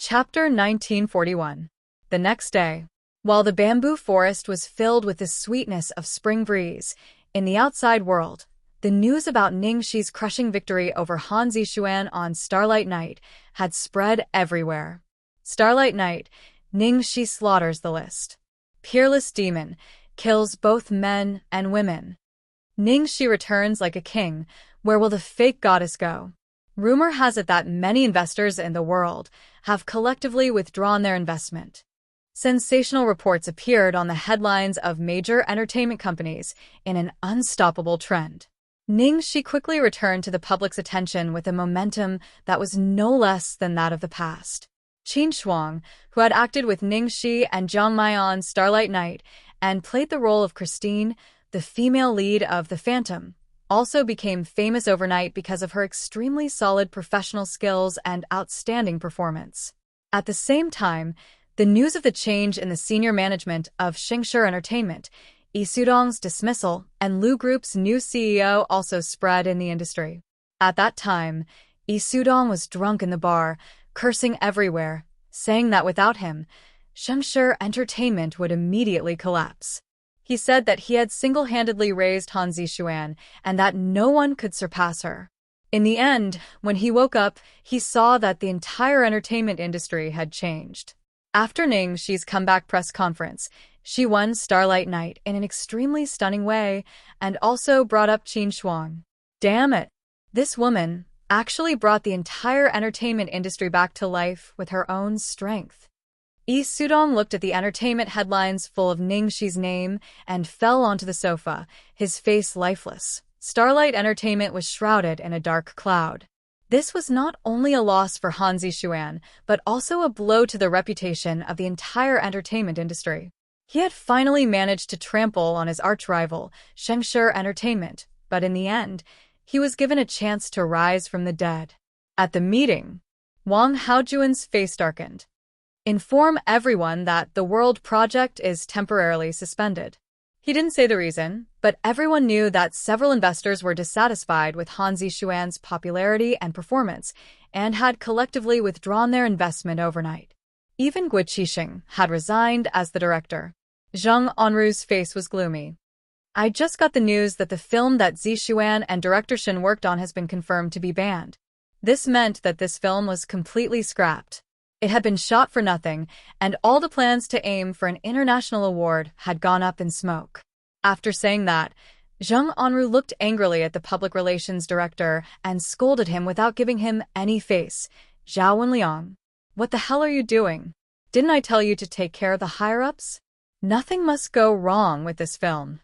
Chapter 1941. The next day, while the bamboo forest was filled with the sweetness of spring breeze, in the outside world, the news about Ningxi's crushing victory over Han Zixuan on Starlight Night had spread everywhere. Starlight Night, Ningxi slaughters the list. Peerless demon, kills both men and women. Ningxi returns like a king. Where will the fake goddess go? Rumor has it that many investors in the world have collectively withdrawn their investment. Sensational reports appeared on the headlines of major entertainment companies in an unstoppable trend. Ningxi quickly returned to the public's attention with a momentum that was no less than that of the past. Qin Shuang, who had acted with Ningxi and Jiang Mai on Starlight Night and played the role of Christine, the female lead of The Phantom, also became famous overnight because of her extremely solid professional skills and outstanding performance. At the same time, the news of the change in the senior management of Xingshi Entertainment, Yi Sudong's dismissal, and Lu Group's new CEO also spread in the industry. At that time, Yi Sudong was drunk in the bar, cursing everywhere, saying that without him, Xingshi Entertainment would immediately collapse. He said that he had single-handedly raised Han Zixuan and that no one could surpass her. In the end, when he woke up, he saw that the entire entertainment industry had changed. After Ningxi's comeback press conference, she won Starlight Night in an extremely stunning way and also brought up Qin Shuang. Damn it! This woman actually brought the entire entertainment industry back to life with her own strength. Yi Sudong looked at the entertainment headlines full of Ningxi's name and fell onto the sofa, his face lifeless. Starlight Entertainment was shrouded in a dark cloud. This was not only a loss for Han Zixuan, but also a blow to the reputation of the entire entertainment industry. He had finally managed to trample on his arch-rival, Xingshi Entertainment, but in the end, he was given a chance to rise from the dead. At the meeting, Wang Haojuan's face darkened. Inform everyone that the World Project is temporarily suspended. He didn't say the reason, but everyone knew that several investors were dissatisfied with Han Zixuan's popularity and performance and had collectively withdrawn their investment overnight. Even Gui Qixing had resigned as the director. Zhang Onru's face was gloomy. I just got the news that the film that Zixuan and director Shen worked on has been confirmed to be banned. This meant that this film was completely scrapped. It had been shot for nothing, and all the plans to aim for an international award had gone up in smoke. After saying that, Zhang Onru looked angrily at the public relations director and scolded him without giving him any face. Zhao Wenliang, what the hell are you doing? Didn't I tell you to take care of the higher-ups? Nothing must go wrong with this film.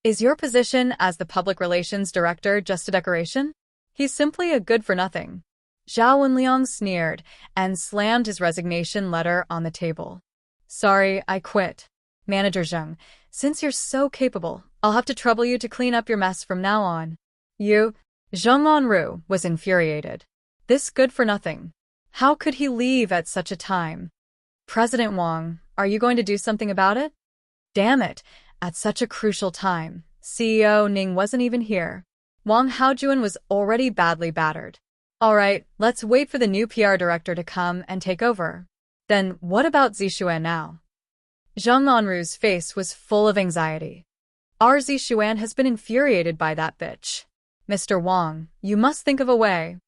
Is your position as the public relations director just a decoration? He's simply a good-for-nothing. Zhao Wenliang sneered and slammed his resignation letter on the table. Sorry, I quit. Manager Zheng, since you're so capable, I'll have to trouble you to clean up your mess from now on. You? Zhang Onru was infuriated. This good-for-nothing. How could he leave at such a time? President Wang, are you going to do something about it? Damn it, at such a crucial time. CEO Ning wasn't even here. Wang Haojuan was already badly battered. All right, let's wait for the new PR director to come and take over. Then what about Zixuan now? Zhang Onru's face was full of anxiety. Our Zixuan has been infuriated by that bitch. Mr. Wang, you must think of a way.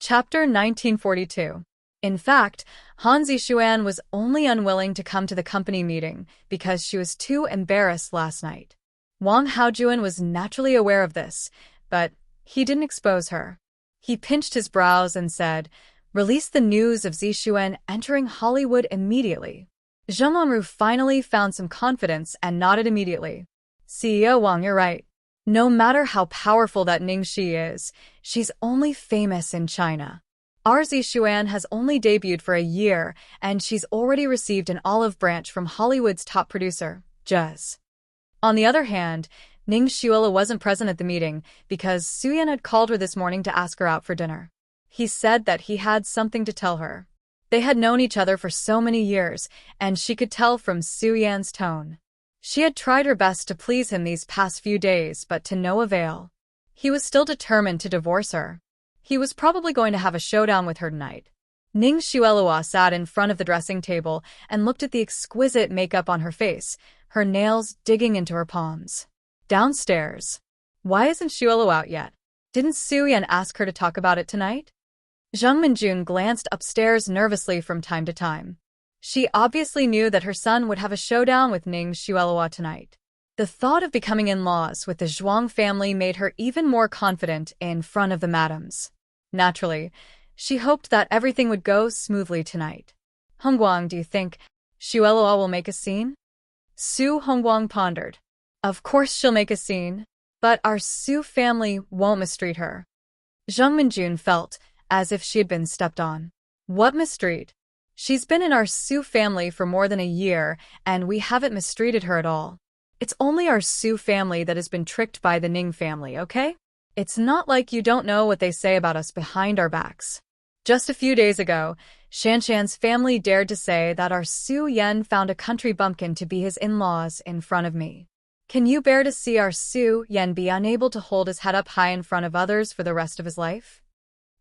Chapter 1942. In fact, Han Zixuan was only unwilling to come to the company meeting because she was too embarrassed last night. Wang Haojuan was naturally aware of this, but he didn't expose her. He pinched his brows and said, release the news of Zixuan entering Hollywood immediately. Zhang Onru finally found some confidence and nodded immediately. CEO Wang, you're right. No matter how powerful that Ningxi is, she's only famous in China. Our Zixuan has only debuted for a year, and she's already received an olive branch from Hollywood's top producer, Jez. On the other hand, Ning Xuela wasn't present at the meeting because Suyan had called her this morning to ask her out for dinner. He said that he had something to tell her. They had known each other for so many years, and she could tell from Suyan's tone. She had tried her best to please him these past few days, but to no avail. He was still determined to divorce her. He was probably going to have a showdown with her tonight. Ning Xuelua sat in front of the dressing table and looked at the exquisite makeup on her face, her nails digging into her palms. Downstairs. Why isn't Xuelu out yet? Didn't Su Yan ask her to talk about it tonight? Zhang Minjun glanced upstairs nervously from time to time. She obviously knew that her son would have a showdown with Ning Xuelua tonight. The thought of becoming in-laws with the Zhuang family made her even more confident in front of the madams. Naturally, she hoped that everything would go smoothly tonight. Hongguang, do you think Xuelua will make a scene? Su Hongguang pondered. Of course she'll make a scene, but our Su family won't mistreat her. Zhang Minjun felt as if she had been stepped on. What mistreat? She's been in our Su family for more than a year, and we haven't mistreated her at all. It's only our Su family that has been tricked by the Ning family, okay? It's not like you don't know what they say about us behind our backs. Just a few days ago, Shanshan's family dared to say that our Su Yan found a country bumpkin to be his in-laws in front of me. Can you bear to see our Su Yan be unable to hold his head up high in front of others for the rest of his life?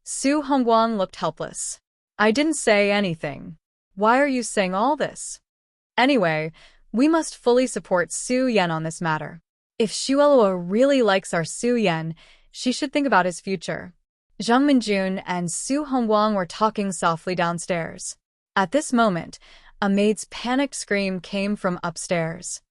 Su Hongguang looked helpless. I didn't say anything. Why are you saying all this? Anyway, we must fully support Su Yan on this matter. If Xuelua really likes our Su Yan, she should think about his future. Zhang Minjun and Su Hongguang were talking softly downstairs. At this moment, a maid's panicked scream came from upstairs.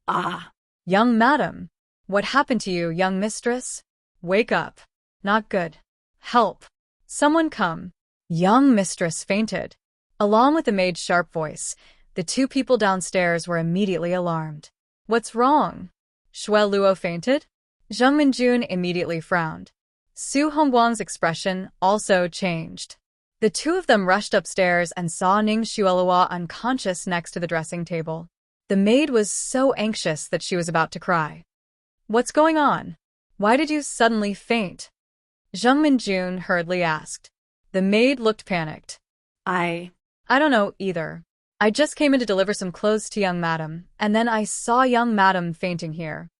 Ah! Young madam! What happened to you, young mistress? Wake up. Not good. Help. Someone come. Young mistress fainted. Along with the maid's sharp voice, the two people downstairs were immediately alarmed. What's wrong? Xueluo fainted? Zhang Minjun immediately frowned. Su Hongguang's expression also changed. The two of them rushed upstairs and saw Ning Xuelua unconscious next to the dressing table. The maid was so anxious that she was about to cry. What's going on? Why did you suddenly faint? Zhang Minjun hurriedly asked. The maid looked panicked. I don't know either. I just came in to deliver some clothes to young madam, and then I saw young madam fainting here.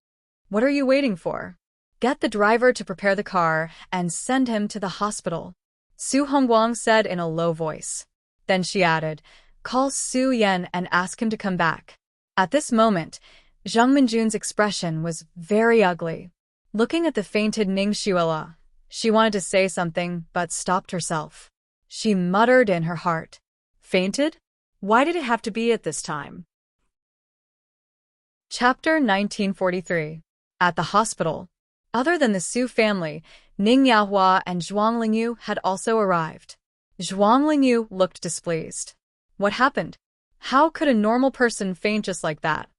What are you waiting for? Get the driver to prepare the car and send him to the hospital, Su Hongguang said in a low voice. Then she added, call Su Yan and ask him to come back. At this moment, Zhang Minjun's expression was very ugly. Looking at the fainted Ning Xuelua, she wanted to say something but stopped herself. She muttered in her heart. Fainted? Why did it have to be at this time? Chapter 1943. At the hospital. Other than the Su family, Ning Yaohua and Zhuang Lingyu had also arrived. Zhuang Lingyu looked displeased. What happened? How could a normal person faint just like that?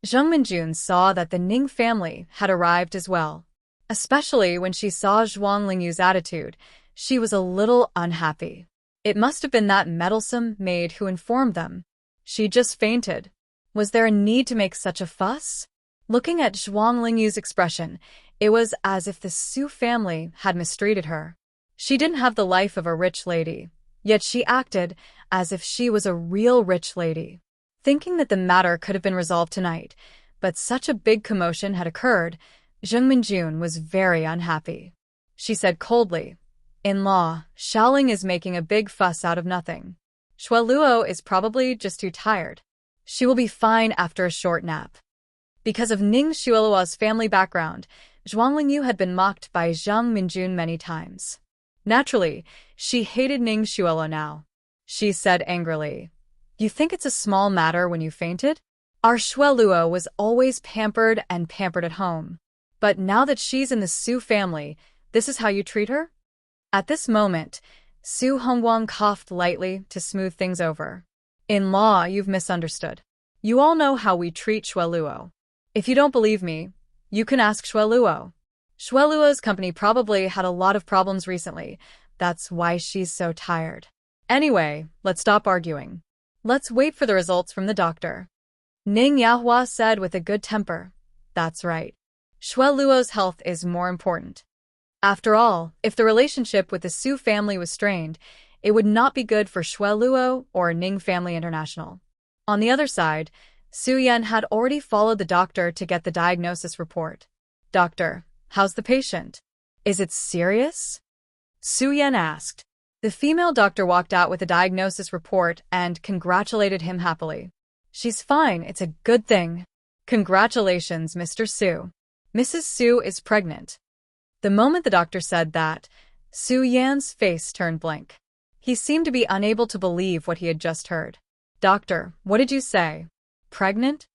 Zhang Minjun saw that the Ning family had arrived as well. Especially when she saw Zhuang Lingyu's attitude, she was a little unhappy. It must have been that meddlesome maid who informed them. She just fainted. Was there a need to make such a fuss? Looking at Zhuang Lingyu's expression, it was as if the Su family had mistreated her. She didn't have the life of a rich lady, yet she acted as if she was a real rich lady. Thinking that the matter could have been resolved tonight, but such a big commotion had occurred, Zhang Minjun was very unhappy. She said coldly, In-law, Xiaoling is making a big fuss out of nothing. Xueluo is probably just too tired. She will be fine after a short nap. Because of Ning Xuelua's family background, Zhuang Lingyu had been mocked by Zhang Minjun many times. Naturally, she hated Ning Xuelua now. She said angrily, You think it's a small matter when you fainted? Our Xueluo was always pampered and pampered at home. But now that she's in the Su family, this is how you treat her? At this moment, Su Hongguang coughed lightly to smooth things over. In-law, you've misunderstood. You all know how we treat Xueluo. If you don't believe me, you can ask Xueluo. Xueluo's company probably had a lot of problems recently. That's why she's so tired. Anyway, let's stop arguing. Let's wait for the results from the doctor. Ning Yaohua said with a good temper. That's right. Xueluo's health is more important. After all, if the relationship with the Su family was strained, it would not be good for Xueluo or Ning Family International. On the other side, Su Yan had already followed the doctor to get the diagnosis report. Doctor, how's the patient? Is it serious? Su Yan asked. The female doctor walked out with a diagnosis report and congratulated him happily. She's fine, it's a good thing. Congratulations, Mr. Su. Mrs. Su is pregnant. The moment the doctor said that, Su Yan's face turned blank. He seemed to be unable to believe what he had just heard. Doctor, what did you say? Pregnant?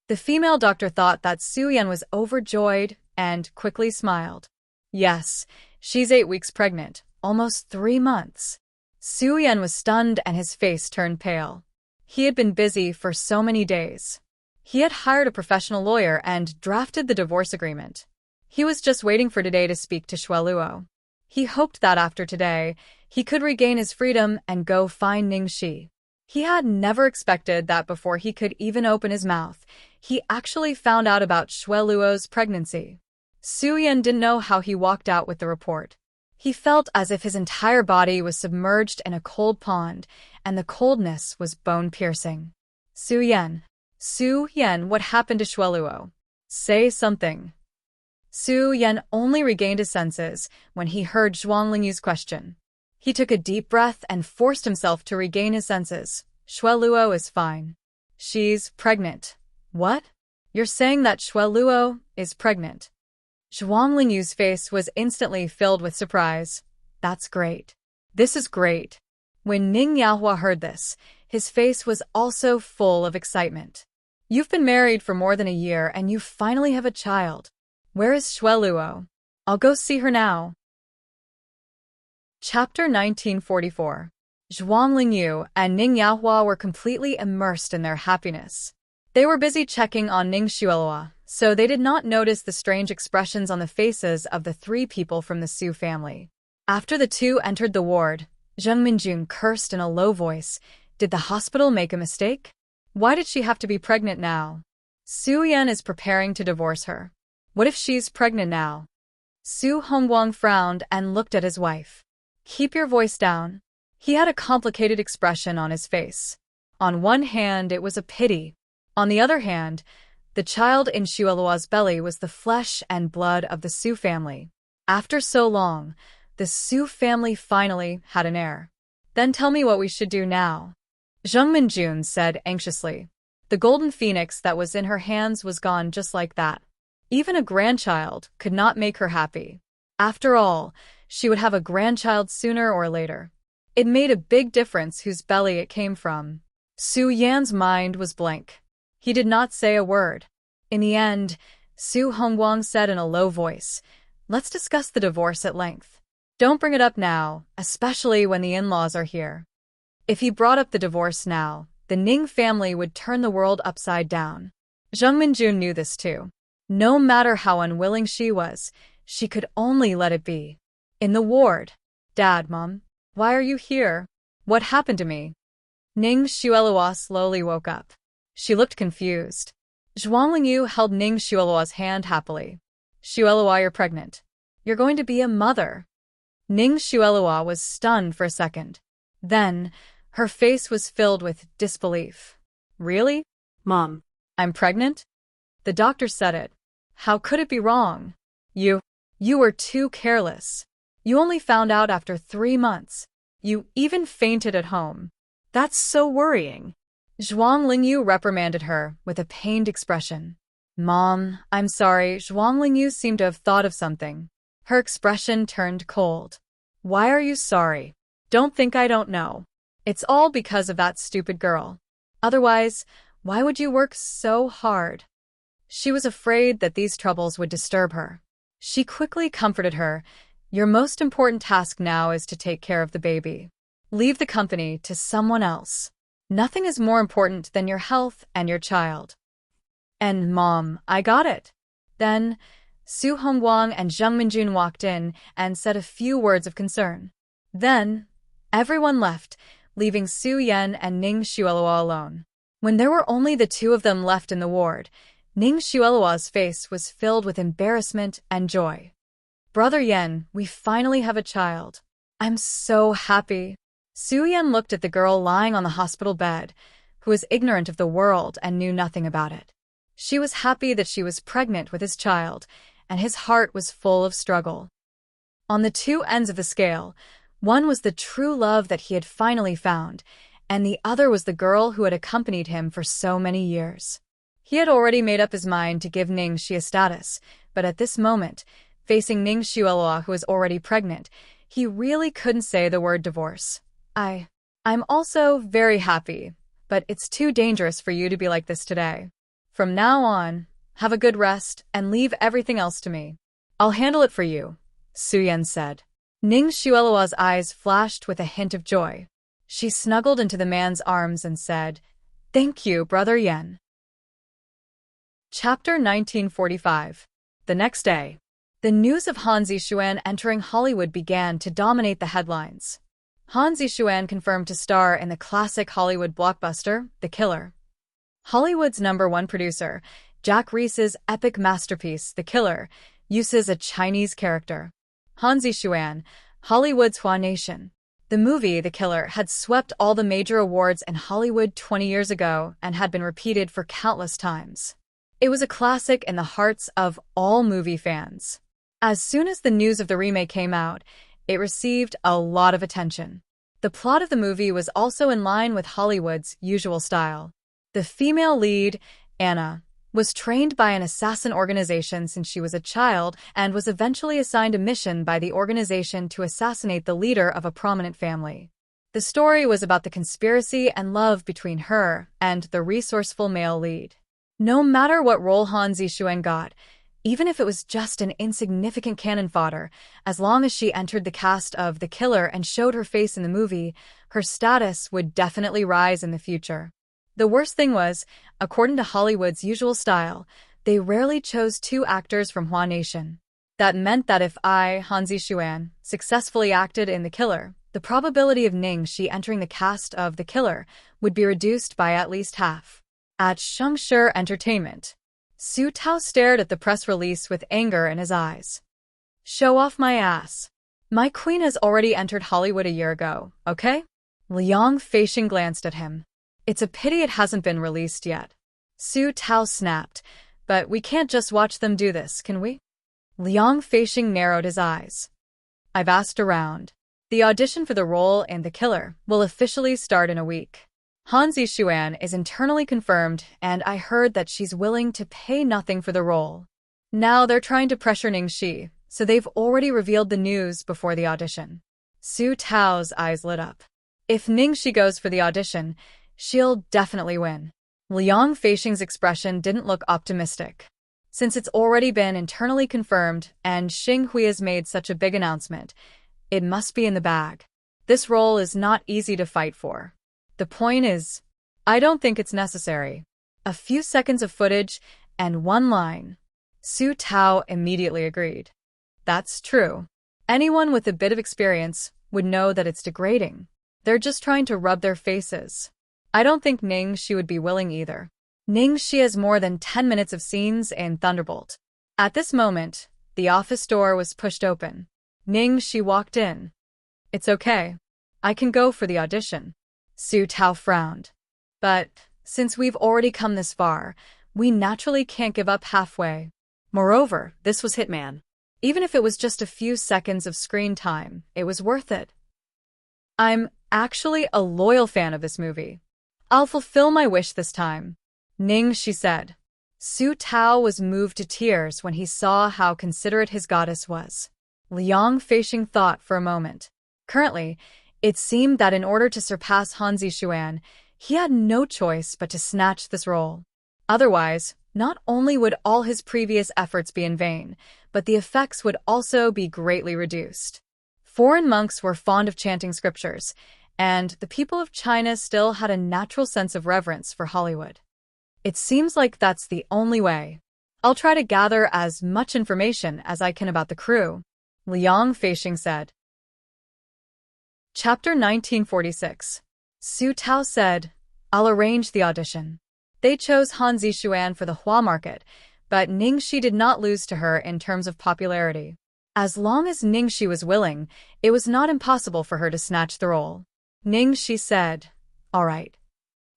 The female doctor thought that Su Yan was overjoyed and quickly smiled. Yes, she's 8 weeks pregnant, almost 3 months. Su Yan was stunned and his face turned pale. He had been busy for so many days. He had hired a professional lawyer and drafted the divorce agreement. He was just waiting for today to speak to Shueluo. He hoped that after today, he could regain his freedom and go find Ningxi. He had never expected that before he could even open his mouth, he actually found out about Shueluo's pregnancy. Su Yan didn't know how he walked out with the report. He felt as if his entire body was submerged in a cold pond, and the coldness was bone-piercing. Su Yan, what happened to Shueluo? Say something. Su Yan only regained his senses when he heard Zhuang Lingyu's question. He took a deep breath and forced himself to regain his senses. Shueluo is fine. She's pregnant. What? You're saying that Shueluo is pregnant? Zhuang Lingyu's face was instantly filled with surprise. That's great. This is great. When Ning Yaohua heard this, his face was also full of excitement. You've been married for more than a year and you finally have a child. Where is Shueluo? I'll go see her now. Chapter 1944. Zhuang Lingyu and Ning Yaohua were completely immersed in their happiness. They were busy checking on Ning Shueluo, so they did not notice the strange expressions on the faces of the 3 people from the Su family. After the 2 entered the ward, Zheng Minjun cursed in a low voice. Did the hospital make a mistake? Why did she have to be pregnant now? Su Yan is preparing to divorce her. What if she's pregnant now? Su Hongguang frowned and looked at his wife. Keep your voice down. He had a complicated expression on his face. On one hand, it was a pity. On the other hand, the child in Shueluo's belly was the flesh and blood of the Su family. After so long, the Su family finally had an heir. Then tell me what we should do now. Zheng Minjun said anxiously. The golden phoenix that was in her hands was gone just like that. Even a grandchild could not make her happy. After all, she would have a grandchild sooner or later. It made a big difference whose belly it came from. Su Yan's mind was blank. He did not say a word. In the end, Su Hongguang said in a low voice, Let's discuss the divorce at length. Don't bring it up now, especially when the in-laws are here. If he brought up the divorce now, the Ning family would turn the world upside down. Zheng Minjun knew this too. No matter how unwilling she was, she could only let it be. In the ward. Dad, Mom, why are you here? What happened to me? Ning Shueluo slowly woke up. She looked confused. Zhuang Lingyu held Ning Shueluo's hand happily. Shueluo, you're pregnant. You're going to be a mother. Ning Shueluo was stunned for a second. Then, her face was filled with disbelief. Really? Mom. I'm pregnant? The doctor said it. How could it be wrong? You were too careless. You only found out after 3 months. You even fainted at home. That's so worrying. Zhuang Lingyu reprimanded her with a pained expression. Mom, I'm sorry. Zhuang Lingyu seemed to have thought of something. Her expression turned cold. Why are you sorry? Don't think I don't know. It's all because of that stupid girl. Otherwise, why would you work so hard? She was afraid that these troubles would disturb her. She quickly comforted her. Your most important task now is to take care of the baby. Leave the company to someone else. Nothing is more important than your health and your child. And Mom, I got it. Then, Su Hongguang and Zheng Minjun walked in and said a few words of concern. Then, everyone left, leaving Su Yan and Ning Shueluo alone. When there were only the 2 of them left in the ward, Ning Shueluo's face was filled with embarrassment and joy. Brother Yan, we finally have a child. I'm so happy. Su Yan looked at the girl lying on the hospital bed, who was ignorant of the world and knew nothing about it. She was happy that she was pregnant with his child, and his heart was full of struggle. On the 2 ends of the scale, One was the true love that he had finally found, and the other was the girl who had accompanied him for so many years. He had already made up his mind to give Ning Shi a status, but at this moment, facing Ning Xuelua, who was already pregnant, he really couldn't say the word divorce. I'm also very happy, but it's too dangerous for you to be like this today. From now on, have a good rest and leave everything else to me. I'll handle it for you, Su Yan said. Ning Xuelua's eyes flashed with a hint of joy. She snuggled into the man's arms and said, "Thank you, Brother Yan." Chapter 1945. The next day. The news of Han Zixuan entering Hollywood began to dominate the headlines. Han Zixuan confirmed to star in the classic Hollywood blockbuster, The Killer. Hollywood's #1 producer, Jack Reese's epic masterpiece, The Killer, uses a Chinese character. Han Zixuan, Hollywood's Hua Nation. The movie, The Killer, had swept all the major awards in Hollywood 20 years ago and had been repeated for countless times. It was a classic in the hearts of all movie fans. As soon as the news of the remake came out, it received a lot of attention. The plot of the movie was also in line with Hollywood's usual style. The female lead, Anna, was trained by an assassin organization since she was a child and was eventually assigned a mission by the organization to assassinate the leader of a prominent family. The story was about the conspiracy and love between her and the resourceful male lead. No matter what role Han Zixuan got, even if it was just an insignificant cannon fodder, as long as she entered the cast of The Killer and showed her face in the movie, her status would definitely rise in the future. The worst thing was, according to Hollywood's usual style, they rarely chose two actors from Hua Nation. That meant that if Han Zixuan, successfully acted in The Killer, the probability of Ning Shi entering the cast of The Killer would be reduced by at least half. At Shengshi Entertainment, Su Tao stared at the press release with anger in his eyes. "Show off my ass. My queen has already entered Hollywood a year ago, okay?" Liang Feixing glanced at him. "It's a pity it hasn't been released yet." Su Tao snapped, "But we can't just watch them do this, can we?" Liang Feixing narrowed his eyes. "I've asked around. The audition for the role in The Killer will officially start in a week. Han Zixuan is internally confirmed, and I heard that she's willing to pay nothing for the role. Now they're trying to pressure Ning Shi, so they've already revealed the news before the audition." Su Tao's eyes lit up. If Ning Shi goes for the audition, she'll definitely win. Liang Feixing's expression didn't look optimistic. Since it's already been internally confirmed and Xing Hui has made such a big announcement, it must be in the bag. This role is not easy to fight for. The point is, I don't think it's necessary. A few seconds of footage and one line. Su Tao immediately agreed. That's true. Anyone with a bit of experience would know that it's degrading. They're just trying to rub their faces. I don't think Ning Shi would be willing either. Ning Shi has more than 10 minutes of scenes in Thunderbolt. At this moment, the office door was pushed open. Ning Shi walked in. "It's okay. I can go for the audition." Su Tao frowned. "But since we've already come this far, we naturally can't give up halfway. Moreover, this was Hitman. Even if it was just a few seconds of screen time, it was worth it. I'm actually a loyal fan of this movie. I'll fulfill my wish this time," Ning Shi said. Su Tao was moved to tears when he saw how considerate his goddess was. Liang Feixing thought for a moment. Currently, it seemed that in order to surpass Han Zixuan, he had no choice but to snatch this role. Otherwise, not only would all his previous efforts be in vain, but the effects would also be greatly reduced. Foreign monks were fond of chanting scriptures, and the people of China still had a natural sense of reverence for Hollywood. It seems like that's the only way. I'll try to gather as much information as I can about the crew, Liang Feixing said. Chapter 1946. Su Tao said, "I'll arrange the audition." They chose Han Zixuan for the Hua market, but Ning Shi did not lose to her in terms of popularity. As long as Ning Shi was willing, it was not impossible for her to snatch the role. Ning Shi said, "All right."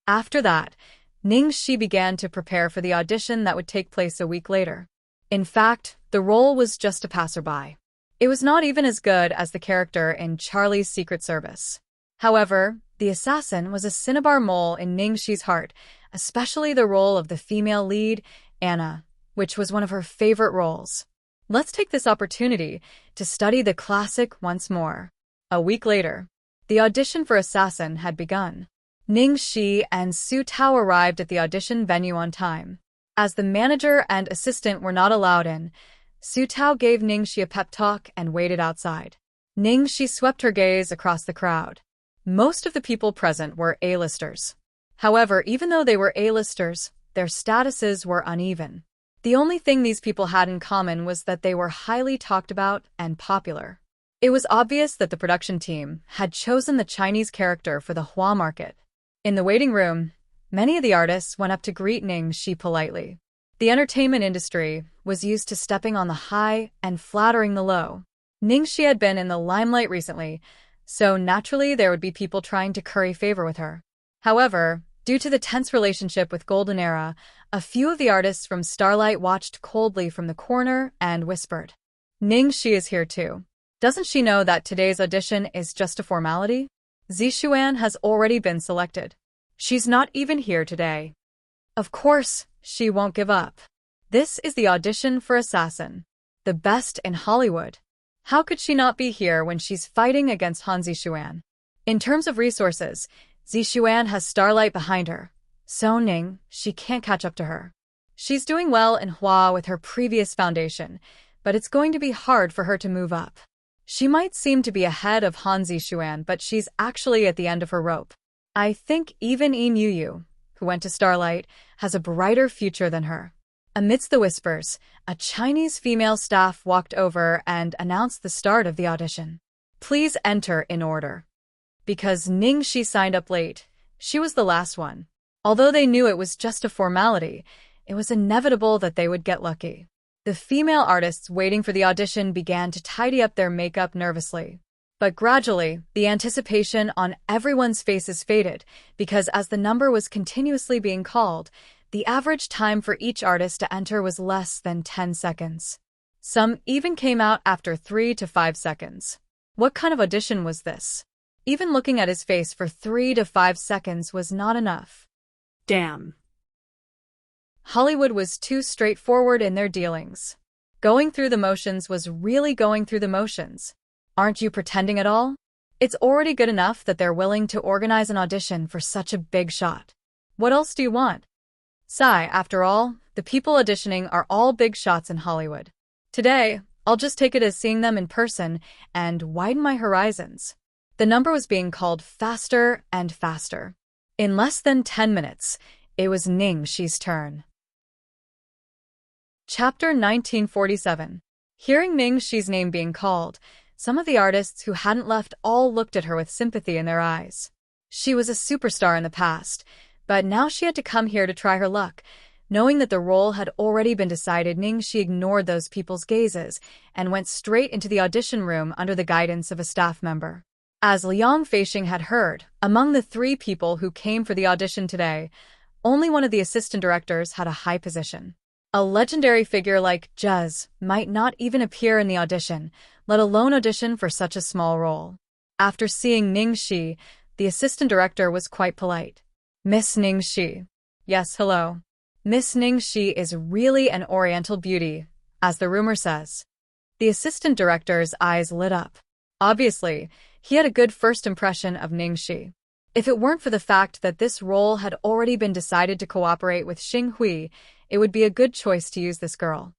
After that, Ning Shi began to prepare for the audition that would take place a week later. In fact, the role was just a passerby. It was not even as good as the character in Charlie's Secret Service. However, the assassin was a cinnabar mole in Ningxi's heart, especially the role of the female lead, Anna, which was one of her favorite roles. Let's take this opportunity to study the classic once more. A week later, the audition for Assassin had begun. Ningxi and Su Tao arrived at the audition venue on time. As the manager and assistant were not allowed in, Su Tao gave Ningxi a pep talk and waited outside. Ningxi swept her gaze across the crowd. Most of the people present were A-listers. However, even though they were A-listers, their statuses were uneven. The only thing these people had in common was that they were highly talked about and popular. It was obvious that the production team had chosen the Chinese character for the Hua market. In the waiting room, many of the artists went up to greet Ningxi politely. The entertainment industry was used to stepping on the high and flattering the low. Ningxi had been in the limelight recently, so naturally there would be people trying to curry favor with her. However, due to the tense relationship with Golden Era, a few of the artists from Starlight watched coldly from the corner and whispered, "Ningxi is here too. Doesn't she know that today's audition is just a formality? Zixuan has already been selected. She's not even here today. Of course, she won't give up. This is the audition for Assassin, the best in Hollywood. How could she not be here when she's fighting against Han Zixuan? In terms of resources, Zixuan has Starlight behind her, so she can't catch up to her. She's doing well in Hua with her previous foundation, but it's going to be hard for her to move up. She might seem to be ahead of Han Zixuan, but she's actually at the end of her rope. I think even Yin Yu, who went to Starlight, has a brighter future than her." Amidst the whispers, a Chinese female staff walked over and announced the start of the audition. "Please enter in order." Because Ningxi signed up late, she was the last one. Although they knew it was just a formality, it was inevitable that they would get lucky. The female artists waiting for the audition began to tidy up their makeup nervously. But gradually, the anticipation on everyone's faces faded, because as the number was continuously being called, the average time for each artist to enter was less than 10 seconds. Some even came out after 3 to 5 seconds. What kind of audition was this? Even looking at his face for 3 to 5 seconds was not enough. Damn. Hollywood was too straightforward in their dealings. Going through the motions was really going through the motions. Aren't you pretending at all? It's already good enough that they're willing to organize an audition for such a big shot. What else do you want? After all, the people auditioning are all big shots in Hollywood. Today, I'll just take it as seeing them in person and widen my horizons. The number was being called faster and faster. In less than 10 minutes, it was Ningxi's turn. Chapter 1947. Hearing Ningxi's name being called, some of the artists who hadn't left all looked at her with sympathy in their eyes. She was a superstar in the past, but now she had to come here to try her luck. Knowing that the role had already been decided, Ningxi ignored those people's gazes and went straight into the audition room under the guidance of a staff member. As Liang Feixing had heard, among the 3 people who came for the audition today, only one of the assistant directors had a high position. A legendary figure like Juz might not even appear in the audition, let alone audition for such a small role. After seeing Ningxi, the assistant director was quite polite. "Miss Ningxi." "Yes, hello." "Miss Ningxi is really an oriental beauty, as the rumor says." The assistant director's eyes lit up. Obviously, he had a good first impression of Ningxi. If it weren't for the fact that this role had already been decided to cooperate with Xing Hui, it would be a good choice to use this girl.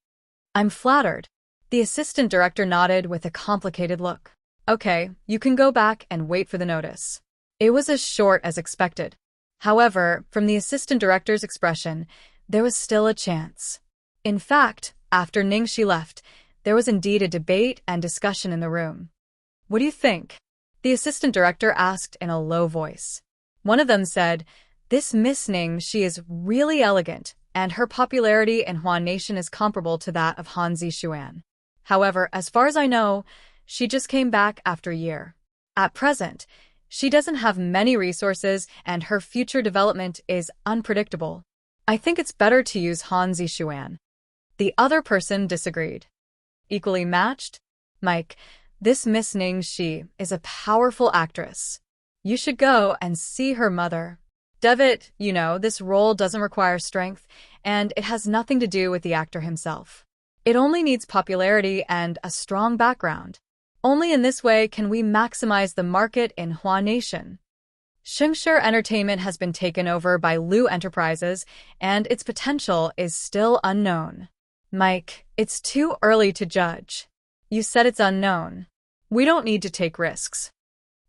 "I'm flattered." The assistant director nodded with a complicated look. "Okay, you can go back and wait for the notice." It was as short as expected. However, from the assistant director's expression, there was still a chance. In fact, after Ningxi left, there was indeed a debate and discussion in the room. "What do you think?" the assistant director asked in a low voice. One of them said, "This Miss Ningxi is really elegant, and her popularity in Huan Nation is comparable to that of Han Zixuan. However, as far as I know, she just came back after a year. At present, she doesn't have many resources and her future development is unpredictable. I think it's better to use Han Zixuan." The other person disagreed. "Equally matched?" Mike, this Miss Ning Shi is a powerful actress. You should go and see her mother. Devitt, this role doesn't require strength, and it has nothing to do with the actor himself. It only needs popularity and a strong background. Only in this way can we maximize the market in Hua Nation. Shengshi Entertainment has been taken over by Lu Enterprises, and its potential is still unknown. Mike, it's too early to judge. You said it's unknown. We don't need to take risks.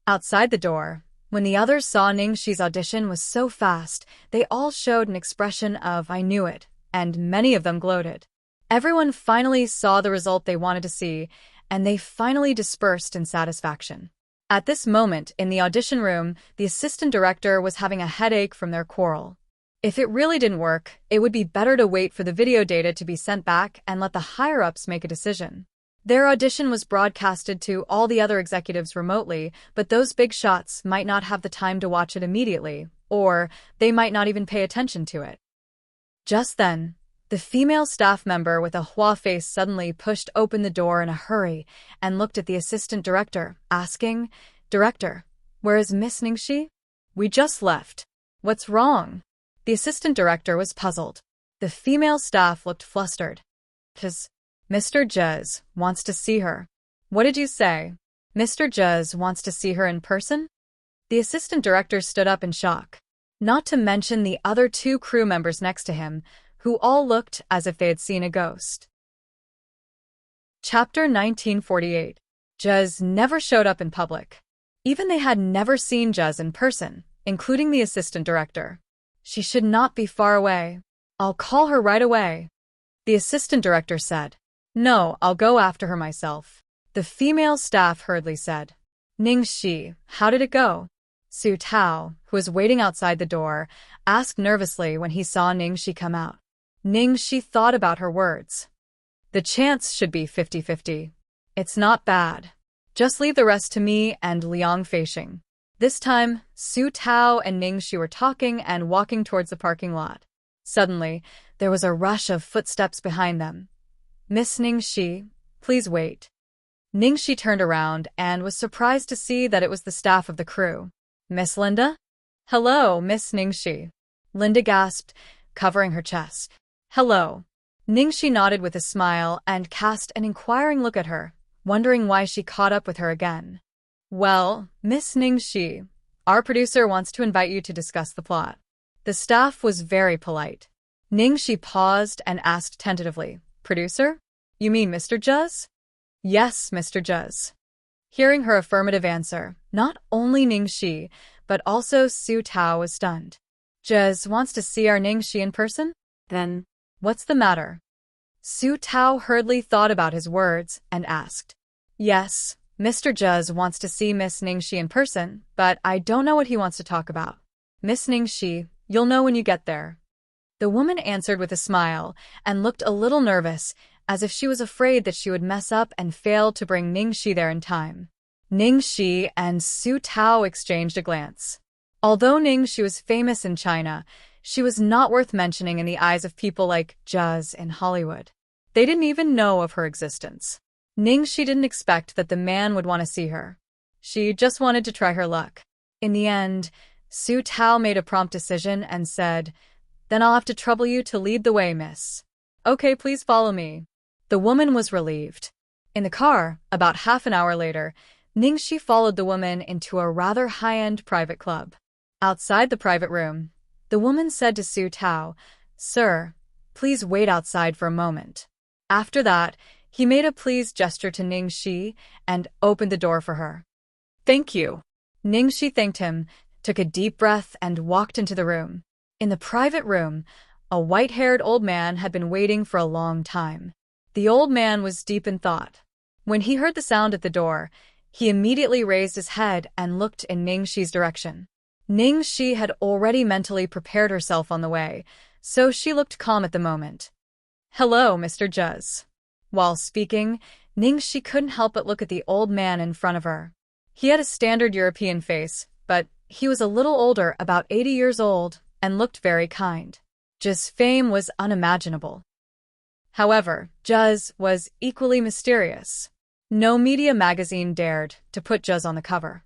Outside the door, when the others saw Ning Shi's audition was so fast, they all showed an expression of "I knew it," and many of them gloated. Everyone finally saw the result they wanted to see, and they finally dispersed in satisfaction. At this moment, in the audition room, the assistant director was having a headache from their quarrel. If it really didn't work, it would be better to wait for the video data to be sent back and let the higher-ups make a decision. Their audition was broadcasted to all the other executives remotely, but those big shots might not have the time to watch it immediately, or they might not even pay attention to it. Just then, the female staff member with a Hua face suddenly pushed open the door in a hurry and looked at the assistant director, asking, "Director, where is Miss Ning Shi? We just left. What's wrong?" The assistant director was puzzled. The female staff looked flustered. Mr. Jez wants to see her. What did you say? Mr. Jez wants to see her in person? The assistant director stood up in shock. Not to mention the other two crew members next to him, who all looked as if they had seen a ghost. Chapter 1948. Jez never showed up in public. Even they had never seen Jez in person, including the assistant director. She should not be far away. I'll call her right away. The assistant director said. No, I'll go after her myself. The female staff hurriedly said. Ning Shi, how did it go? Su Tao, who was waiting outside the door, asked nervously when he saw Ning Shi come out. Ning Shi thought about her words. The chance should be 50-50. It's not bad. Just leave the rest to me and Liang Feishing. This time, Su Tao and Ning Shi were talking and walking towards the parking lot. Suddenly, there was a rush of footsteps behind them. Miss Ning Shi, please wait. Ning Shi turned around and was surprised to see that it was the staff of the crew. Miss Linda? Hello, Miss Ning Shi. Linda gasped, covering her chest. Hello. Ning Shi nodded with a smile and cast an inquiring look at her, wondering why she caught up with her again. Well, Miss Ning Shi, our producer wants to invite you to discuss the plot. The staff was very polite. Ning Shi paused and asked tentatively, Producer? You mean Mr. Jez? Yes, Mr. Jez. Hearing her affirmative answer, not only Ning Shi, but also Su Tao was stunned. Jez wants to see our Ning Shi in person? Then, what's the matter? Su Tao hurriedly thought about his words and asked. Yes, Mr. Jez wants to see Miss Ning Shi in person, but I don't know what he wants to talk about. Miss Ning Shi, you'll know when you get there. The woman answered with a smile and looked a little nervous, as if she was afraid that she would mess up and fail to bring Ning Shi there in time. Ning Shi and Su Tao exchanged a glance. Although Ning Shi was famous in China, she was not worth mentioning in the eyes of people like Jez in Hollywood. They didn't even know of her existence. Ning Shi didn't expect that the man would want to see her. She just wanted to try her luck. In the end, Su Tao made a prompt decision and said, Then I'll have to trouble you to lead the way, miss. Okay, please follow me. The woman was relieved. In the car, about half an hour later, Ning Shi followed the woman into a rather high-end private club. Outside the private room, the woman said to Su Tao, Sir, please wait outside for a moment. After that, he made a pleased gesture to Ning Shi and opened the door for her. Thank you. Ning Shi thanked him, took a deep breath and walked into the room. In the private room, a white-haired old man had been waiting for a long time. The old man was deep in thought. When he heard the sound at the door, he immediately raised his head and looked in Ning Shi's direction. Ning Shi had already mentally prepared herself on the way, so she looked calm at the moment. Hello, Mr. Jez. While speaking, Ning Shi couldn't help but look at the old man in front of her. He had a standard European face, but he was a little older, about 80 years old, and looked very kind. Jez's fame was unimaginable. However, Jez was equally mysterious. No media magazine dared to put Juz on the cover.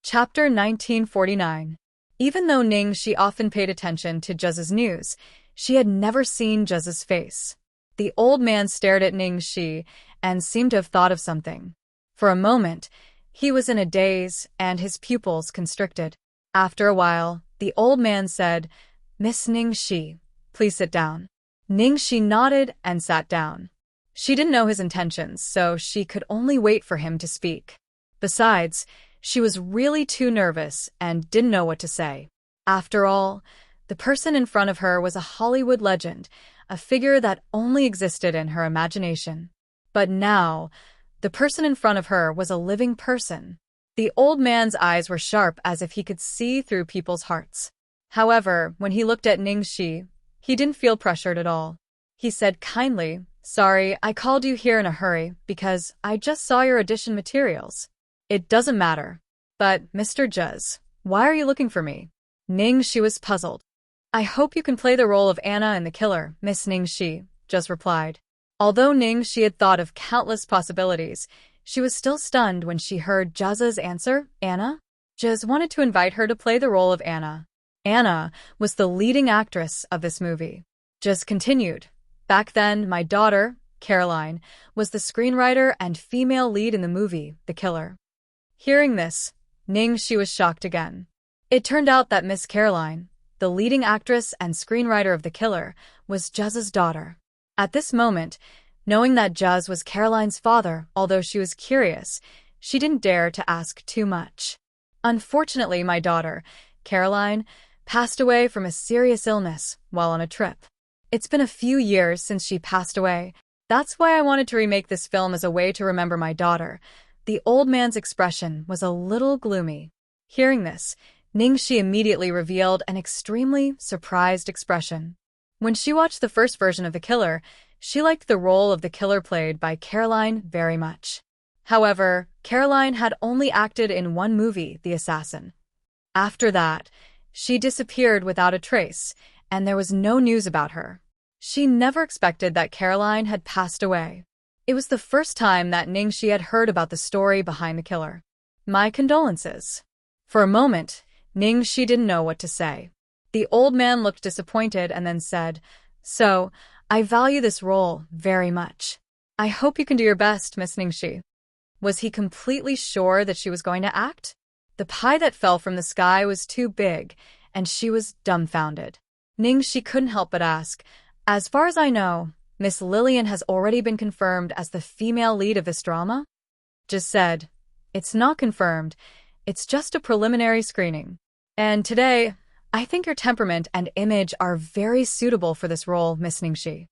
Chapter 1949. Even though Ningxi often paid attention to Juz's news, she had never seen Juz's face. The old man stared at Ningxi and seemed to have thought of something. For a moment, he was in a daze and his pupils constricted. After a while, the old man said, "Miss Ningxi, please sit down." Ningxi nodded and sat down. She didn't know his intentions, so she could only wait for him to speak. Besides, she was really too nervous and didn't know what to say. After all, the person in front of her was a Hollywood legend, a figure that only existed in her imagination. But now, the person in front of her was a living person. The old man's eyes were sharp as if he could see through people's hearts. However, when he looked at Ningxi, he didn't feel pressured at all. He said kindly, "Sorry, I called you here in a hurry because I just saw your audition materials." "It doesn't matter. But, Mr. Juz, why are you looking for me?" Ningxi was puzzled. "I hope you can play the role of Anna in The Killer, Miss Ningxi," Juz replied. Although Ningxi had thought of countless possibilities, she was still stunned when she heard Juz's answer, "Anna?" Juz wanted to invite her to play the role of Anna. Anna was the leading actress of this movie. Juz continued, "Back then, my daughter, Caroline, was the screenwriter and female lead in the movie, The Killer." Hearing this, Ningxi was shocked again. It turned out that Miss Caroline, the leading actress and screenwriter of The Killer, was Juz's daughter. At this moment, knowing that Juz was Caroline's father, although she was curious, she didn't dare to ask too much. "Unfortunately, my daughter, Caroline, passed away from a serious illness while on a trip. It's been a few years since she passed away. That's why I wanted to remake this film as a way to remember my daughter." The old man's expression was a little gloomy. Hearing this, Ningxi immediately revealed an extremely surprised expression. When she watched the first version of The Killer, she liked the role of the killer played by Caroline very much. However, Caroline had only acted in one movie, The Assassin. After that, she disappeared without a trace, and there was no news about her. She never expected that Caroline had passed away. It was the first time that Ningxi had heard about the story behind the killer. "My condolences." For a moment, Ningxi didn't know what to say. The old man looked disappointed and then said, "So, I value this role very much. I hope you can do your best, Miss Ningxi." Was he completely sure that she was going to act? The pie that fell from the sky was too big, and she was dumbfounded. Ningxi couldn't help but ask, "As far as I know, Miss Lillian has already been confirmed as the female lead of this drama?" Just said, "It's not confirmed. It's just a preliminary screening. And today, I think your temperament and image are very suitable for this role, Miss Ningxi."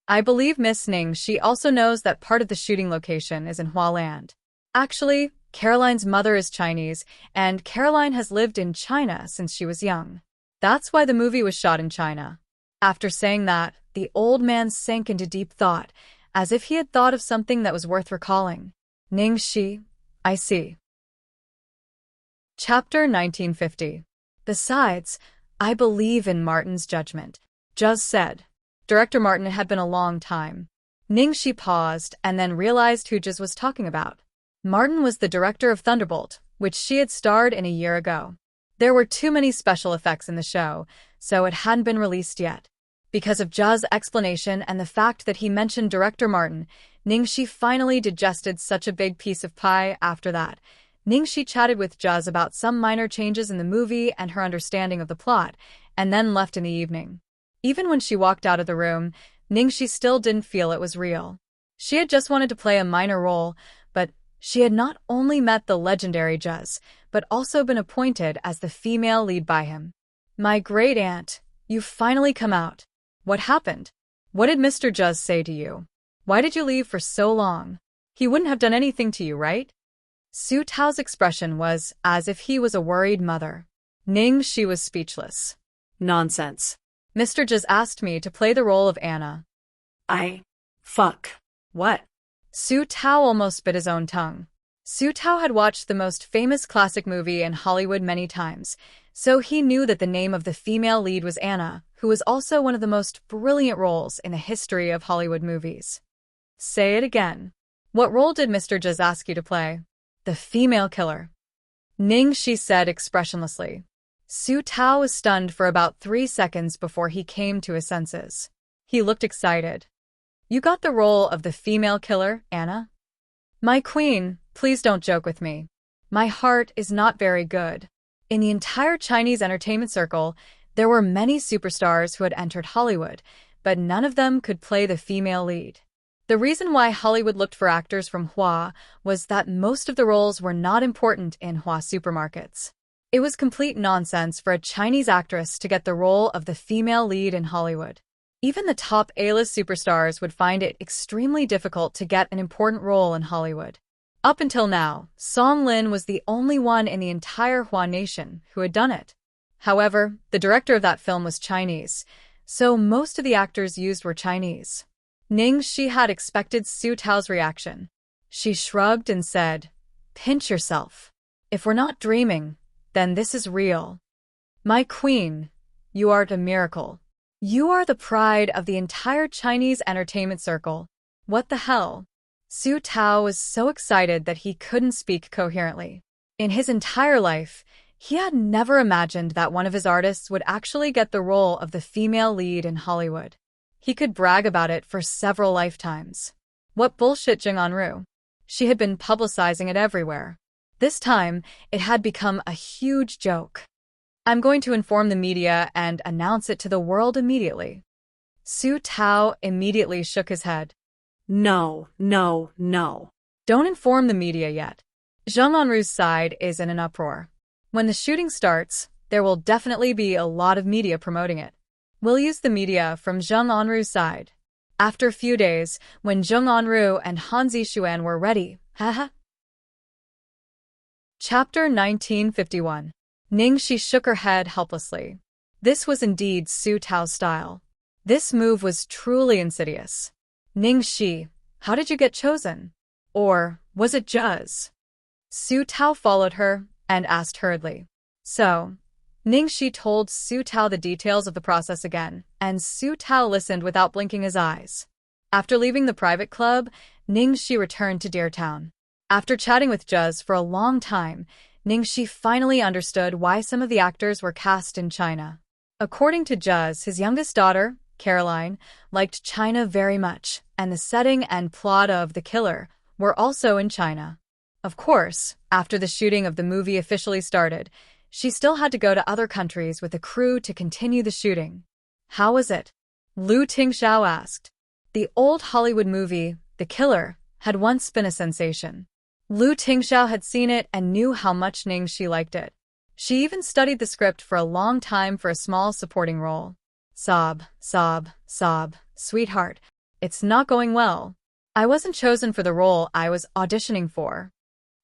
I believe Miss Ningxi also knows that part of the shooting location is in Hualand. Actually, Caroline's mother is Chinese, and Caroline has lived in China since she was young. That's why the movie was shot in China. After saying that, the old man sank into deep thought, as if he had thought of something that was worth recalling. "Ningxi, I see." Chapter 1950. "Besides, I believe in Martin's judgment," Juz said. Director Martin had been a long time. Ningxi paused and then realized who Juz was talking about. Martin was the director of Thunderbolt, which she had starred in a year ago. There were too many special effects in the show, so it hadn't been released yet. Because of Juz's explanation and the fact that he mentioned Director Martin, Ningxi finally digested such a big piece of pie. After that, Ningxi chatted with Juz about some minor changes in the movie and her understanding of the plot, and then left in the evening. Even when she walked out of the room, Ningxi still didn't feel it was real. She had just wanted to play a minor role, but she had not only met the legendary Juz, but also been appointed as the female lead by him. "My great aunt, you've finally come out. What happened? What did Mr. Juz say to you? Why did you leave for so long? He wouldn't have done anything to you, right?" Su Tao's expression was as if he was a worried mother. Ningxi was speechless. "Nonsense. Mr. Juz asked me to play the role of Anna." Fuck. "What?" Su Tao almost bit his own tongue. Su Tao had watched the most famous classic movie in Hollywood many times, so he knew that the name of the female lead was Anna, who was also one of the most brilliant roles in the history of Hollywood movies. Say it again. What role did Mr. Juz ask you to play? The female killer. Ning Shi said expressionlessly. Su Tao was stunned for about 3 seconds before he came to his senses. He looked excited. You got the role of the female killer, Anna? My queen, please don't joke with me. My heart is not very good. In the entire Chinese entertainment circle, there were many superstars who had entered Hollywood, but none of them could play the female lead. The reason why Hollywood looked for actors from Hua was that most of the roles were not important in Hua supermarkets. It was complete nonsense for a Chinese actress to get the role of the female lead in Hollywood. Even the top A-list superstars would find it extremely difficult to get an important role in Hollywood. Up until now, Song Lin was the only one in the entire Hua nation who had done it. However, the director of that film was Chinese, so most of the actors used were Chinese. Ning Shi had expected Su Tao's reaction. She shrugged and said, "Pinch yourself. If we're not dreaming, then this is real. My queen, you are a miracle. You are the pride of the entire Chinese entertainment circle. What the hell?" Su Tao was so excited that he couldn't speak coherently. In his entire life, he had never imagined that one of his artists would actually get the role of the female lead in Hollywood. He could brag about it for several lifetimes. What bullshit, Jing Anru. She had been publicizing it everywhere. This time, it had become a huge joke. I'm going to inform the media and announce it to the world immediately. Su Tao immediately shook his head. No, no, no. Don't inform the media yet. Zheng Anru's side is in an uproar. When the shooting starts, there will definitely be a lot of media promoting it. We'll use the media from Zheng Anru's side. After a few days, when Zheng Anru and Han Zixuan were ready, haha. Chapter 1951. Ning Shi shook her head helplessly. This was indeed Su Tao's style. This move was truly insidious. Ning Shi, how did you get chosen? Or was it Juz? Su Tao followed her and asked hurriedly. So, Ning Shi told Su Tao the details of the process again, and Su Tao listened without blinking his eyes. After leaving the private club, Ning Shi returned to Deer Town. After chatting with Juz for a long time, Ning Shi finally understood why some of the actors were cast in China. According to Juz, his youngest daughter, Caroline, liked China very much, and the setting and plot of The Killer were also in China. Of course, after the shooting of the movie officially started, she still had to go to other countries with a crew to continue the shooting. How was it? Lu Tingxiao asked. The old Hollywood movie, The Killer, had once been a sensation. Lu Tingxiao had seen it and knew how much Ning Shi liked it. She even studied the script for a long time for a small supporting role. Sob, sob, sob, sweetheart. It's not going well. I wasn't chosen for the role I was auditioning for.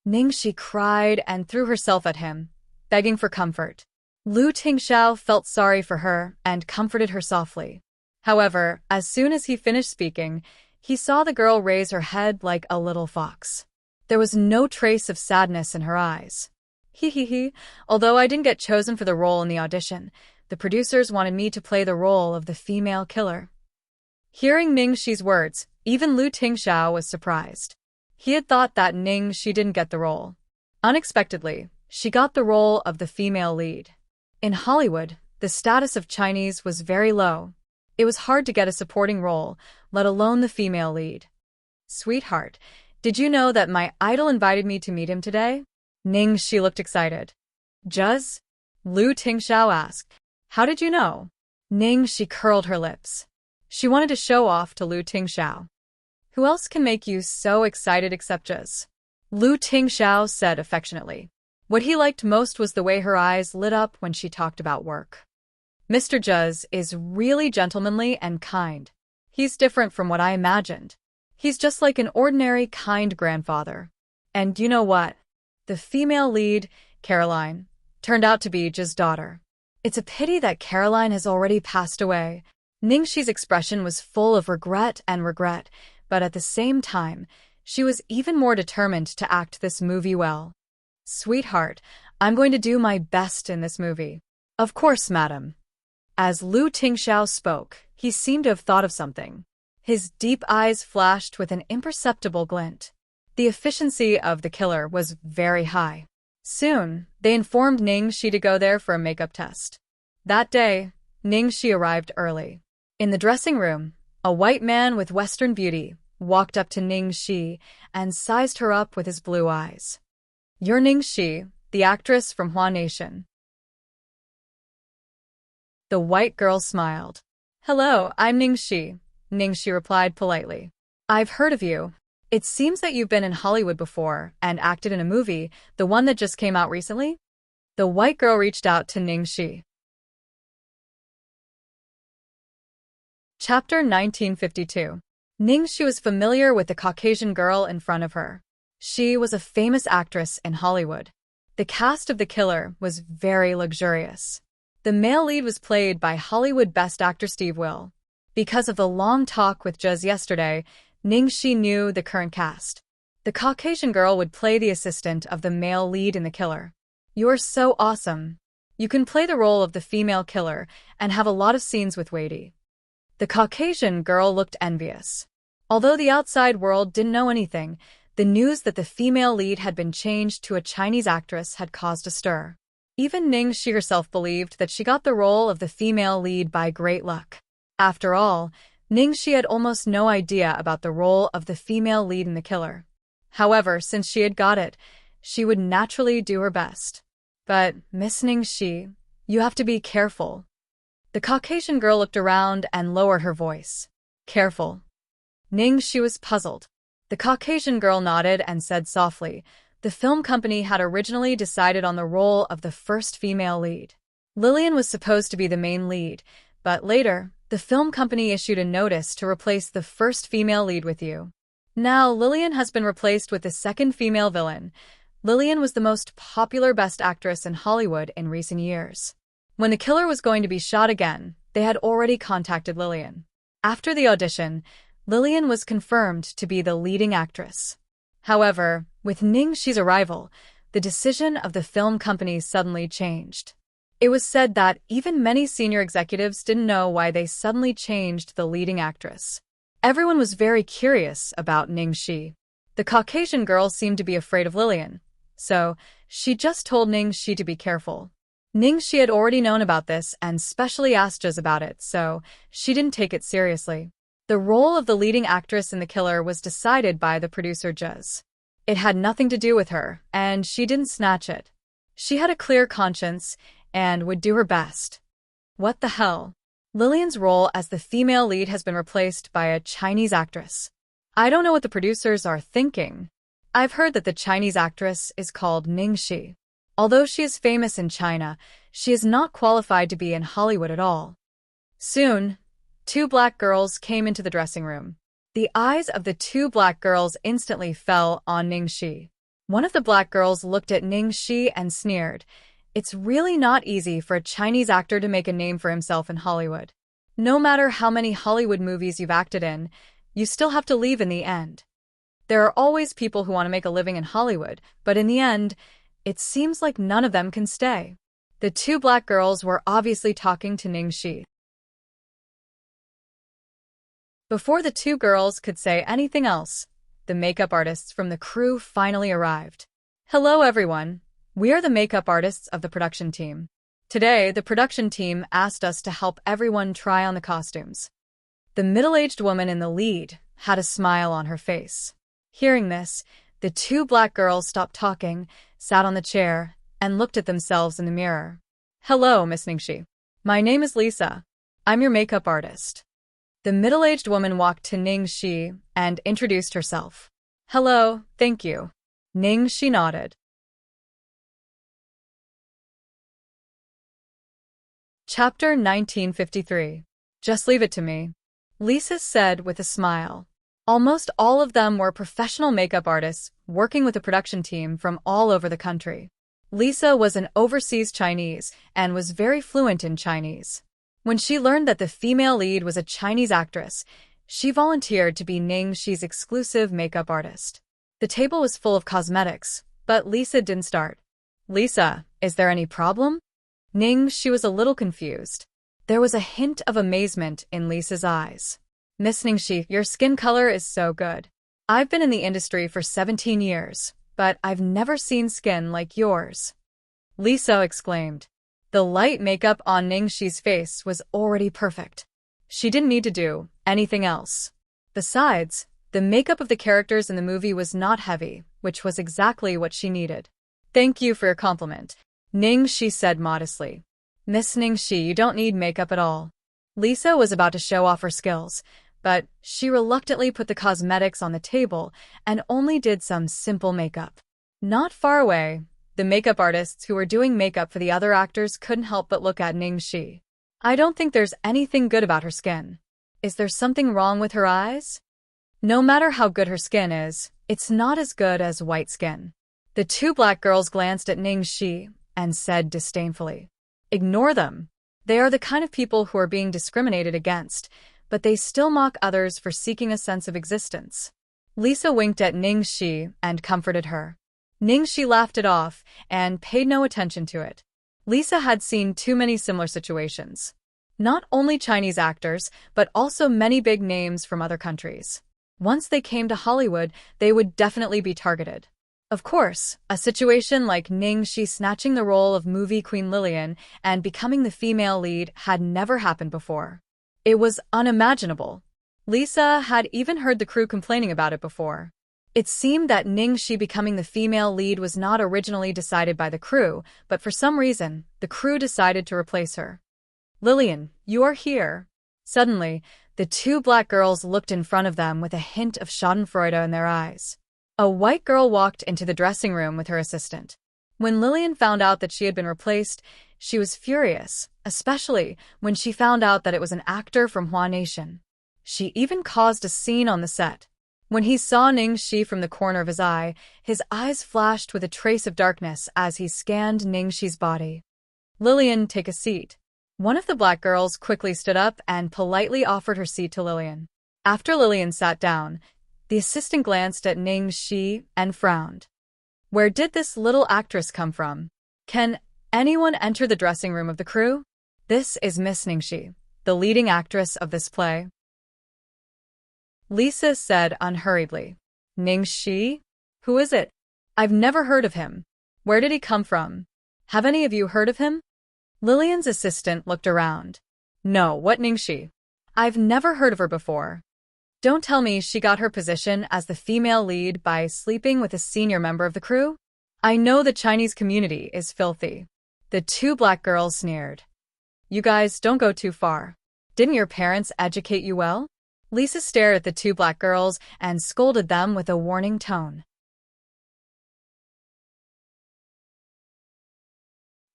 Ning Shi cried and threw herself at him, begging for comfort. Lu Tingxiao felt sorry for her and comforted her softly. However, as soon as he finished speaking, he saw the girl raise her head like a little fox. There was no trace of sadness in her eyes. He, although I didn't get chosen for the role in the audition, the producers wanted me to play the role of the female killer. Hearing Ning Shi's words, even Lu Tingxiao was surprised. He had thought that Ning Shi didn't get the role. Unexpectedly, she got the role of the female lead. In Hollywood, the status of Chinese was very low. It was hard to get a supporting role, let alone the female lead. Sweetheart, did you know that my idol invited me to meet him today? Ning Shi looked excited. Juz? Lu Tingxiao asked. How did you know? Ning Shi curled her lips. She wanted to show off to Lu Tingxiao. Who else can make you so excited except Juz? Lu Tingxiao said affectionately. What he liked most was the way her eyes lit up when she talked about work. Mr. Juz is really gentlemanly and kind. He's different from what I imagined. He's just like an ordinary, kind grandfather. And you know what? The female lead, Caroline, turned out to be Juz's daughter. It's a pity that Caroline has already passed away. Ning Shi's expression was full of regret, but at the same time, she was even more determined to act this movie well. Sweetheart, I'm going to do my best in this movie. Of course, madam. As Lu Tingxiao spoke, he seemed to have thought of something. His deep eyes flashed with an imperceptible glint. The efficiency of the killer was very high. Soon, they informed Ning Shi to go there for a makeup test. That day, Ning Shi arrived early. In the dressing room, a white man with Western beauty walked up to Ning Shi and sized her up with his blue eyes. "You're Ning Shi, the actress from Hua Nation." The white girl smiled. "Hello, I'm Ning Shi," Ning Shi replied politely. "I've heard of you. It seems that you've been in Hollywood before and acted in a movie, the one that just came out recently?" The white girl reached out to Ning Shi. Chapter 1952. Ning Shi was familiar with the Caucasian girl in front of her. She was a famous actress in Hollywood. The cast of The Killer was very luxurious. The male lead was played by Hollywood Best Actor Steve Will. Because of the long talk with Jez yesterday, Ning Shi knew the current cast. The Caucasian girl would play the assistant of the male lead in The Killer. "You're so awesome. You can play the role of the female killer and have a lot of scenes with Wadey." The Caucasian girl looked envious. Although the outside world didn't know anything, the news that the female lead had been changed to a Chinese actress had caused a stir. Even Ning Shi herself believed that she got the role of the female lead by great luck. After all, Ning Shi had almost no idea about the role of the female lead in The Killer. However, since she had got it, she would naturally do her best. "But, Miss Ning Shi, you have to be careful." The Caucasian girl looked around and lowered her voice. "Careful?" Ning Shi was puzzled. The Caucasian girl nodded and said softly, "The film company had originally decided on the role of the first female lead. Lillian was supposed to be the main lead, but later, the film company issued a notice to replace the first female lead with you. Now, Lillian has been replaced with the second female villain. Lillian was the most popular Best Actress in Hollywood in recent years. When The Killer was going to be shot again, they had already contacted Lillian. After the audition, Lillian was confirmed to be the leading actress. However, with Ning Shi's arrival, the decision of the film company suddenly changed. It was said that even many senior executives didn't know why they suddenly changed the leading actress. Everyone was very curious about Ning Shi. The Caucasian girl seemed to be afraid of Lillian, so she just told Ning Shi to be careful. Ning Shi had already known about this and specially asked Jez about it, so she didn't take it seriously. The role of the leading actress in The Killer was decided by the producer Jez. It had nothing to do with her, and she didn't snatch it. She had a clear conscience and would do her best. What the hell? Lillian's role as the female lead has been replaced by a Chinese actress. I don't know what the producers are thinking. I've heard that the Chinese actress is called Ning Shi. Although she is famous in China, she is not qualified to be in Hollywood at all. Soon, two black girls came into the dressing room. The eyes of the two black girls instantly fell on Ning Shi. One of the black girls looked at Ning Shi and sneered. "It's really not easy for a Chinese actor to make a name for himself in Hollywood. No matter how many Hollywood movies you've acted in, you still have to leave in the end. There are always people who want to make a living in Hollywood, but in the end, it seems like none of them can stay." The two black girls were obviously talking to Ning Shi. Before the two girls could say anything else, the makeup artists from the crew finally arrived. "Hello everyone. We are the makeup artists of the production team. Today, the production team asked us to help everyone try on the costumes." The middle-aged woman in the lead had a smile on her face. Hearing this, the two black girls stopped talking, sat on the chair, and looked at themselves in the mirror. "Hello, Miss Ning Shi. My name is Lisa. I'm your makeup artist." The middle-aged woman walked to Ning Shi and introduced herself. "Hello, thank you." Ning Shi nodded. Chapter 1953. Just leave it to me, Lisa said with a smile. Almost all of them were professional makeup artists working with a production team from all over the country. Lisa was an overseas Chinese and was very fluent in Chinese. When she learned that the female lead was a Chinese actress, she volunteered to be Ning Shi's exclusive makeup artist. The table was full of cosmetics, but Lisa didn't start. "Lisa, is there any problem?" Ning Shi was a little confused. There was a hint of amazement in Lisa's eyes. Miss Ningxi, your skin color is so good. I've been in the industry for 17 years, but I've never seen skin like yours. Lisa exclaimed. The light makeup on Ningxi's face was already perfect. She didn't need to do anything else. Besides, the makeup of the characters in the movie was not heavy, which was exactly what she needed. Thank you for your compliment, Ningxi said modestly. Miss Ningxi, you don't need makeup at all. Lisa was about to show off her skills, but she reluctantly put the cosmetics on the table and only did some simple makeup. Not far away, the makeup artists who were doing makeup for the other actors couldn't help but look at Ningxi. I don't think there's anything good about her skin. Is there something wrong with her eyes? No matter how good her skin is, it's not as good as white skin. The two black girls glanced at Ningxi and said disdainfully, Ignore them. They are the kind of people who are being discriminated against, but they still mock others for seeking a sense of existence. Lisa winked at Ningxi and comforted her. Ningxi laughed it off and paid no attention to it. Lisa had seen too many similar situations. Not only Chinese actors, but also many big names from other countries. Once they came to Hollywood, they would definitely be targeted. Of course, a situation like Ningxi snatching the role of movie queen Lillian and becoming the female lead had never happened before. It was unimaginable. Lisa had even heard the crew complaining about it before. It seemed that Ningxi becoming the female lead was not originally decided by the crew, but for some reason, the crew decided to replace her. Lillian, you are here. Suddenly, the two black girls looked in front of them with a hint of schadenfreude in their eyes. A white girl walked into the dressing room with her assistant. When Lillian found out that she had been replaced, she was furious, especially when she found out that it was an actor from Hua Nation. She even caused a scene on the set. When he saw Ningxi from the corner of his eyes flashed with a trace of darkness as he scanned Ningxi's body. Lillian, take a seat. One of the black girls quickly stood up and politely offered her seat to Lillian. After Lillian sat down, the assistant glanced at Ningxi and frowned. Where did this little actress come from? Can anyone enter the dressing room of the crew? This is Miss Ningxi, the leading actress of this play. Lisa said unhurriedly. Ningxi? Who is it? I've never heard of him. Where did he come from? Have any of you heard of him? Lillian's assistant looked around. No, what Ningxi? I've never heard of her before. Don't tell me she got her position as the female lead by sleeping with a senior member of the crew? I know the Chinese community is filthy. The two black girls sneered. You guys don't go too far. Didn't your parents educate you well? Lisa stared at the two black girls and scolded them with a warning tone.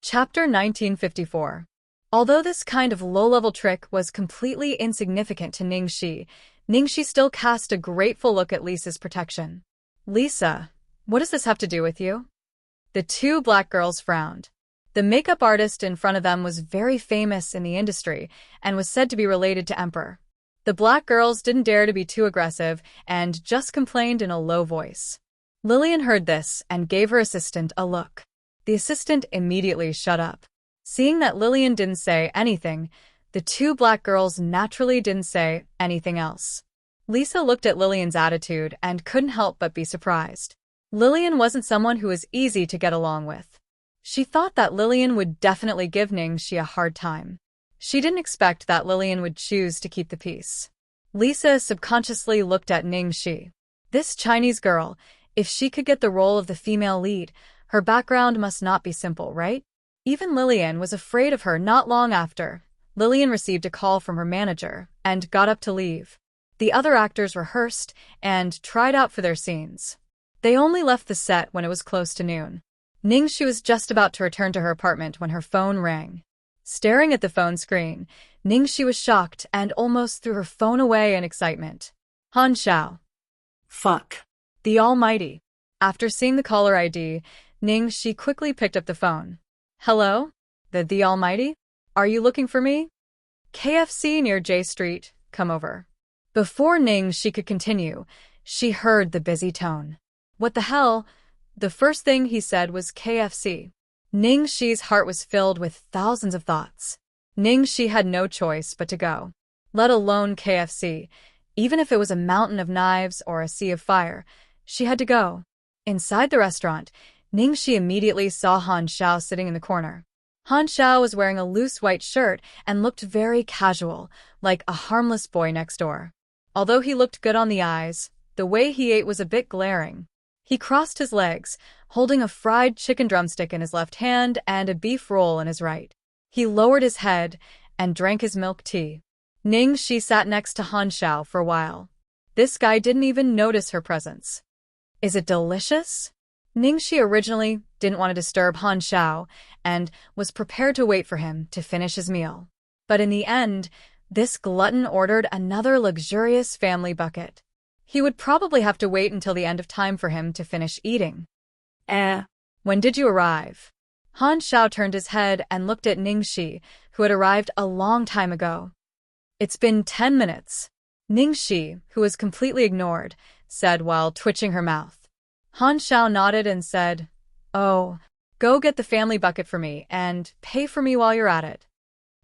Chapter 1954. Although this kind of low-level trick was completely insignificant to Ningxi, Ningxi still cast a grateful look at Lisa's protection. Lisa, what does this have to do with you? The two black girls frowned. The makeup artist in front of them was very famous in the industry and was said to be related to Emperor. The black girls didn't dare to be too aggressive and just complained in a low voice. Lillian heard this and gave her assistant a look. The assistant immediately shut up. Seeing that Lillian didn't say anything, the two black girls naturally didn't say anything else. Lisa looked at Lillian's attitude and couldn't help but be surprised. Lillian wasn't someone who was easy to get along with. She thought that Lillian would definitely give Ningxi a hard time. She didn't expect that Lillian would choose to keep the peace. Lisa subconsciously looked at Ningxi. This Chinese girl, if she could get the role of the female lead, her background must not be simple, right? Even Lillian was afraid of her. Not long after, Lillian received a call from her manager and got up to leave. The other actors rehearsed and tried out for their scenes. They only left the set when it was close to noon. Ningxi was just about to return to her apartment when her phone rang. Staring at the phone screen, Ningxi was shocked and almost threw her phone away in excitement. Han Xiao. Fuck. The Almighty. After seeing the caller ID, Ningxi quickly picked up the phone. Hello? The Almighty? Are you looking for me? KFC near J Street, come over. Before Ningxi could continue, she heard the busy tone. What the hell? The first thing he said was KFC. Ningxi's heart was filled with thousands of thoughts. Ningxi had no choice but to go. let alone KFC. Even if it was a mountain of knives or a sea of fire, she had to go. Inside the restaurant, Ningxi immediately saw Han Xiao sitting in the corner. Han Xiao was wearing a loose white shirt and looked very casual, like a harmless boy next door. Although he looked good on the eyes, the way he ate was a bit glaring. He crossed his legs, holding a fried chicken drumstick in his left hand and a beef roll in his right. He lowered his head and drank his milk tea. Ningxi sat next to Han Xiao for a while. This guy didn't even notice her presence. Is it delicious? Ningxi originally didn't want to disturb Han Xiao and was prepared to wait for him to finish his meal. But in the end, this glutton ordered another luxurious family bucket. He would probably have to wait until the end of time for him to finish eating. When did you arrive? Han Xiao turned his head and looked at Ningxi, who had arrived a long time ago. It's been 10 minutes. Ningxi, who was completely ignored, said while twitching her mouth. Han Xiao nodded and said, "Oh, go get the family bucket for me and pay for me while you're at it."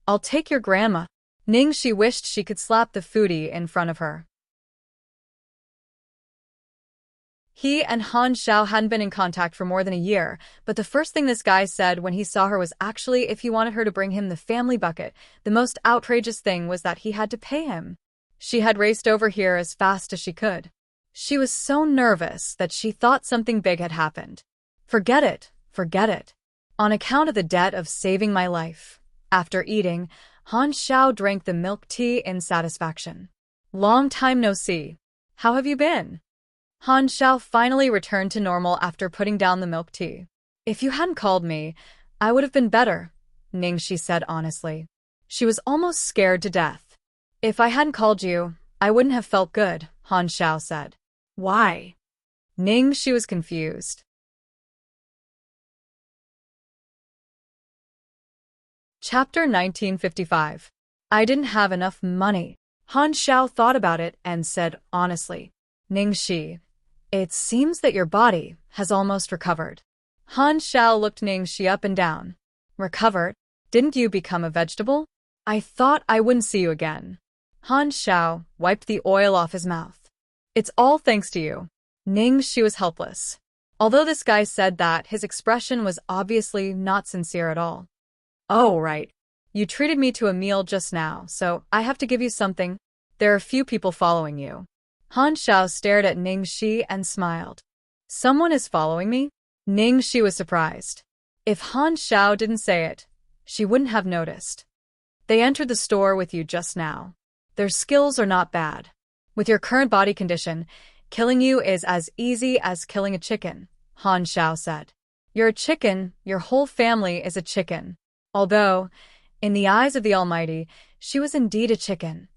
"I'll take your grandma." Ningxi wished she could slap the foodie in front of her. He and Han Xiao hadn't been in contact for more than a year, but the first thing this guy said when he saw her was actually if he wanted her to bring him the family bucket. The most outrageous thing was that he had to pay him. She had raced over here as fast as she could. She was so nervous that she thought something big had happened. Forget it, forget it. On account of the debt of saving my life. After eating, Han Xiao drank the milk tea in satisfaction. Long time no see. How have you been? Han Xiao finally returned to normal after putting down the milk tea. If you hadn't called me, I would have been better, Ningxi said honestly. She was almost scared to death. If I hadn't called you, I wouldn't have felt good, Han Xiao said. Why? Ningxi was confused. Chapter 1955. I didn't have enough money. Han Xiao thought about it and said honestly, Ningxi, it seems that your body has almost recovered. Han Xiao looked Ningxi up and down. Recovered? Didn't you become a vegetable? I thought I wouldn't see you again. Han Xiao wiped the oil off his mouth. It's all thanks to you. Ningxi was helpless. Although this guy said that, his expression was obviously not sincere at all. Oh, right. You treated me to a meal just now, so I have to give you something. There are a few people following you. Han Xiao stared at Ningxi and smiled. Someone is following me? Ningxi was surprised. If Han Xiao didn't say it, she wouldn't have noticed. They entered the store with you just now. Their skills are not bad. With your current body condition, killing you is as easy as killing a chicken, Han Xiao said. You're a chicken, your whole family is a chicken. Although, in the eyes of the Almighty, she was indeed a chicken.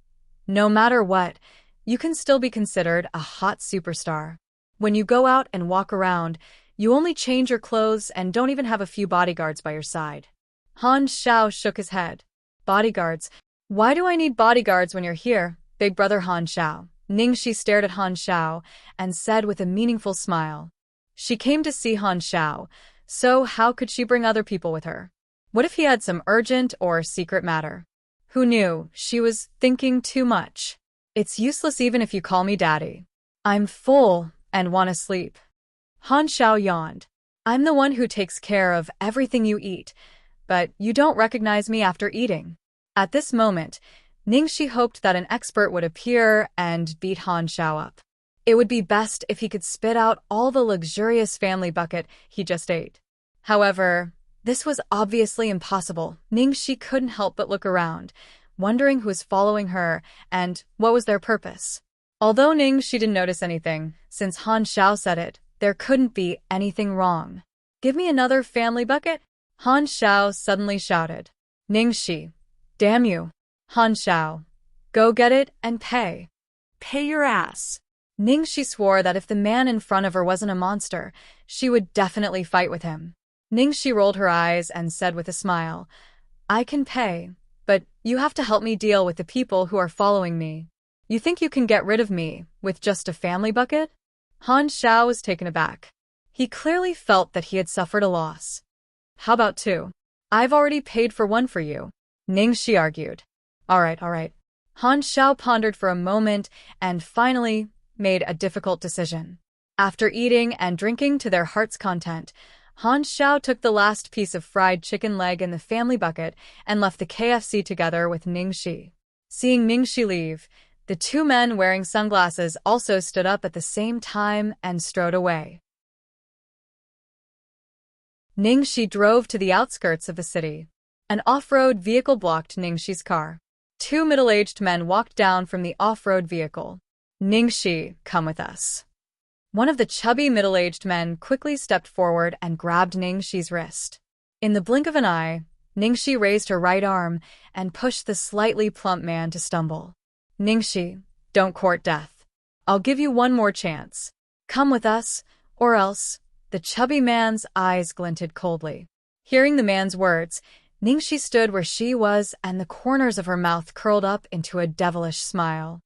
No matter what, you can still be considered a hot superstar. When you go out and walk around, you only change your clothes and don't even have a few bodyguards by your side. Han Xiao shook his head. Bodyguards? Why do I need bodyguards when you're here, big brother Han Xiao? Ningxi stared at Han Xiao and said with a meaningful smile. She came to see Han Xiao, so how could she bring other people with her? What if he had some urgent or secret matter? Who knew? She was thinking too much. It's useless even if you call me daddy. I'm full and want to sleep. Han Xiao yawned. I'm the one who takes care of everything you eat, but you don't recognize me after eating. At this moment, Ningxi hoped that an expert would appear and beat Han Xiao up. It would be best if he could spit out all the luxurious family bucket he just ate. However, this was obviously impossible. Ningxi couldn't help but look around, wondering who was following her and what was their purpose. Although Ningxi didn't notice anything, since Han Xiao said it, there couldn't be anything wrong. Give me another family bucket? Han Xiao suddenly shouted. Ningxi, damn you. Han Xiao, go get it and pay. Pay your ass. Ningxi swore that if the man in front of her wasn't a monster, she would definitely fight with him. Ningxi rolled her eyes and said with a smile, I can pay, but you have to help me deal with the people who are following me. You think you can get rid of me with just a family bucket? Han Xiao was taken aback. He clearly felt that he had suffered a loss. How about two? I've already paid for one for you, Ningxi argued. All right. Han Xiao pondered for a moment and finally made a difficult decision. After eating and drinking to their heart's content, Han Xiao took the last piece of fried chicken leg in the family bucket and left the KFC together with Ning Shi. Seeing Ning Shi leave, the two men wearing sunglasses also stood up at the same time and strode away. Ning Shi drove to the outskirts of the city. An off-road vehicle blocked Ning Shi's car. Two middle-aged men walked down from the off-road vehicle. Ning Shi, come with us. One of the chubby middle-aged men quickly stepped forward and grabbed Ning Shi's wrist. In the blink of an eye, Ning Shi raised her right arm and pushed the slightly plump man to stumble. Ning Shi, don't court death. I'll give you one more chance. Come with us, or else. The chubby man's eyes glinted coldly. Hearing the man's words, Ning Shi stood where she was and the corners of her mouth curled up into a devilish smile.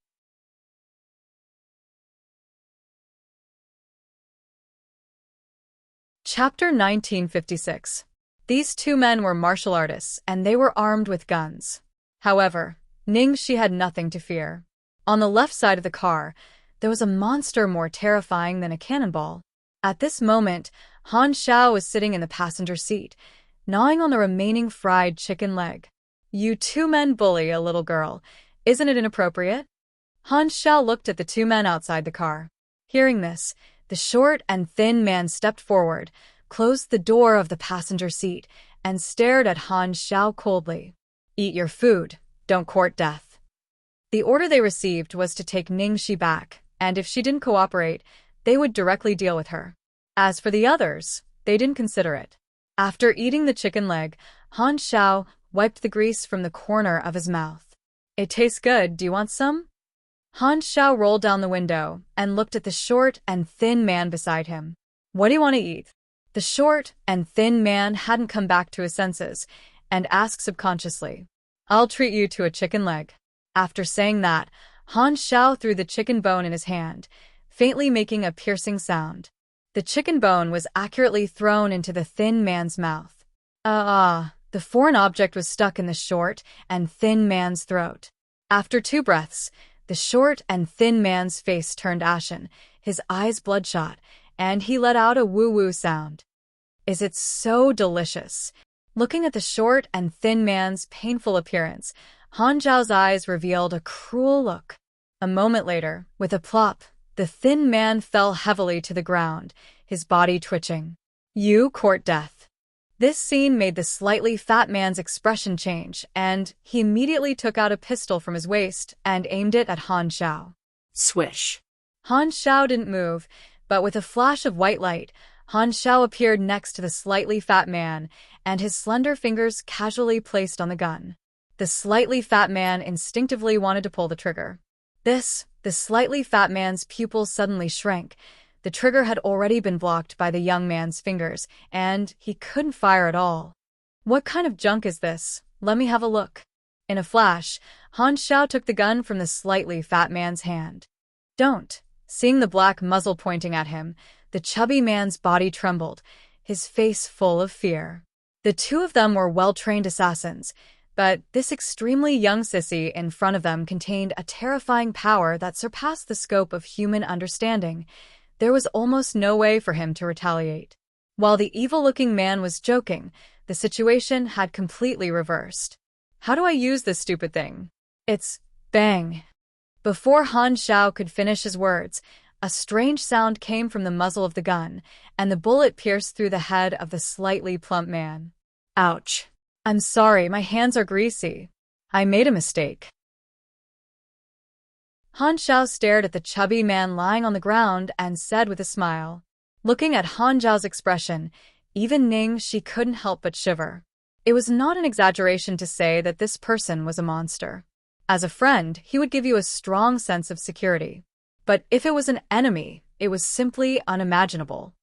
Chapter 1956. These two men were martial artists, and they were armed with guns. However, Ning Shi had nothing to fear. On the left side of the car, there was a monster more terrifying than a cannonball. At this moment, Han Xiao was sitting in the passenger seat, gnawing on the remaining fried chicken leg. You two men bully a little girl. Isn't it inappropriate? Han Xiao looked at the two men outside the car. Hearing this, the short and thin man stepped forward, closed the door of the passenger seat, and stared at Han Xiao coldly. Eat your food, don't court death. The order they received was to take Ning Shi back, and if she didn't cooperate, they would directly deal with her. As for the others, they didn't consider it. After eating the chicken leg, Han Xiao wiped the grease from the corner of his mouth. It tastes good, do you want some? Han Xiao rolled down the window and looked at the short and thin man beside him. What do you want to eat? The short and thin man hadn't come back to his senses and asked subconsciously, I'll treat you to a chicken leg. After saying that, Han Xiao threw the chicken bone in his hand, faintly making a piercing sound. The chicken bone was accurately thrown into the thin man's mouth. The foreign object was stuck in the short and thin man's throat. After 2 breaths, the short and thin man's face turned ashen, his eyes bloodshot, and he let out a woo-woo sound. Is it so delicious? Looking at the short and thin man's painful appearance, Han Xiao's eyes revealed a cruel look. A moment later, with a plop, the thin man fell heavily to the ground, his body twitching. You court death. This scene made the slightly fat man's expression change, and he immediately took out a pistol from his waist and aimed it at Han Xiao. Swish. Han Xiao didn't move, but with a flash of white light, Han Xiao appeared next to the slightly fat man, and his slender fingers casually placed on the gun. The slightly fat man instinctively wanted to pull the trigger. The slightly fat man's pupils suddenly shrank. The trigger had already been blocked by the young man's fingers, and he couldn't fire at all. What kind of junk is this? Let me have a look. In a flash, Han Xiao took the gun from the slightly fat man's hand. Don't. Seeing the black muzzle pointing at him, the chubby man's body trembled, his face full of fear. The two of them were well-trained assassins, but this extremely young sissy in front of them contained a terrifying power that surpassed the scope of human understanding. There was almost no way for him to retaliate. While the evil-looking man was joking, the situation had completely reversed. How do I use this stupid thing? It's bang. Before Han Xiao could finish his words, a strange sound came from the muzzle of the gun, and the bullet pierced through the head of the slightly plump man. Ouch. I'm sorry, my hands are greasy. I made a mistake. Han Xiao stared at the chubby man lying on the ground and said with a smile. Looking at Han Xiao's expression, even Ning Shi couldn't help but shiver. It was not an exaggeration to say that this person was a monster. As a friend, he would give you a strong sense of security. But if it was an enemy, it was simply unimaginable.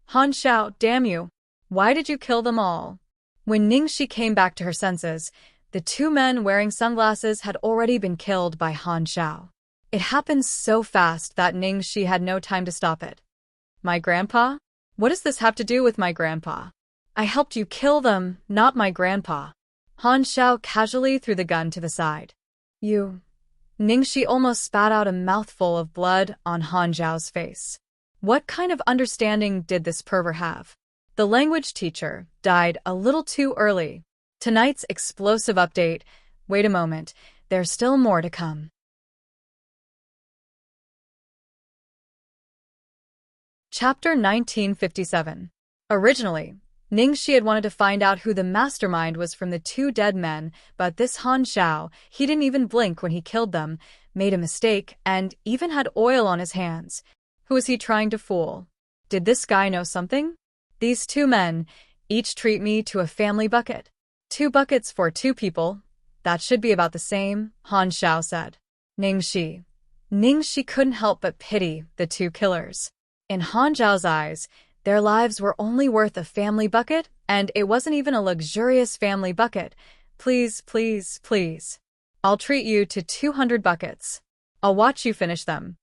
Han Xiao, damn you! Why did you kill them all? When Ning Shi came back to her senses, the two men wearing sunglasses had already been killed by Han Xiao. It happened so fast that Ning Shi had no time to stop it. My grandpa? What does this have to do with my grandpa? I helped you kill them, not my grandpa. Han Xiao casually threw the gun to the side. You Ningxi almost spat out a mouthful of blood on Han Zhao's face. What kind of understanding did this pervert have? The language teacher died a little too early. Tonight's explosive update. Wait a moment, there's still more to come. Chapter 1957. Originally, Ningxi had wanted to find out who the mastermind was from the two dead men, but this Han Zhao, he didn't even blink when he killed them, made a mistake, and even had oil on his hands. Who was he trying to fool? Did this guy know something? These two men each treat me to a family bucket. 2 buckets for 2 people. That should be about the same, Han Zhao said. Ningxi couldn't help but pity the 2 killers. In Han Zhao's eyes, their lives were only worth a family bucket, and it wasn't even a luxurious family bucket. Please, please, please. I'll treat you to 200 buckets. I'll watch you finish them.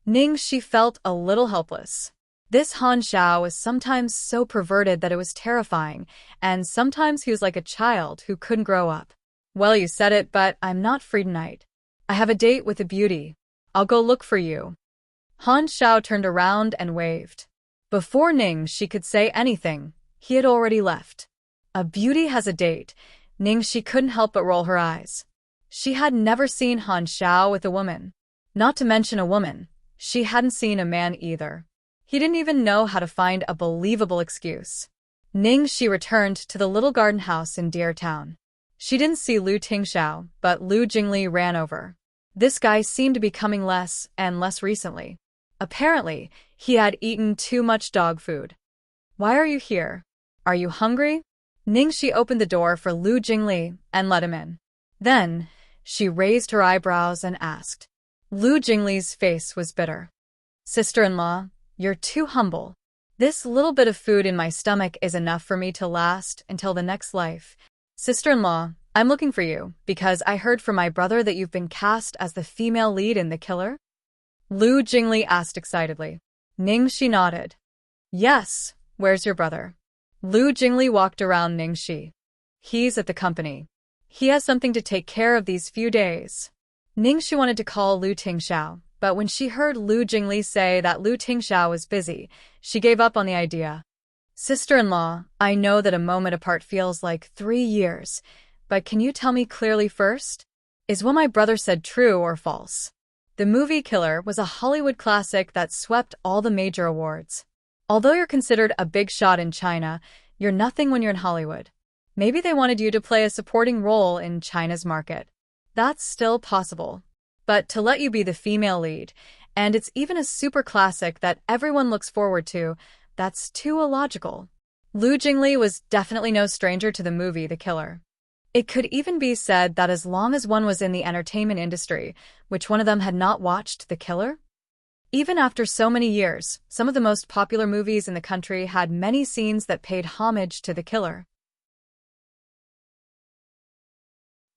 Ningxi felt a little helpless. This Han Zhao was sometimes so perverted that it was terrifying, and sometimes he was like a child who couldn't grow up. Well, you said it, but I'm not free tonight. I have a date with a beauty. I'll go look for you. Han Zhao turned around and waved. Before Ningxi could say anything, he had already left. A beauty has a date. Ningxi couldn't help but roll her eyes. She had never seen Han Zhao with a woman. Not to mention a woman, she hadn't seen a man either. He didn't even know how to find a believable excuse. Ningxi returned to the little garden house in Deer Town. She didn't see Lu Tingxiao, but Lu Jingli ran over. This guy seemed to be coming less and less recently. Apparently, he had eaten too much dog food. Why are you here? Are you hungry? Ningxi opened the door for Lu Jingli and let him in. Then, she raised her eyebrows and asked. Lu Jingli's face was bitter. Sister-in-law, you're too humble. This little bit of food in my stomach is enough for me to last until the next life. Sister-in-law, I'm looking for you because I heard from my brother that you've been cast as the female lead in The Killer. Lu Jingli asked excitedly. Ningxi nodded. Yes, where's your brother? Lu Jingli walked around Ningxi. He's at the company. He has something to take care of these few days. Ningxi wanted to call Lu Tingxiao, but when she heard Lu Jingli say that Lu Tingxiao was busy, she gave up on the idea. Sister-in-law, I know that a moment apart feels like 3 years, but can you tell me clearly first? Is what my brother said true or false? The movie Killer was a Hollywood classic that swept all the major awards. Although you're considered a big shot in China, you're nothing when you're in Hollywood. Maybe they wanted you to play a supporting role in China's market. That's still possible. But to let you be the female lead, and it's even a super classic that everyone looks forward to, that's too illogical. Lu Jingli was definitely no stranger to the movie The Killer. It could even be said that as long as one was in the entertainment industry, which one of them had not watched The Killer? Even after so many years, some of the most popular movies in the country had many scenes that paid homage to The Killer.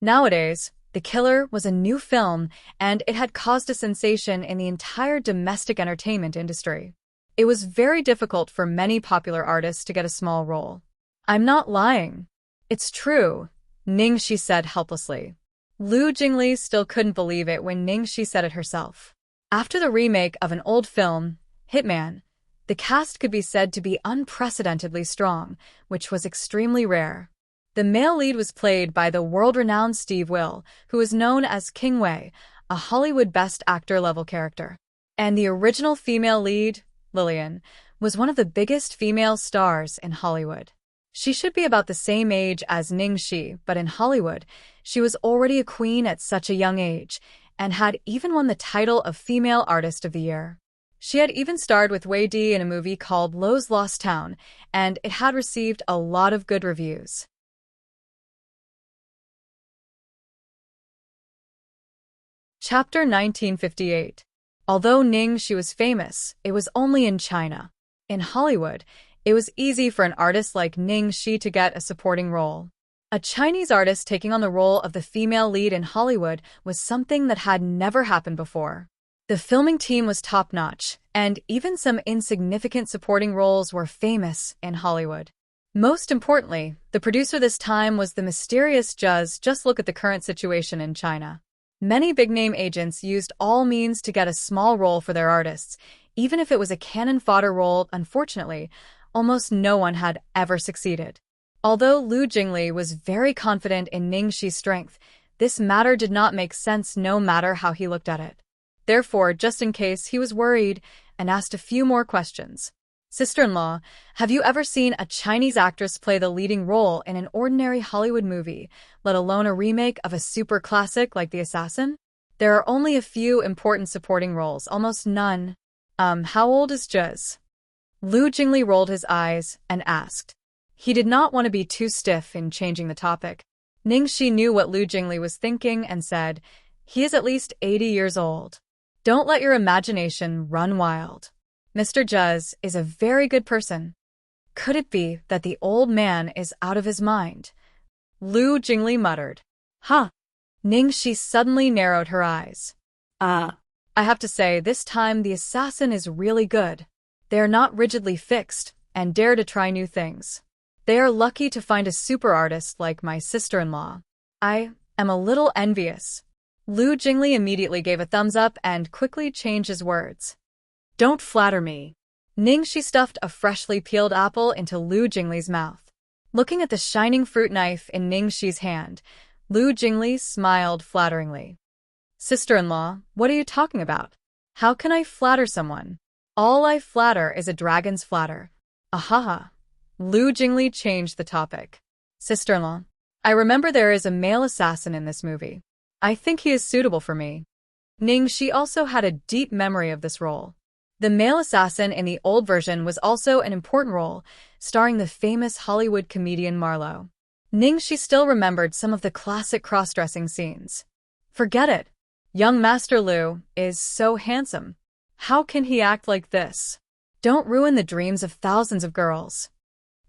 Nowadays, The Killer was a new film, and it had caused a sensation in the entire domestic entertainment industry. It was very difficult for many popular artists to get a small role. I'm not lying. It's true, Ningxi said helplessly. Lu Jingli still couldn't believe it when Ningxi said it herself. After the remake of an old film, Hitman, the cast could be said to be unprecedentedly strong, which was extremely rare. The male lead was played by the world-renowned Steve Will, who is known as King Wei, a Hollywood Best Actor-level character. And the original female lead, Lillian, was one of the biggest female stars in Hollywood. She should be about the same age as Ningxi, but in Hollywood, she was already a queen at such a young age, and had even won the title of Female Artist of the Year. She had even starred with Wei Di in a movie called Lo's Lost Town, and it had received a lot of good reviews. Chapter 1958. Although Ningxi was famous, it was only in China. In Hollywood, it was easy for an artist like Ningxi to get a supporting role. A Chinese artist taking on the role of the female lead in Hollywood was something that had never happened before. The filming team was top-notch, and even some insignificant supporting roles were famous in Hollywood. Most importantly, the producer this time was the mysterious Juz. Just look at the current situation in China. Many big-name agents used all means to get a small role for their artists, even if it was a cannon fodder role. Unfortunately, almost no one had ever succeeded. Although Lu Jingli was very confident in Ningxi's strength, this matter did not make sense no matter how he looked at it. Therefore, just in case, he was worried and asked a few more questions. Sister-in-law, have you ever seen a Chinese actress play the leading role in an ordinary Hollywood movie, let alone a remake of a super classic like The Assassin? There are only a few important supporting roles, almost none. How old is Juz? Lu Jingli rolled his eyes and asked. He did not want to be too stiff in changing the topic. Ningxi knew what Lu Jingli was thinking and said, he is at least 80 years old. Don't let your imagination run wild. Mr. Juz is a very good person. Could it be that the old man is out of his mind? Lu Jingli muttered. Huh. Ningxi suddenly narrowed her eyes. I have to say, this time the assassin is really good. They are not rigidly fixed and dare to try new things. They are lucky to find a super artist like my sister-in-law. I am a little envious. Lu Jingli immediately gave a thumbs up and quickly changed his words. Don't flatter me. Ningxi stuffed a freshly peeled apple into Lu Jingli's mouth. Looking at the shining fruit knife in Ningxi's hand, Lu Jingli smiled flatteringly. Sister-in-law, what are you talking about? How can I flatter someone? All I flatter is a dragon's flatter. Ahaha. Lu Jingli changed the topic. Sister-in-law, I remember there is a male assassin in this movie. I think he is suitable for me. Ningxi also had a deep memory of this role. The male assassin in the old version was also an important role, starring the famous Hollywood comedian Marlowe. Ningxi still remembered some of the classic cross-dressing scenes. Forget it. Young Master Lu is so handsome. How can he act like this? Don't ruin the dreams of thousands of girls.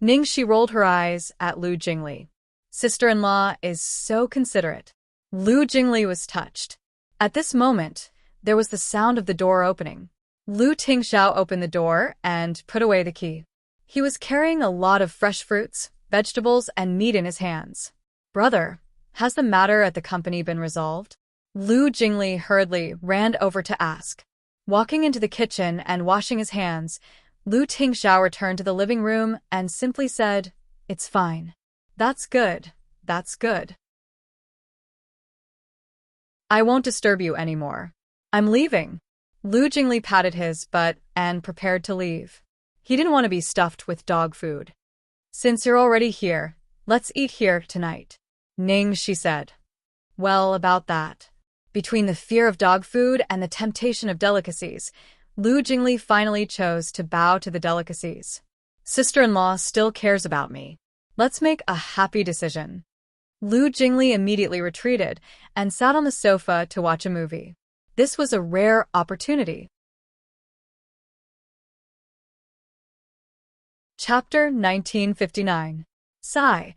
Ningxi rolled her eyes at Lu Jingli. Sister-in-law is so considerate. Lu Jingli was touched. At this moment, there was the sound of the door opening. Lu Tingxiao opened the door and put away the key. He was carrying a lot of fresh fruits, vegetables, and meat in his hands. Brother, has the matter at the company been resolved? Lu Jingli hurriedly ran over to ask. Walking into the kitchen and washing his hands, Lu Tingxiao returned to the living room and simply said, It's fine. That's good. That's good. I won't disturb you anymore. I'm leaving. Lu Jingli patted his butt and prepared to leave. He didn't want to be stuffed with dog food. Since you're already here, let's eat here tonight. Ningxi said. Well, about that. Between the fear of dog food and the temptation of delicacies, Lu Jingli finally chose to bow to the delicacies. Sister-in-law still cares about me. Let's make a happy decision. Lu Jingli immediately retreated and sat on the sofa to watch a movie. This was a rare opportunity. Chapter 1959. Sigh.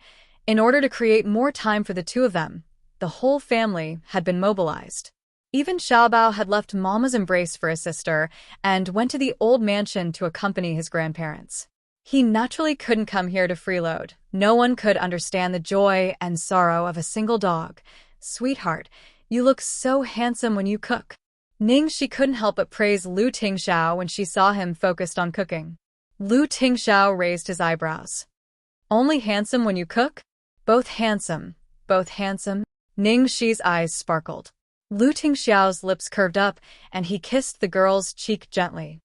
In order to create more time for the two of them, the whole family had been mobilized. Even Xiaobao had left Mama's embrace for his sister and went to the old mansion to accompany his grandparents. He naturally couldn't come here to freeload. No one could understand the joy and sorrow of a single dog. Sweetheart, you look so handsome when you cook. Ningxi couldn't help but praise Lu Tingxiao when she saw him focused on cooking. Lu Tingxiao raised his eyebrows. Only handsome when you cook? Both handsome. Both handsome. Ningxi's eyes sparkled. Lu Tingxiao's lips curved up, and he kissed the girl's cheek gently.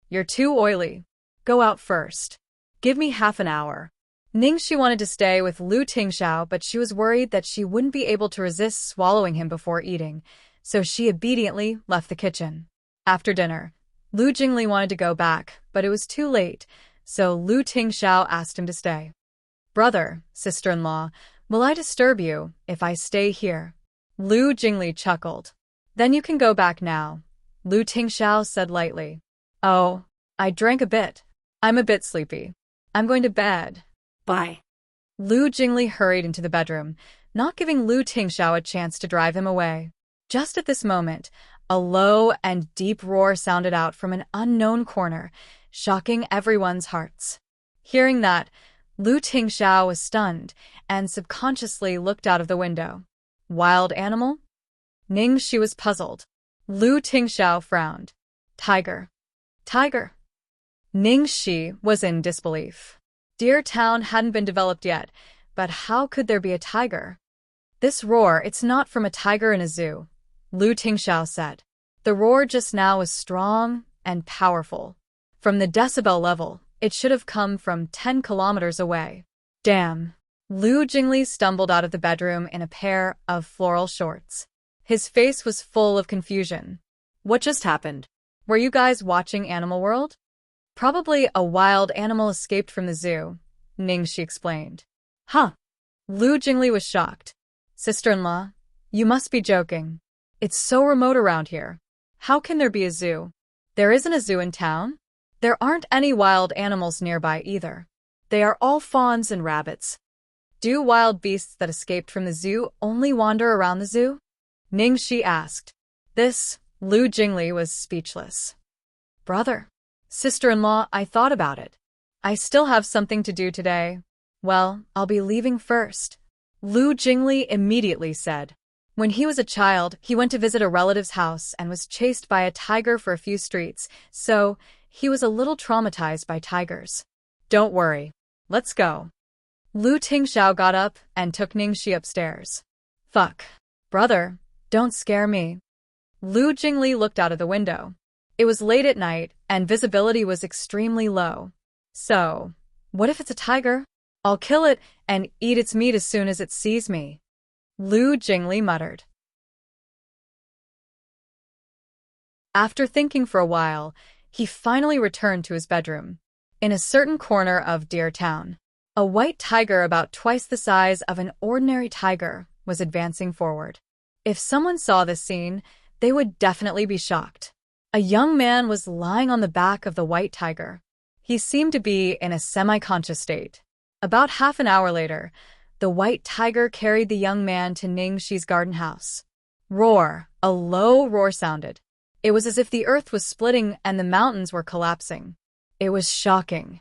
You're too oily. Go out first. Give me half an hour. Ningxi wanted to stay with Lu Tingxiao, but she was worried that she wouldn't be able to resist swallowing him before eating, so she obediently left the kitchen. After dinner, Lu Jingli wanted to go back, but it was too late, so Lu Tingxiao asked him to stay. Brother, sister-in-law, will I disturb you if I stay here? Lu Jingli chuckled. Then you can go back now, Lu Tingxiao said lightly. Oh, I drank a bit. I'm a bit sleepy. I'm going to bed. Bye. Lu Jingli hurried into the bedroom, not giving Lu Tingxiao a chance to drive him away. Just at this moment, a low and deep roar sounded out from an unknown corner, shocking everyone's hearts. Hearing that, Lu Tingxiao was stunned and subconsciously looked out of the window. Wild animal? Ningxi was puzzled. Lu Tingxiao frowned. Tiger. Tiger. Ningxi was in disbelief. Deer Town hadn't been developed yet, but how could there be a tiger? This roar, it's not from a tiger in a zoo, Lu Tingxiao said. The roar just now was strong and powerful. From the decibel level, it should have come from 10 kilometers away. Damn. Lu Jingli stumbled out of the bedroom in a pair of floral shorts. His face was full of confusion. What just happened? Were you guys watching Animal World? Probably a wild animal escaped from the zoo, Ningxi explained. Huh. Lu Jingli was shocked. Sister-in-law, you must be joking. It's so remote around here. How can there be a zoo? There isn't a zoo in town? There aren't any wild animals nearby either. They are all fawns and rabbits. Do wild beasts that escaped from the zoo only wander around the zoo? Ningxi asked. Lu Jingli was speechless. Brother. Sister-in-law, I thought about it. I still have something to do today. Well, I'll be leaving first. Lu Jingli immediately said. When he was a child, he went to visit a relative's house and was chased by a tiger for a few streets, so he was a little traumatized by tigers. Don't worry. Let's go. Lu Tingxiao got up and took Ningxi upstairs. Fuck. Brother, don't scare me. Lu Jingli looked out of the window. It was late at night, and visibility was extremely low. So, what if it's a tiger? I'll kill it and eat its meat as soon as it sees me. Lu Jingli muttered. After thinking for a while, he finally returned to his bedroom. In a certain corner of Deer Town, a white tiger about twice the size of an ordinary tiger was advancing forward. If someone saw this scene, they would definitely be shocked. A young man was lying on the back of the white tiger. He seemed to be in a semi-conscious state. About half an hour later, the white tiger carried the young man to Ningxi's garden house. Roar! A low roar sounded. It was as if the earth was splitting and the mountains were collapsing. It was shocking.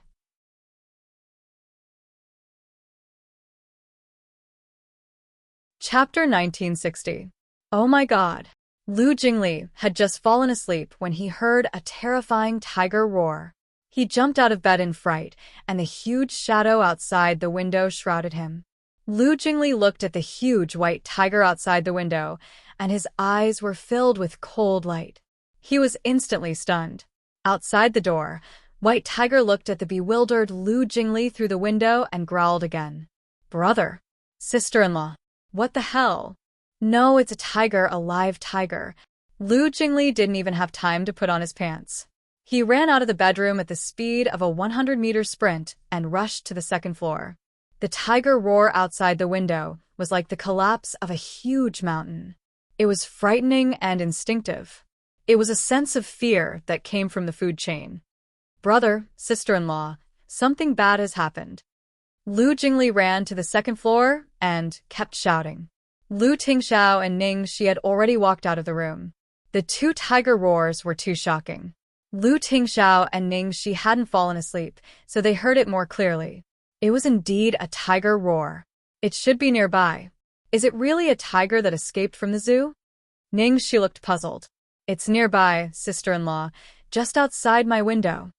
Chapter 1960. Oh my God. Lu Jingli had just fallen asleep when he heard a terrifying tiger roar. He jumped out of bed in fright, and the huge shadow outside the window shrouded him. Lu Jingli looked at the huge white tiger outside the window, and his eyes were filled with cold light. He was instantly stunned. Outside the door, White Tiger looked at the bewildered Lu Jingli through the window and growled again. Brother. Sister-in-law. What the hell? No, it's a tiger, a live tiger. Lu Jingli didn't even have time to put on his pants. He ran out of the bedroom at the speed of a 100-meter sprint and rushed to the second floor. The tiger roar outside the window was like the collapse of a huge mountain. It was frightening and instinctive. It was a sense of fear that came from the food chain. Brother, sister-in-law, something bad has happened. Lu Jingli ran to the second floor and kept shouting. Lu Tingxiao and Ningxi had already walked out of the room. The two tiger roars were too shocking. Lu Tingxiao and Ningxi hadn't fallen asleep, so they heard it more clearly. It was indeed a tiger roar. It should be nearby. Is it really a tiger that escaped from the zoo? Ningxi looked puzzled. It's nearby, sister-in-law, just outside my window.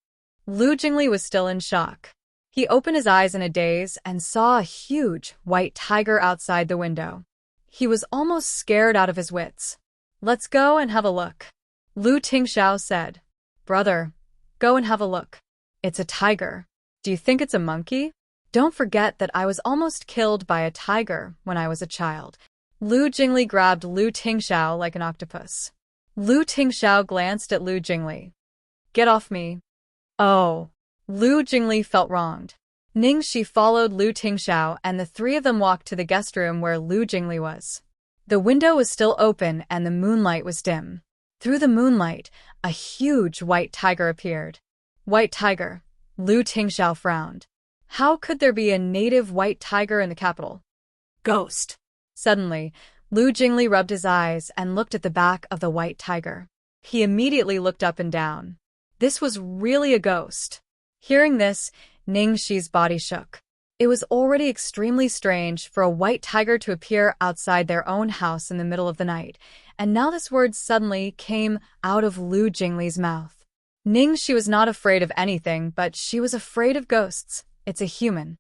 Lu Jingli was still in shock. He opened his eyes in a daze and saw a huge white tiger outside the window. He was almost scared out of his wits. Let's go and have a look, Lu Tingxiao said. Brother, go and have a look. It's a tiger. Do you think it's a monkey? Don't forget that I was almost killed by a tiger when I was a child. Lu Jingli grabbed Lu Tingxiao like an octopus. Lu Tingxiao glanced at Lu Jingli. Get off me. Oh. Lu Jingli felt wronged. Ningxi followed Lu Tingxiao and the three of them walked to the guest room where Lu Jingli was. The window was still open and the moonlight was dim. Through the moonlight, a huge white tiger appeared. White tiger. Lu Tingxiao frowned. How could there be a native white tiger in the capital? Ghost. Suddenly, Lu Jingli rubbed his eyes and looked at the back of the white tiger. He immediately looked up and down. This was really a ghost. Hearing this, Ningxi's body shook. It was already extremely strange for a white tiger to appear outside their own house in the middle of the night, and now this word suddenly came out of Lu Jingli's mouth. Ningxi was not afraid of anything, but she was afraid of ghosts. It's a human.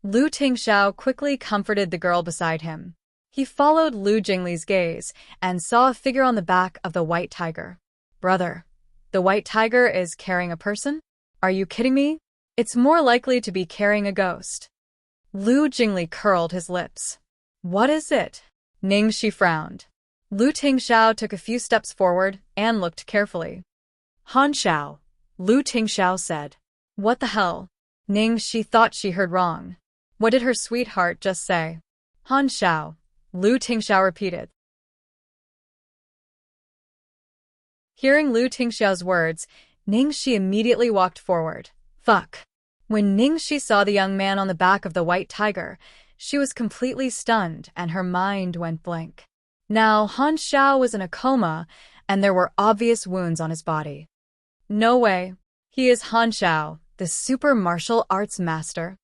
Lu Tingxiao quickly comforted the girl beside him. He followed Lu Jingli's gaze and saw a figure on the back of the white tiger. Brother, the white tiger is carrying a person? Are you kidding me? It's more likely to be carrying a ghost. Lu Jingli curled his lips. What is it? Ningxi frowned. Lu Tingxiao took a few steps forward and looked carefully. Han Xiao, Lu Tingxiao said. What the hell? Ningxi thought she heard wrong. What did her sweetheart just say? Han Xiao, Lu Tingxiao repeated. Hearing Lu Tingxiao's words, Ningxi immediately walked forward. Fuck. When Ningxi saw the young man on the back of the white tiger, she was completely stunned and her mind went blank. Now, Han Xiao was in a coma and there were obvious wounds on his body. No way. He is Han Xiao, the super martial arts master.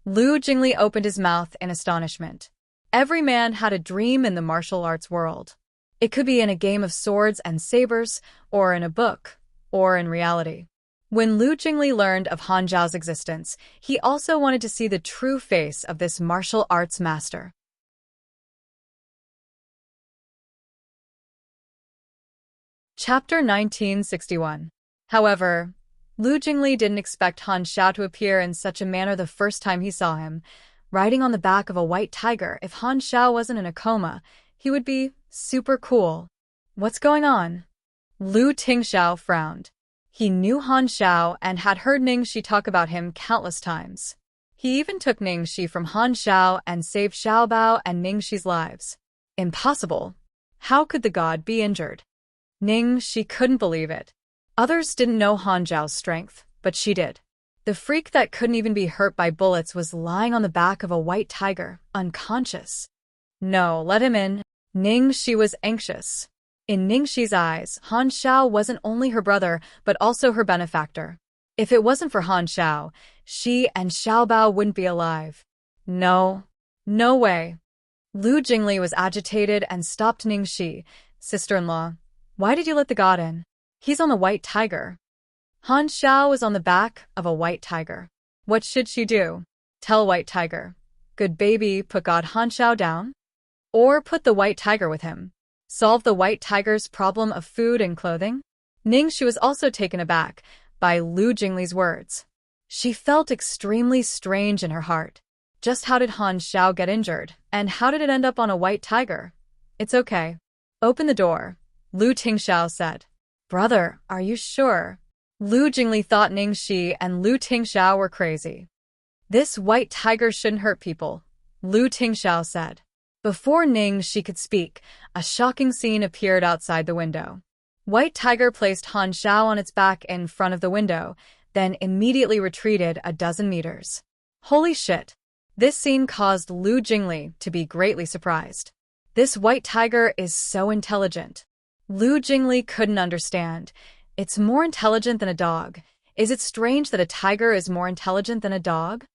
Lu Jingli opened his mouth in astonishment. Every man had a dream in the martial arts world. It could be in a game of swords and sabers, or in a book, or in reality. When Lu Jingli learned of Han Zhao's existence, he also wanted to see the true face of this martial arts master. Chapter 1961. However, Lu Jingli didn't expect Han Xiao to appear in such a manner the first time he saw him. Riding on the back of a white tiger, if Han Xiao wasn't in a coma, he would be super cool. What's going on? Lu Tingxiao frowned. He knew Han Xiao and had heard Ningxi talk about him countless times. He even took Ningxi from Han Xiao and saved Xiaobao and Ningxi's lives. Impossible. How could the god be injured? Ningxi couldn't believe it. Others didn't know Han Zhao's strength, but she did. The freak that couldn't even be hurt by bullets was lying on the back of a white tiger, unconscious. No, let him in. Ningxi was anxious. In Ningxi's eyes, Han Xiao wasn't only her brother, but also her benefactor. If it wasn't for Han Xiao, she and Xiaobao wouldn't be alive. No. No way. Lu Jingli was agitated and stopped Ningxi. Sister-in-law, why did you let the god in? He's on the white tiger. Han Xiao was on the back of a white tiger. What should she do? Tell white tiger. Good baby, put god Han Xiao down? Or put the white tiger with him? Solve the white tiger's problem of food and clothing? Ningxi was also taken aback by Lu Jingli's words. She felt extremely strange in her heart. Just how did Han Xiao get injured, and how did it end up on a white tiger? It's okay. Open the door, Lu Tingxiao said. Brother, are you sure? Lu Jingli thought Ningxi and Lu Tingxiao were crazy. This white tiger shouldn't hurt people, Lu Tingxiao said. Before Ningxi could speak, a shocking scene appeared outside the window. White tiger placed Han Xiao on its back in front of the window, then immediately retreated a dozen meters. Holy shit! This scene caused Lu Jingli to be greatly surprised. This white tiger is so intelligent. Lu Jingli couldn't understand. It's more intelligent than a dog. Is it strange that a tiger is more intelligent than a dog?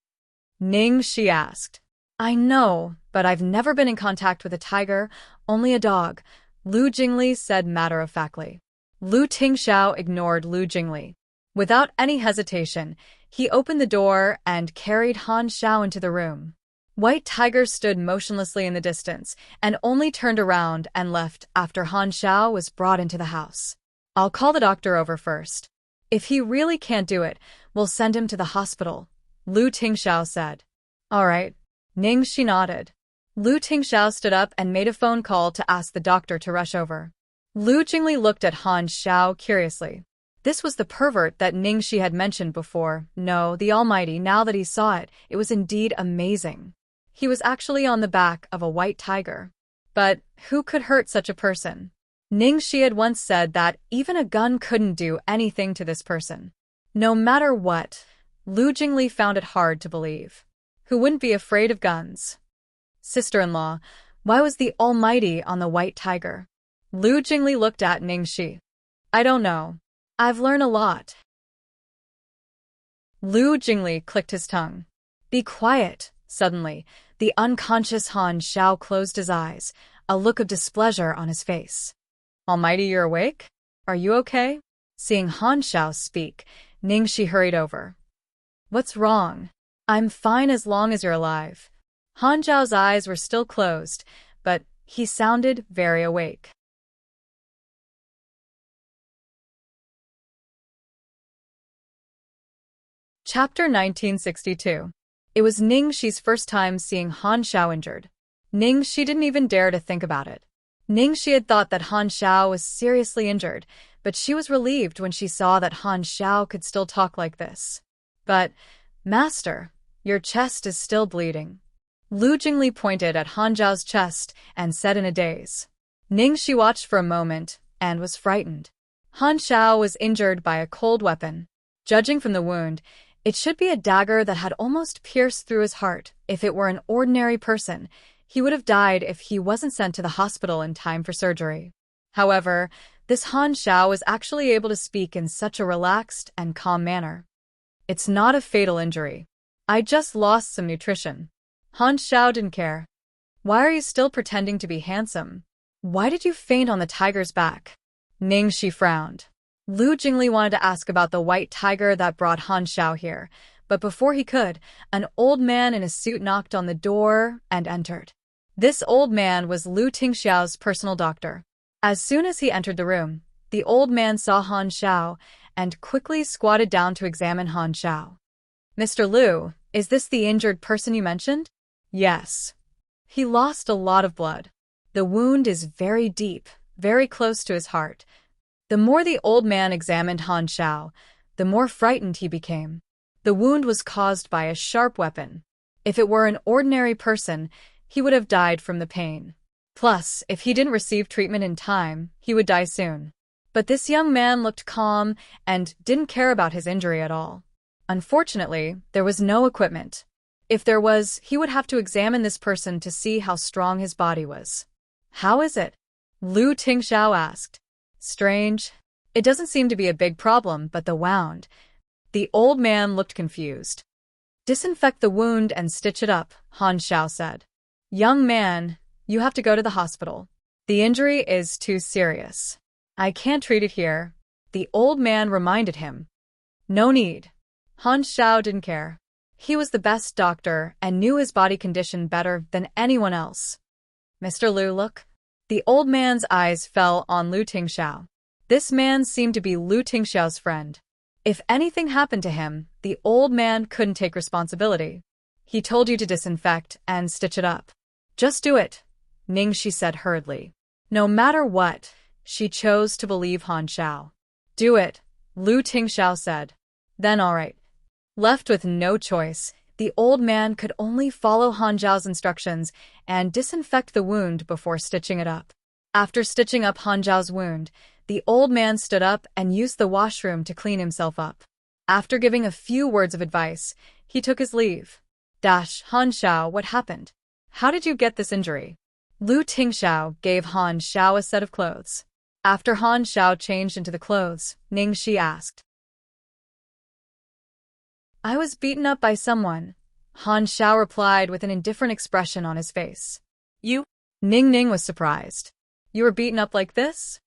Ningxi asked. I know, but I've never been in contact with a tiger, only a dog, Lu Jingli said matter-of-factly. Lu Tingxiao ignored Lu Jingli. Without any hesitation, he opened the door and carried Han Xiao into the room. White Tiger stood motionlessly in the distance and only turned around and left after Han Xiao was brought into the house. I'll call the doctor over first. If he really can't do it, we'll send him to the hospital, Lu Tingxiao said. All right. Ningxi nodded. Lu Tingxiao stood up and made a phone call to ask the doctor to rush over. Lu Jingli looked at Han Xiao curiously. This was the pervert that Ningxi had mentioned before. No, the Almighty, now that he saw it, it was indeed amazing. He was actually on the back of a white tiger. But who could hurt such a person? Ningxi had once said that even a gun couldn't do anything to this person. No matter what, Lu Jingli found it hard to believe. Who wouldn't be afraid of guns? Sister-in-law, why was the Almighty on the white tiger? Lu Jingli looked at Ningxi. I don't know. I've learned a lot. Lu Jingli clicked his tongue. Be quiet. Suddenly, the unconscious Han Xiao closed his eyes, a look of displeasure on his face. Almighty, you're awake? Are you okay? Seeing Han Xiao speak, Ningxi hurried over. What's wrong? I'm fine as long as you're alive. Han Xiao's eyes were still closed, but he sounded very awake. Chapter 1962. It was Ningxi's first time seeing Han Xiao injured. Ningxi didn't even dare to think about it. Ningxi had thought that Han Xiao was seriously injured, but she was relieved when she saw that Han Xiao could still talk like this. But, Master, your chest is still bleeding. Lu Jingli pointed at Han Xiao's chest and said in a daze. Ningxi watched for a moment and was frightened. Han Xiao was injured by a cold weapon. Judging from the wound, it should be a dagger that had almost pierced through his heart. If it were an ordinary person, he would have died if he wasn't sent to the hospital in time for surgery. However, this Han Xiao was actually able to speak in such a relaxed and calm manner. It's not a fatal injury. I just lost some nutrition. Han Xiao didn't care. Why are you still pretending to be handsome? Why did you faint on the tiger's back? Ningxi frowned. Lu Jingli wanted to ask about the white tiger that brought Han Xiao here, but before he could, an old man in a suit knocked on the door and entered. This old man was Lu Tingxiao's personal doctor. As soon as he entered the room, the old man saw Han Xiao and quickly squatted down to examine Han Xiao. Mr. Lu, is this the injured person you mentioned? Yes. He lost a lot of blood. The wound is very deep, very close to his heart. The more the old man examined Han Xiao, the more frightened he became. The wound was caused by a sharp weapon. If it were an ordinary person, he would have died from the pain. Plus, if he didn't receive treatment in time, he would die soon. But this young man looked calm and didn't care about his injury at all. Unfortunately, there was no equipment. If there was, he would have to examine this person to see how strong his body was. How is it? Lu Tingxiao asked. Strange. It doesn't seem to be a big problem, but the wound. The old man looked confused. Disinfect the wound and stitch it up, Han Xiao said. Young man, you have to go to the hospital. The injury is too serious. I can't treat it here, the old man reminded him. No need. Han Xiao didn't care. He was the best doctor and knew his body condition better than anyone else. Mr. Lu, look. The old man's eyes fell on Lu Tingxiao. This man seemed to be Lu Tingxiao's friend. If anything happened to him, the old man couldn't take responsibility. He told you to disinfect and stitch it up. Just do it, Ningxi said hurriedly. No matter what, she chose to believe Han Xiao. Do it, Lu Tingxiao said. Then all right. Left with no choice, the old man could only follow Han Xiao's instructions and disinfect the wound before stitching it up. After stitching up Han Xiao's wound, the old man stood up and used the washroom to clean himself up. After giving a few words of advice, he took his leave. Han Xiao, what happened? How did you get this injury? Lu Tingxiao gave Han Xiao a set of clothes. After Han Xiao changed into the clothes, Ningxi asked. I was beaten up by someone, Han Xiao replied with an indifferent expression on his face. You? Ning was surprised. You were beaten up like this?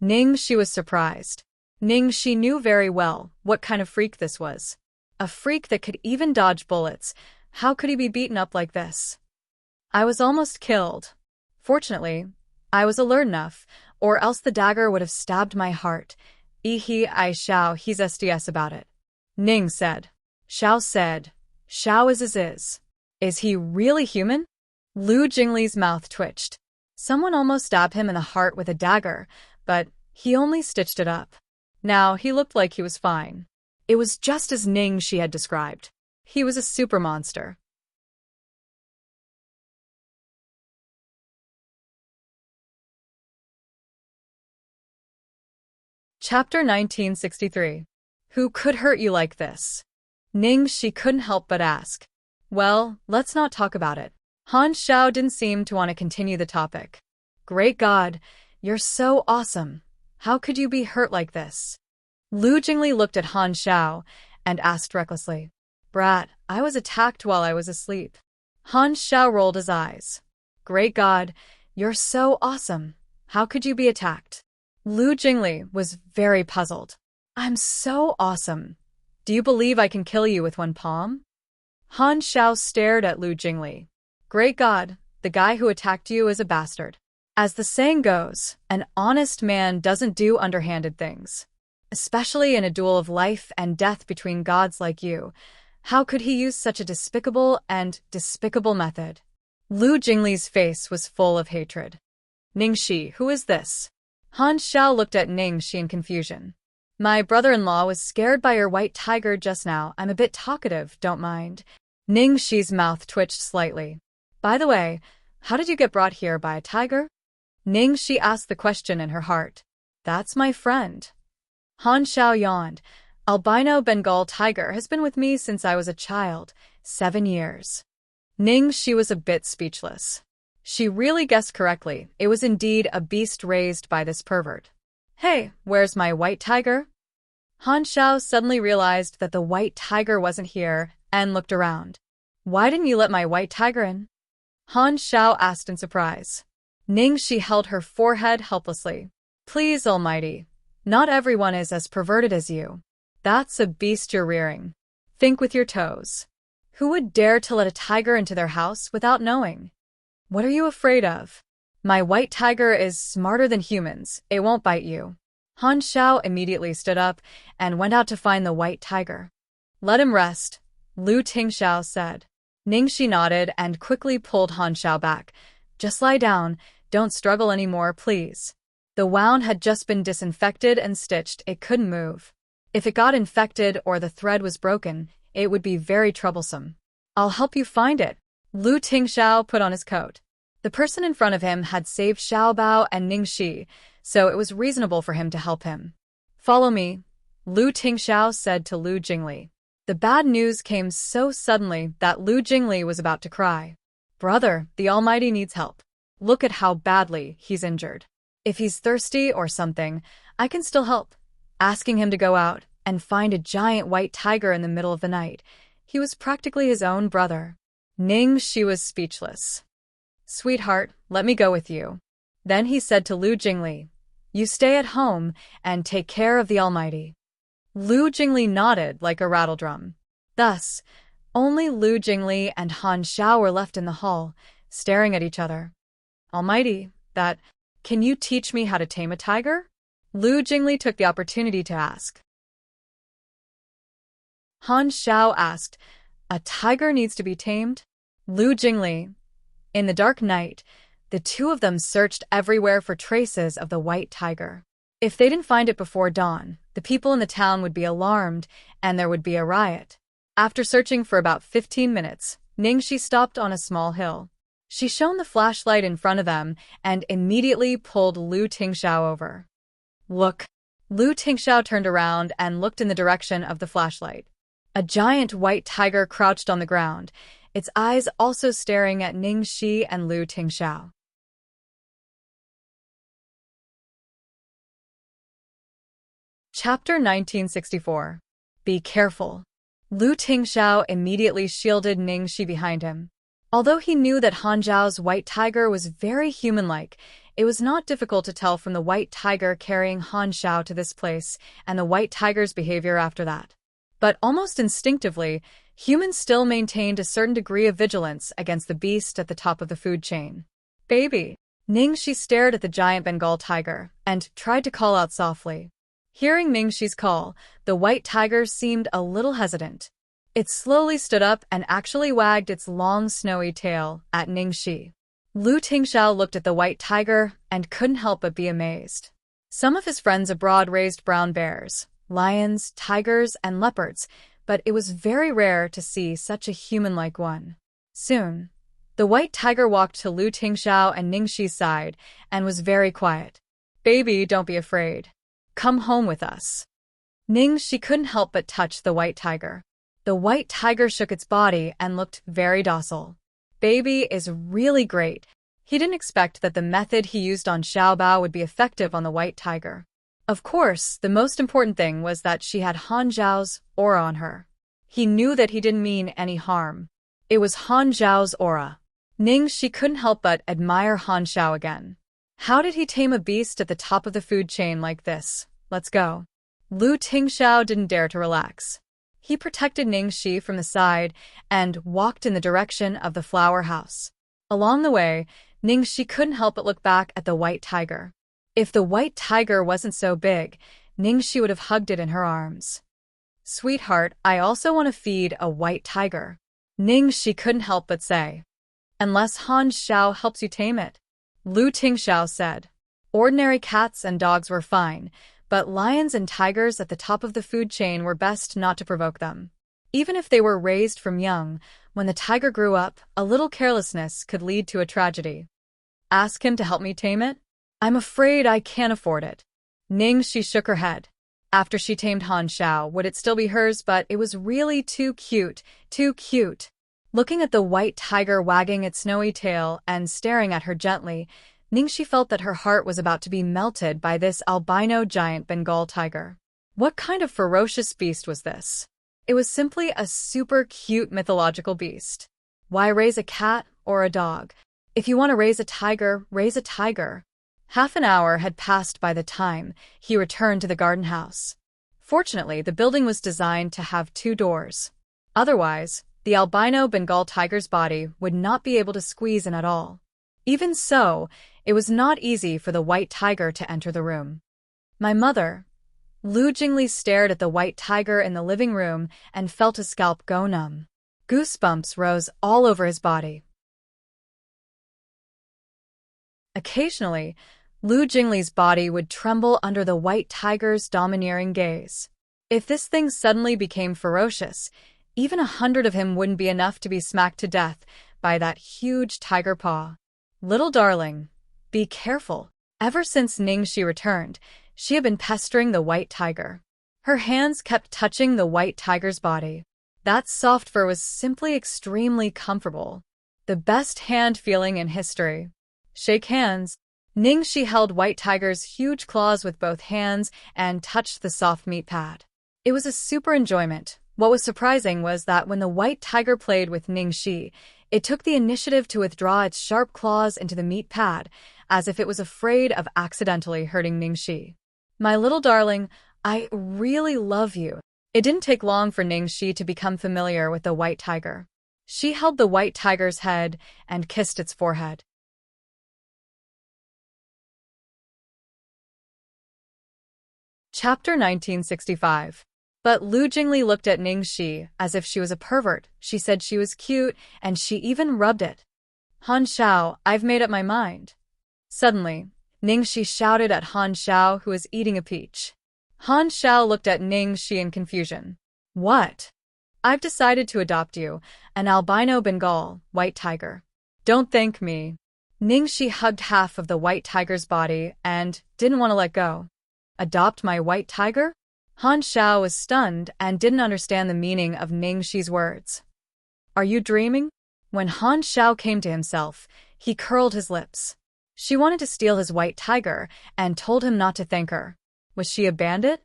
Ningxi was surprised. Ningxi knew very well what kind of freak this was. A freak that could even dodge bullets. How could he be beaten up like this? I was almost killed. Fortunately, I was alert enough, or else the dagger would have stabbed my heart. I Xiao, he's SDS about it. Ning said. Xiao said. Xiao is. Is he really human? Lu Jingli's mouth twitched. Someone almost stabbed him in the heart with a dagger, but he only stitched it up. Now he looked like he was fine. It was just as Ningxi had described. He was a super monster. Chapter 1963. Who could hurt you like this? Ningxi couldn't help but ask. Well, let's not talk about it. Han Xiao didn't seem to want to continue the topic. Great God, you're so awesome. How could you be hurt like this? Lu Jingli looked at Han Xiao and asked recklessly. Brat, I was attacked while I was asleep. Han Xiao rolled his eyes. Great God, you're so awesome. How could you be attacked? Lu Jingli was very puzzled. I'm so awesome. Do you believe I can kill you with one palm? Han Xiao stared at Lu Jingli. Great God, the guy who attacked you is a bastard. As the saying goes, an honest man doesn't do underhanded things. Especially in a duel of life and death between gods like you. How could he use such a despicable method? Lu Jingli's face was full of hatred. Ningxi, who is this? Han Xiao looked at Ningxi in confusion. My brother-in-law was scared by your white tiger just now. I'm a bit talkative, don't mind. Ningxi's mouth twitched slightly. By the way, how did you get brought here by a tiger? Ningxi asked the question in her heart. That's my friend. Han Xiao yawned. Albino Bengal tiger has been with me since I was a child, 7 years. Ningxi was a bit speechless. She really guessed correctly. It was indeed a beast raised by this pervert. Hey, where's my white tiger? Han Xiao suddenly realized that the white tiger wasn't here and looked around. Why didn't you let my white tiger in? Han Xiao asked in surprise. Ningxi held her forehead helplessly. Please, Almighty. Not everyone is as perverted as you. That's a beast you're rearing. Think with your toes. Who would dare to let a tiger into their house without knowing? What are you afraid of? My white tiger is smarter than humans. It won't bite you. Han Xiao immediately stood up and went out to find the white tiger. Let him rest, Lu Tingxiao said. Ningxi nodded and quickly pulled Han Xiao back. Just lie down. Don't struggle anymore, please. The wound had just been disinfected and stitched. It couldn't move. If it got infected or the thread was broken, it would be very troublesome. I'll help you find it. Lu Tingxiao put on his coat. The person in front of him had saved Xiaobao and Ningxi, so it was reasonable for him to help him. Follow me, Lu Tingxiao said to Lu Jingli. The bad news came so suddenly that Lu Jingli was about to cry. Brother, the Almighty needs help. Look at how badly he's injured. If he's thirsty or something, I can still help. Asking him to go out and find a giant white tiger in the middle of the night. He was practically his own brother. Ningxi was speechless. Sweetheart, let me go with you. Then he said to Lu Jingli, you stay at home and take care of the Almighty. Lu Jingli nodded like a rattledrum. Thus, only Lu Jingli and Han Xiao were left in the hall, staring at each other. Almighty, can you teach me how to tame a tiger? Lu Jingli took the opportunity to ask. Han Xiao asked, a tiger needs to be tamed? Lu Jingli. In the dark night, the two of them searched everywhere for traces of the white tiger. If they didn't find it before dawn, the people in the town would be alarmed and there would be a riot. After searching for about 15 minutes, Ningxi stopped on a small hill. She shone the flashlight in front of them and immediately pulled Lu Tingxiao over. Look. Lu Tingxiao turned around and looked in the direction of the flashlight. A giant white tiger crouched on the ground, its eyes also staring at Ningxi and Lu Tingxiao. Chapter 1964. Be careful. Lu Tingxiao immediately shielded Ningxi behind him. Although he knew that Han Zhao's white tiger was very human-like, it was not difficult to tell from the white tiger carrying Han Xiao to this place and the white tiger's behavior after that. But almost instinctively, humans still maintained a certain degree of vigilance against the beast at the top of the food chain. Baby! Ningxi stared at the giant Bengal tiger and tried to call out softly. Hearing Ningxi's call, the white tiger seemed a little hesitant. It slowly stood up and actually wagged its long snowy tail at Ningxi. Lu Tingxiao looked at the white tiger and couldn't help but be amazed. Some of his friends abroad raised brown bears, lions, tigers, and leopards, but it was very rare to see such a human-like one. Soon, the white tiger walked to Lu Tingxiao and Ningxi's side and was very quiet. Baby, don't be afraid. Come home with us. Ningxi couldn't help but touch the white tiger. The white tiger shook its body and looked very docile. Baby is really great. He didn't expect that the method he used on Xiaobao would be effective on the white tiger. Of course, the most important thing was that she had Han Zhao's aura on her. He knew that he didn't mean any harm. It was Han Xiao's aura. She couldn't help but admire Han Xiao again. How did he tame a beast at the top of the food chain like this? Let's go. Lu Tingxiao didn't dare to relax. He protected Ningxi from the side and walked in the direction of the flower house. Along the way, Ningxi couldn't help but look back at the white tiger. If the white tiger wasn't so big, Ningxi would have hugged it in her arms. Sweetheart, I also want to feed a white tiger. Ningxi couldn't help but say. Unless Han Xiao helps you tame it. Lu Tingxiao said. Ordinary cats and dogs were fine, but lions and tigers at the top of the food chain were best not to provoke them. Even if they were raised from young, when the tiger grew up, a little carelessness could lead to a tragedy. Ask him to help me tame it? I'm afraid I can't afford it. Ningxi shook her head. After she tamed Han Xiao, would it still be hers? But it was really too cute, too cute. Looking at the white tiger wagging its snowy tail and staring at her gently, Ningxi felt that her heart was about to be melted by this albino giant Bengal tiger. What kind of ferocious beast was this? It was simply a super cute mythological beast. Why raise a cat or a dog? If you want to raise a tiger, raise a tiger. Half an hour had passed by the time he returned to the garden house. Fortunately, the building was designed to have 2 doors. Otherwise, the albino Bengal tiger's body would not be able to squeeze in at all. Even so, it was not easy for the white tiger to enter the room. My mother. Lu Jingli stared at the white tiger in the living room and felt his scalp go numb. Goosebumps rose all over his body. Occasionally, Lu Jingli's body would tremble under the white tiger's domineering gaze. If this thing suddenly became ferocious, even 100 of him wouldn't be enough to be smacked to death by that huge tiger paw. Little darling, be careful. Ever since Ningxi returned, she had been pestering the white tiger. Her hands kept touching the white tiger's body. That soft fur was simply extremely comfortable. The best hand feeling in history. Shake hands. Ningxi held white tiger's huge claws with both hands and touched the soft meat pad. It was a super enjoyment. What was surprising was that when the white tiger played with Ningxi, it took the initiative to withdraw its sharp claws into the meat pad, as if it was afraid of accidentally hurting Ningxi. My little darling, I really love you. It didn't take long for Ningxi to become familiar with the white tiger. She held the white tiger's head and kissed its forehead. Chapter 1965. But Lu Jingli looked at Ningxi as if she was a pervert. She said she was cute, and she even rubbed it. Han Xiao, I've made up my mind. Suddenly, Ningxi shouted at Han Xiao, who was eating a peach. Han Xiao looked at Ningxi in confusion. What? I've decided to adopt you, an albino Bengal, white tiger. Don't thank me. Ningxi hugged half of the white tiger's body and didn't want to let go. Adopt my white tiger? Han Xiao was stunned and didn't understand the meaning of Ningxi's words. Are you dreaming? When Han Xiao came to himself, he curled his lips. She wanted to steal his white tiger and told him not to thank her. Was she a bandit?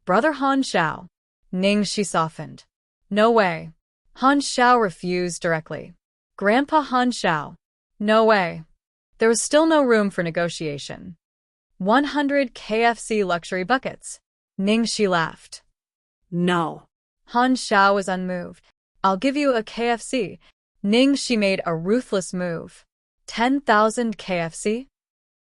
Brother Han Xiao. Ningxi softened. No way. Han Xiao refused directly. Grandpa Han Xiao. No way. There was still no room for negotiation. 100 KFC luxury buckets. Ningxi laughed. No. Han Xiao was unmoved. I'll give you a KFC. Ningxi made a ruthless move. 10,000 KFC?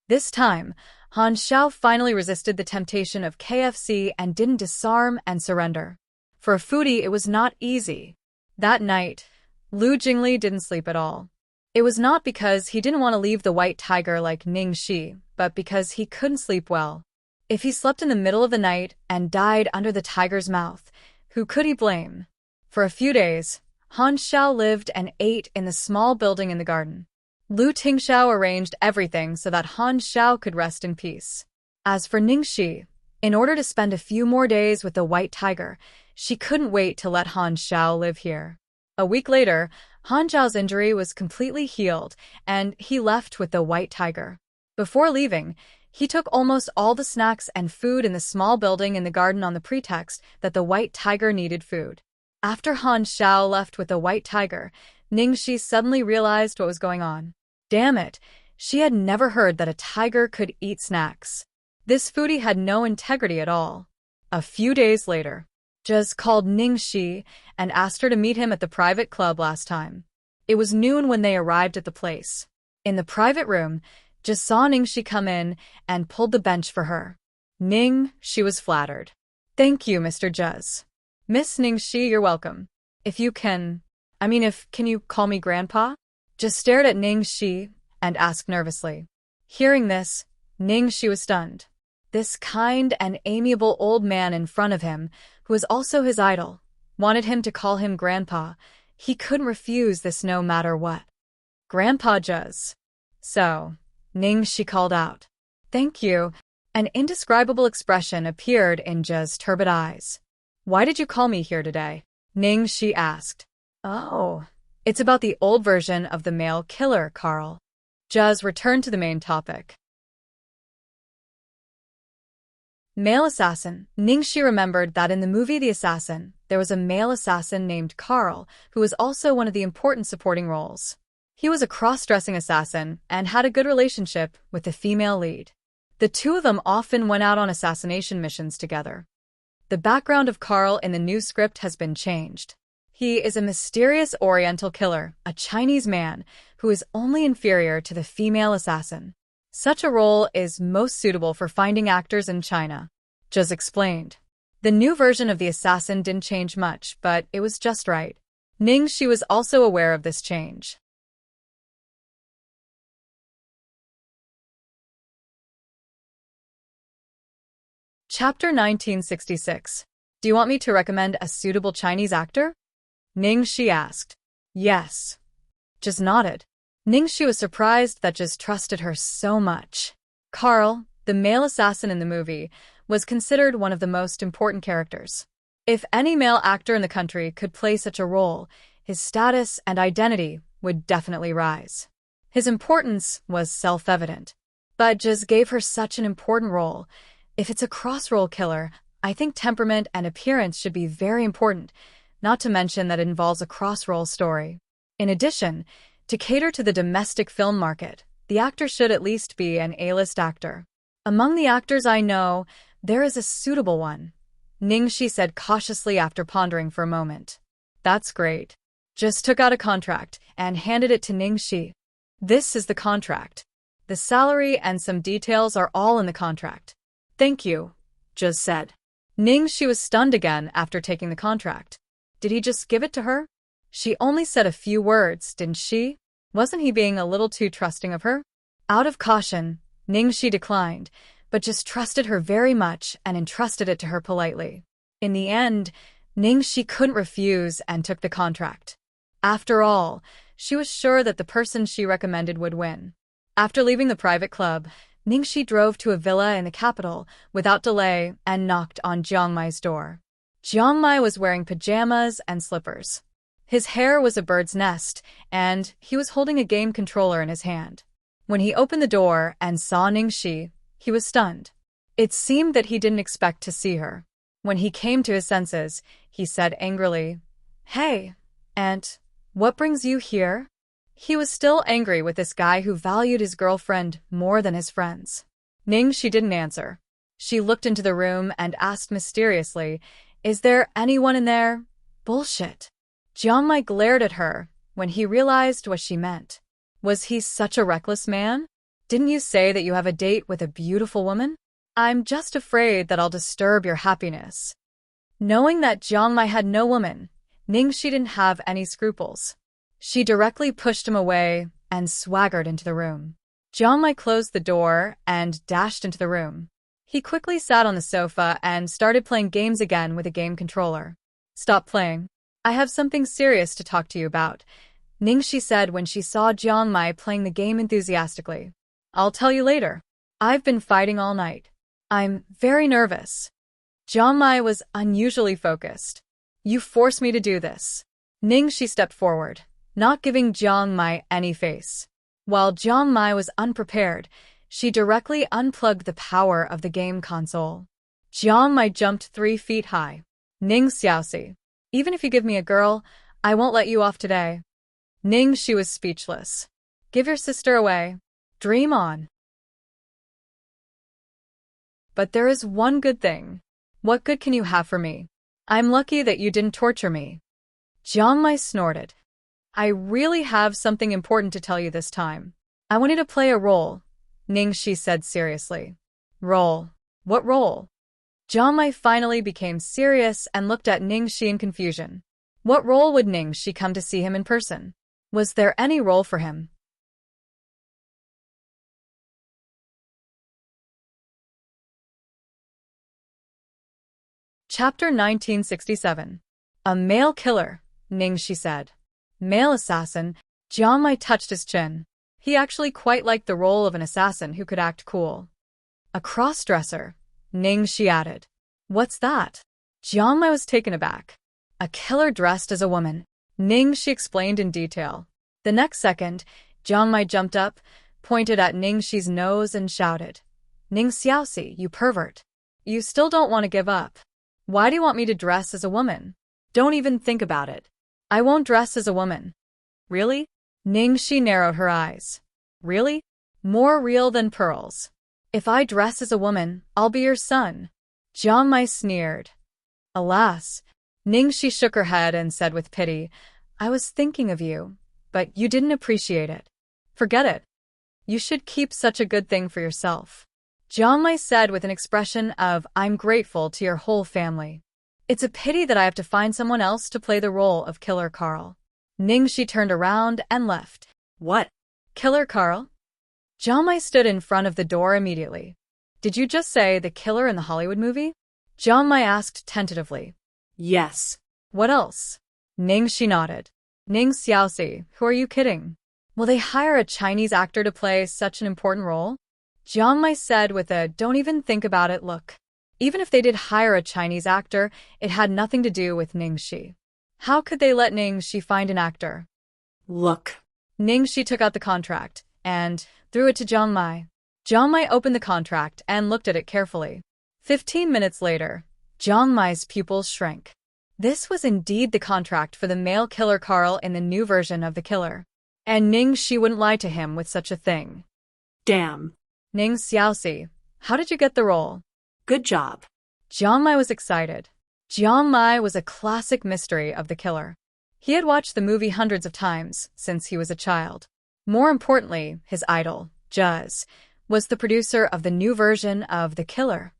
This time, Han Xiao finally resisted the temptation of KFC and didn't disarm and surrender. For a foodie, it was not easy. That night, Lu Jingli didn't sleep at all. It was not because he didn't want to leave the white tiger like Ningxi, but because he couldn't sleep well. If he slept in the middle of the night and died under the tiger's mouth, who could he blame? For a few days, Han Xiao lived and ate in the small building in the garden. Lu Tingxiao arranged everything so that Han Xiao could rest in peace. As for Ningxi, in order to spend a few more days with the white tiger, she couldn't wait to let Han Xiao live here. A week later, Han Xiao's injury was completely healed, and he left with the white tiger. Before leaving, he took almost all the snacks and food in the small building in the garden on the pretext that the white tiger needed food. After Han Xiao left with the white tiger, Ningxi suddenly realized what was going on. Damn it, she had never heard that a tiger could eat snacks. This foodie had no integrity at all. A few days later, Zhez called Ningxi and asked her to meet him at the private club last time. It was noon when they arrived at the place. In the private room, Zhez saw Ningxi come in and pulled the bench for her. She was flattered. Thank you, Mr. Zhez. Miss Ningxi, you're welcome. Can you call me Grandpa? Zhez stared at Ningxi and asked nervously. Hearing this, Ningxi was stunned. This kind and amiable old man in front of him, who was also his idol, wanted him to call him Grandpa. He couldn't refuse this no matter what. Grandpa Zhez. So, Ningxi called out. Thank you. An indescribable expression appeared in Zhez's turbid eyes. Why did you call me here today? Ningxi asked. Oh, it's about the old version of the male killer, Carl. Zhez returned to the main topic. Male assassin. Ningxi remembered that in the movie The Assassin, there was a male assassin named Carl, who was also one of the important supporting roles. He was a cross-dressing assassin and had a good relationship with the female lead. The two of them often went out on assassination missions together. The background of Carl in the new script has been changed. He is a mysterious Oriental killer, a Chinese man, who is only inferior to the female assassin. Such a role is most suitable for finding actors in China, Zhez explained. The new version of the assassin didn't change much, but it was just right. Ningxi was also aware of this change. Chapter 1966. Do you want me to recommend a suitable Chinese actor? Ningxi asked. Yes. Zhez nodded. Ningxi was surprised that Zhez trusted her so much. Carl, the male assassin in the movie, was considered one of the most important characters. If any male actor in the country could play such a role, his status and identity would definitely rise. His importance was self-evident. But Zhez gave her such an important role. If it's a cross-role killer, I think temperament and appearance should be very important, not to mention that it involves a cross-role story. In addition, to cater to the domestic film market, the actor should at least be an A-list actor. Among the actors I know, there is a suitable one, Ningxi said cautiously after pondering for a moment. That's great. Zhez took out a contract and handed it to Ningxi. This is the contract. The salary and some details are all in the contract. Thank you, Zhez said. Ningxi was stunned again after taking the contract. Did he just give it to her? She only said a few words, didn't she? Wasn't he being a little too trusting of her? Out of caution, Ningxi declined, but just trusted her very much and entrusted it to her politely. In the end, Ningxi couldn't refuse and took the contract. After all, she was sure that the person she recommended would win. After leaving the private club, Ningxi drove to a villa in the capital without delay and knocked on Jiang Mai's door. Jiang Mai was wearing pajamas and slippers. His hair was a bird's nest, and he was holding a game controller in his hand. When he opened the door and saw Ningxi, he was stunned. It seemed that he didn't expect to see her. When he came to his senses, he said angrily, "Hey, Aunt, what brings you here?" He was still angry with this guy who valued his girlfriend more than his friends. Ningxi didn't answer. She looked into the room and asked mysteriously, "Is there anyone in there?" Bullshit. Jiang Mai glared at her when he realized what she meant. Was he such a reckless man? Didn't you say that you have a date with a beautiful woman? I'm just afraid that I'll disturb your happiness. Knowing that Jiang Mai had no woman, Ningxi didn't have any scruples. She directly pushed him away and swaggered into the room. Jiang Mai closed the door and dashed into the room. He quickly sat on the sofa and started playing games again with a game controller. "Stop playing. I have something serious to talk to you about," Ningxi said when she saw Jiang Mai playing the game enthusiastically. "I'll tell you later. I've been fighting all night. I'm very nervous." Jiang Mai was unusually focused. "You forced me to do this." Ningxi stepped forward, not giving Jiang Mai any face. While Jiang Mai was unprepared, she directly unplugged the power of the game console. Jiang Mai jumped 3 feet high. "Ning Xiaoxi, Even if you give me a girl, I won't let you off today. Ning Shi was speechless. Give your sister away. Dream on. But there is one good thing. What good can you have for me? I'm lucky that you didn't torture me. Jiang Mai snorted. I really have something important to tell you this time. I want you to play a role, Ning Shi said seriously. Role? What role? Jiang Mai finally became serious and looked at Ning Shi in confusion. What role would Ning Shi come to see him in person? Was there any role for him? Chapter 1967. A male killer, Ning Shi said. Male assassin, Jiang Mai touched his chin. He actually quite liked the role of an assassin who could act cool. A cross-dresser, Ning Shi added. What's that? Jiang Mai was taken aback. A killer dressed as a woman, Ning Shi explained in detail. The next second, Jiang Mai jumped up, pointed at Ning Shi's nose and shouted, Ning Xiaoxi, you pervert. You still don't want to give up. Why do you want me to dress as a woman? Don't even think about it. I won't dress as a woman. Really? Ning Shi narrowed her eyes. Really? More real than pearls. If I dress as a woman, I'll be your son. Jiang Mai sneered. Alas, Ning Shi shook her head and said with pity, I was thinking of you, but you didn't appreciate it. Forget it. You should keep such a good thing for yourself. Jiang Mai said with an expression of, I'm grateful to your whole family. It's a pity that I have to find someone else to play the role of Killer Carl. Ning Shi turned around and left. What? Killer Carl? Jiang Mai stood in front of the door immediately. Did you just say the killer in the Hollywood movie? Jiang Mai asked tentatively. Yes. What else? Ning Shi nodded. Ning Xiaoxi, who are you kidding? Will they hire a Chinese actor to play such an important role? Jiang Mai said with a don't even think about it look. Even if they did hire a Chinese actor, it had nothing to do with Ning Shi. How could they let Ning Shi find an actor? Look. Ning Shi took out the contract and threw it to Jiang Mai. Jiang Mai opened the contract and looked at it carefully. 15 minutes later, Jiang Mai's pupils shrank. This was indeed the contract for the male killer Carl in the new version of The Killer. And Ning Shi wouldn't lie to him with such a thing. Damn. Ning Xiaoxi, how did you get the role? Good job. Jiang Mai was excited. Jiang Mai was a classic mystery of The Killer. He had watched the movie hundreds of times since he was a child. More importantly, his idol, Juz, was the producer of the new version of The Killer.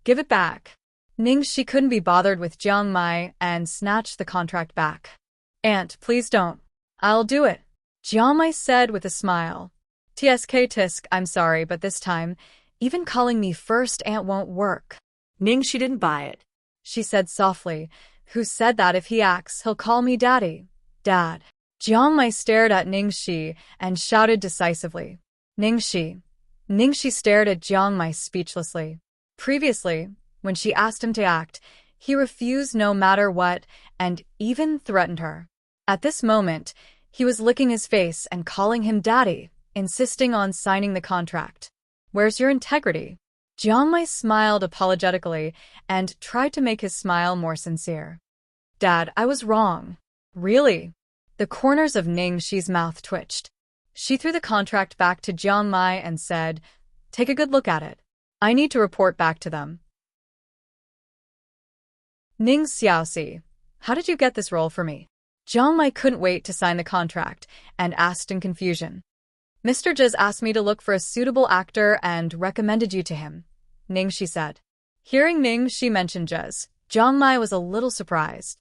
Give it back. Ning Shi couldn't be bothered with Jiang Mai and snatched the contract back. Aunt, please don't. I'll do it. Jiang Mai said with a smile. Tsk tisk, I'm sorry, but this time, even calling me first aunt won't work. Ning Shi didn't buy it. She said softly. Who said that if he acts, he'll call me daddy? Dad. Jiang Mai stared at Ning Shi and shouted decisively. Ning Shi. Ning Shi stared at Jiang Mai speechlessly. Previously, when she asked him to act, he refused no matter what and even threatened her. At this moment, he was licking his face and calling him daddy, insisting on signing the contract. Where's your integrity? Jiang Mai smiled apologetically and tried to make his smile more sincere. Dad, I was wrong. Really? The corners of Ning Shi's mouth twitched. She threw the contract back to Jiang Mai and said, Take a good look at it. I need to report back to them. Ning Xiaoxi, how did you get this role for me? Jiang Mai couldn't wait to sign the contract and asked in confusion. Mr. Juz asked me to look for a suitable actor and recommended you to him, Ning Shi said. Hearing Ning Shi mention Juz, Jiang Mai was a little surprised.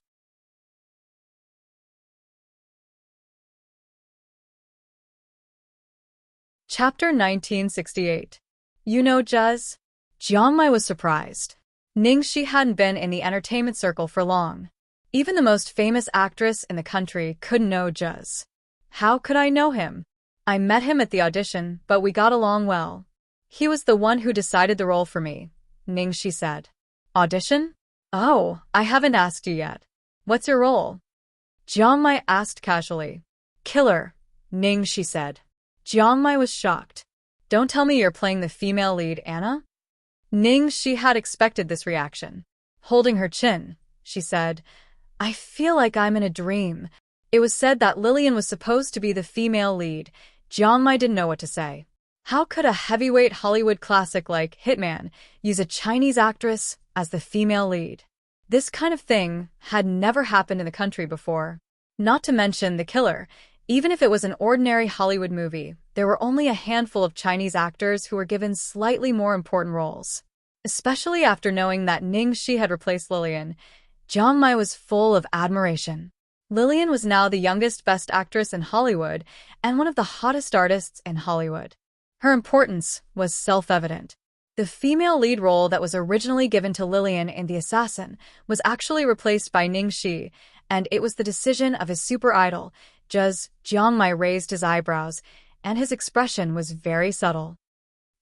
Chapter 1968. You know Juz? Jiang Mai was surprised. Ning Shi hadn't been in the entertainment circle for long. Even the most famous actress in the country couldn't know Juz. How could I know him? I met him at the audition, but we got along well. He was the one who decided the role for me, Ning Shi said. Audition? Oh, I haven't asked you yet. What's your role? Jiang Mai asked casually. Killer, Ning Shi said. Jiang Mai was shocked. Don't tell me you're playing the female lead, Anna? Ning Shi had expected this reaction. Holding her chin, she said, I feel like I'm in a dream. It was said that Lillian was supposed to be the female lead. Jiang Mai didn't know what to say. How could a heavyweight Hollywood classic like Hitman use a Chinese actress as the female lead? This kind of thing had never happened in the country before. Not to mention the killer. Even if it was an ordinary Hollywood movie, there were only a handful of Chinese actors who were given slightly more important roles. Especially after knowing that Ning Shi had replaced Lillian, Jiang Mai was full of admiration. Lillian was now the youngest best actress in Hollywood and one of the hottest artists in Hollywood. Her importance was self-evident. The female lead role that was originally given to Lillian in The Assassin was actually replaced by Ning Shi, and it was the decision of his super idol. Jiang Mai raised his eyebrows, and his expression was very subtle.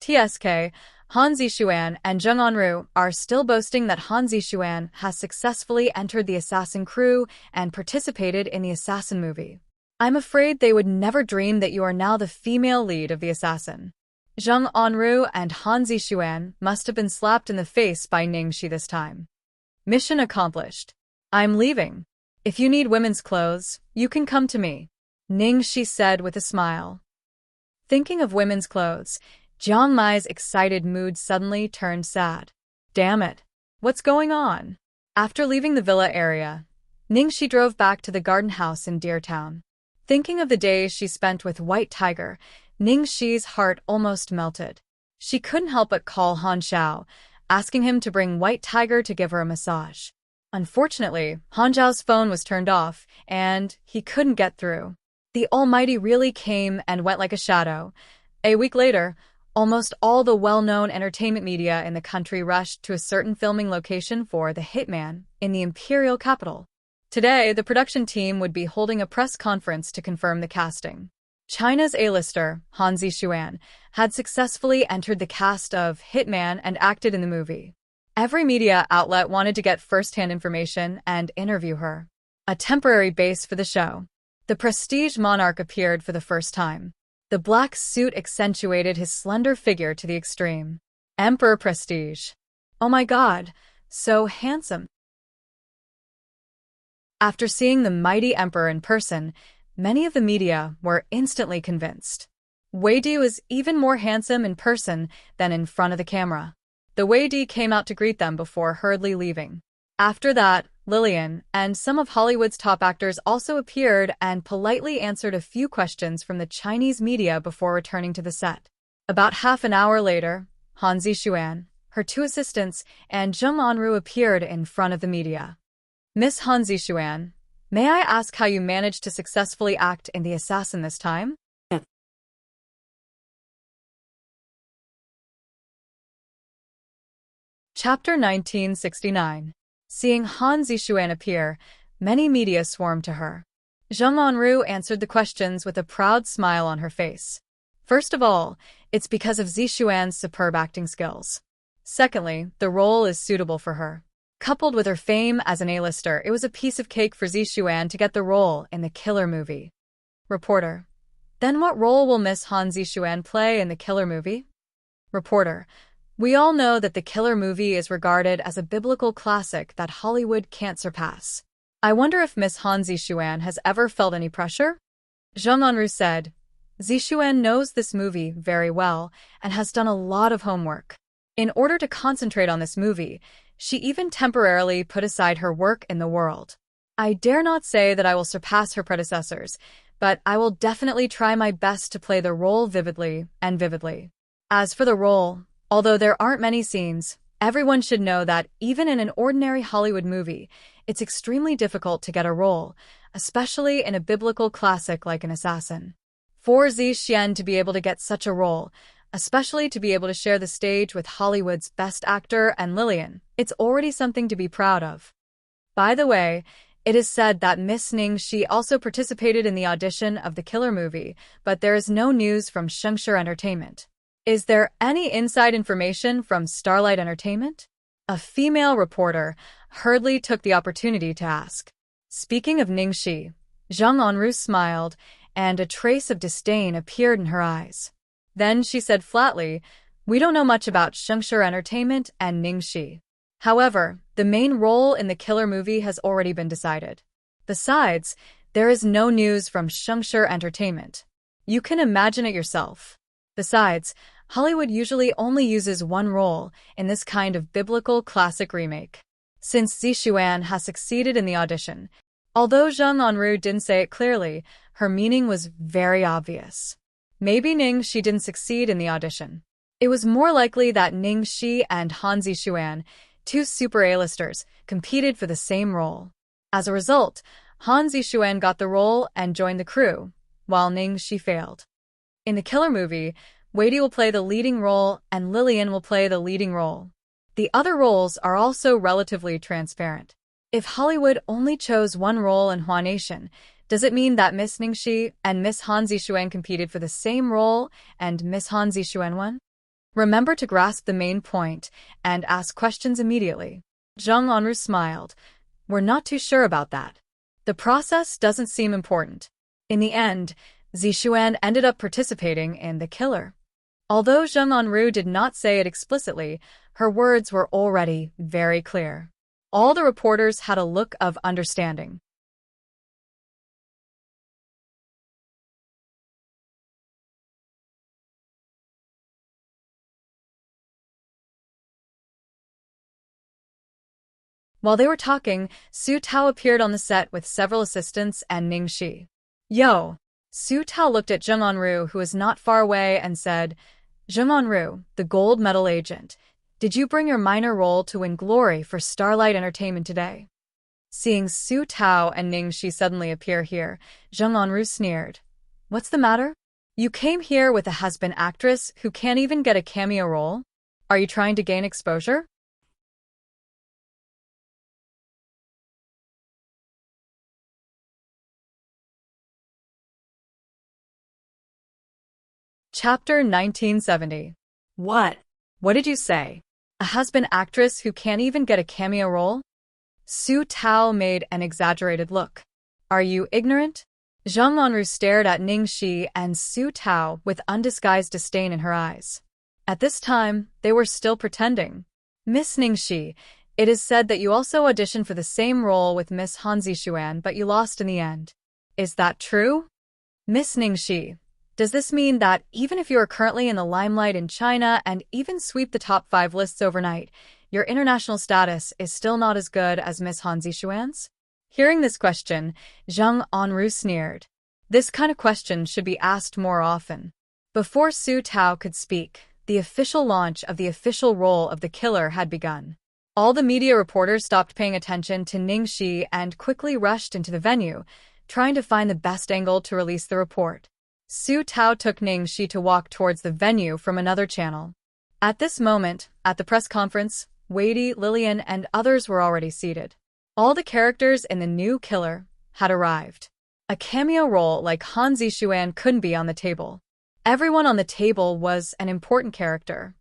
TSK, Han Zixuan and Zheng Anru are still boasting that Han Zixuan has successfully entered the Assassin crew and participated in the Assassin movie. I'm afraid they would never dream that you are now the female lead of the Assassin. Zheng Anru and Han Zixuan must have been slapped in the face by Ning Shi this time. Mission accomplished. I'm leaving. If you need women's clothes, you can come to me, Ning Shi said with a smile. Thinking of women's clothes, Jiang Mai's excited mood suddenly turned sad. Damn it. What's going on? After leaving the villa area, Ning Shi drove back to the garden house in Deer Town. Thinking of the days she spent with White Tiger, Ning Shi's heart almost melted. She couldn't help but call Han Xiao, asking him to bring White Tiger to give her a massage. Unfortunately, Han Xiao's phone was turned off, and he couldn't get through. The Almighty really came and went like a shadow. A week later, almost all the well-known entertainment media in the country rushed to a certain filming location for The Hitman in the imperial capital. Today, the production team would be holding a press conference to confirm the casting. China's A-lister, Han Zixuan, had successfully entered the cast of Hitman and acted in the movie. Every media outlet wanted to get first-hand information and interview her. A temporary base for the show. The prestige monarch appeared for the first time. The black suit accentuated his slender figure to the extreme. Emperor Prestige. Oh my god, so handsome. After seeing the mighty emperor in person, many of the media were instantly convinced. Wei Di was even more handsome in person than in front of the camera. The Wei Di came out to greet them before hurriedly leaving. After that, Lillian and some of Hollywood's top actors also appeared and politely answered a few questions from the Chinese media before returning to the set. About half an hour later, Han Zixuan, her two assistants, and Zheng Anru appeared in front of the media. Miss Han Zixuan, may I ask how you managed to successfully act in The Assassin this time? Chapter 1969. Seeing Han Zixuan appear, many media swarmed to her. Zheng Anru answered the questions with a proud smile on her face. First of all, it's because of Zixuan's superb acting skills. Secondly, the role is suitable for her. Coupled with her fame as an A-lister, it was a piece of cake for Zixuan to get the role in the Killer movie. Reporter: Then what role will Miss Han Zixuan play in the Killer movie? Reporter: We all know that the Killer movie is regarded as a biblical classic that Hollywood can't surpass. I wonder if Miss Han Zixuan has ever felt any pressure? Zheng Anru said, Zixuan knows this movie very well and has done a lot of homework. In order to concentrate on this movie, she even temporarily put aside her work in the world. I dare not say that I will surpass her predecessors, but I will definitely try my best to play the role vividly and vividly. As for the role, although there aren't many scenes, everyone should know that even in an ordinary Hollywood movie, it's extremely difficult to get a role, especially in a biblical classic like An Assassin. For Zixuan to be able to get such a role, especially to be able to share the stage with Hollywood's best actor and Lillian, it's already something to be proud of. By the way, it is said that Miss Ning Shi also participated in the audition of the Killer movie, but there is no news from Shengshi Entertainment. Is there any inside information from Starlight Entertainment? A female reporter hurriedly took the opportunity to ask. Speaking of Ning Shi, Zheng Anru smiled, and a trace of disdain appeared in her eyes. Then she said flatly, We don't know much about Shengshi Entertainment and Ning Shi. However, The main role in the killer movie has already been decided. Besides, there is no news from Shengshi Entertainment. You can imagine it yourself. Besides, Hollywood usually only uses one role in this kind of biblical classic remake. Since Zixuan has succeeded in the audition, although Zheng Onru didn't say it clearly, her meaning was very obvious. Maybe Ningxi didn't succeed in the audition. It was more likely that Ningxi and Han Zixuan, two super A-listers, competed for the same role. As a result, Han Zixuan got the role and joined the crew, while Ningxi failed. In the killer movie, Weidi will play the leading role and Lillian will play the leading role. The other roles are also relatively transparent. If Hollywood only chose one role in Hua Nation, does it mean that Miss Ningxi and Miss Han Zixuan competed for the same role and Miss Han Zixuan won? Remember to grasp the main point and ask questions immediately. Zheng Onru smiled. We're not too sure about that. The process doesn't seem important. In the end, Zixuan ended up participating in The Killer. Although Zheng Onru did not say it explicitly, her words were already very clear. All the reporters had a look of understanding. While they were talking, Su Tao appeared on the set with several assistants and Ningxi. Yo! Su Tao looked at Zheng Onru, who was not far away, and said, Zheng Onru, the gold medal agent, did you bring your minor role to win glory for Starlight Entertainment today? Seeing Su Tao and Ningxi suddenly appear here, Zheng Onru sneered. What's the matter? You came here with a has-been actress who can't even get a cameo role? Are you trying to gain exposure? Chapter 1970. What? What did you say? A has-been actress who can't even get a cameo role? Su Tao made an exaggerated look. Are you ignorant? Zheng Onru stared at Ningxi and Su Tao with undisguised disdain in her eyes. At this time, they were still pretending. Miss Ningxi, it is said that you also auditioned for the same role with Miss Han Zixuan, but you lost in the end. Is that true? Miss Ningxi, does this mean that even if you are currently in the limelight in China and even sweep the top 5 lists overnight, your international status is still not as good as Miss Han Zixuan's? Hearing this question, Zheng Onru sneered. This kind of question should be asked more often. Before Su Tao could speak, the official launch of the official role of the killer had begun. All the media reporters stopped paying attention to Ningxi and quickly rushed into the venue, trying to find the best angle to release the report. Su Tao took Ningxi to walk towards the venue from another channel. At this moment, at the press conference, Weidi, Lillian, and others were already seated. All the characters in the new killer had arrived. A cameo role like Han Zixuan couldn't be on the table. Everyone on the table was an important character.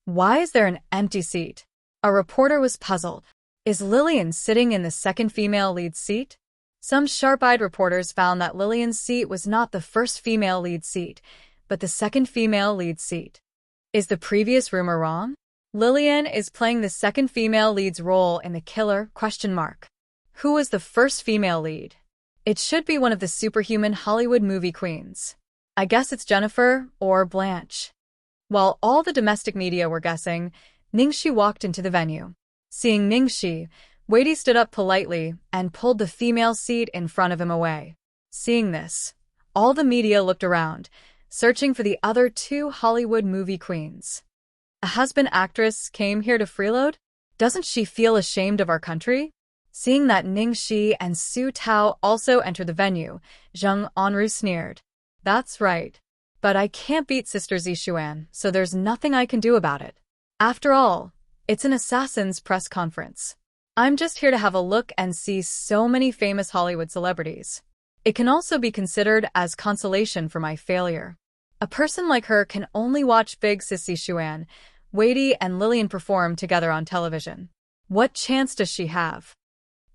Why is there an empty seat? A reporter was puzzled. Is Lillian sitting in the second female lead seat? Some sharp-eyed reporters found that Lillian's seat was not the first female lead seat, but the second female lead seat. Is the previous rumor wrong? Lillian is playing the second female lead's role in The Killer? Who was the first female lead? It should be one of the superhuman Hollywood movie queens. I guess it's Jennifer or Blanche. While all the domestic media were guessing, Ningxi walked into the venue. Seeing Ningxi, Weidi stood up politely and pulled the female seat in front of him away. Seeing this, all the media looked around, searching for the other 2 Hollywood movie queens. A has-been actress came here to freeload? Doesn't she feel ashamed of our country? Seeing that Ningxi and Su Tao also entered the venue, Zheng Onru sneered. That's right. But I can't beat Sister Zixuan, so there's nothing I can do about it. After all, it's an assassin's press conference. I'm just here to have a look and see so many famous Hollywood celebrities. It can also be considered as consolation for my failure. A person like her can only watch Big Sis Zixuan, Weidi, and Lillian perform together on television. What chance does she have?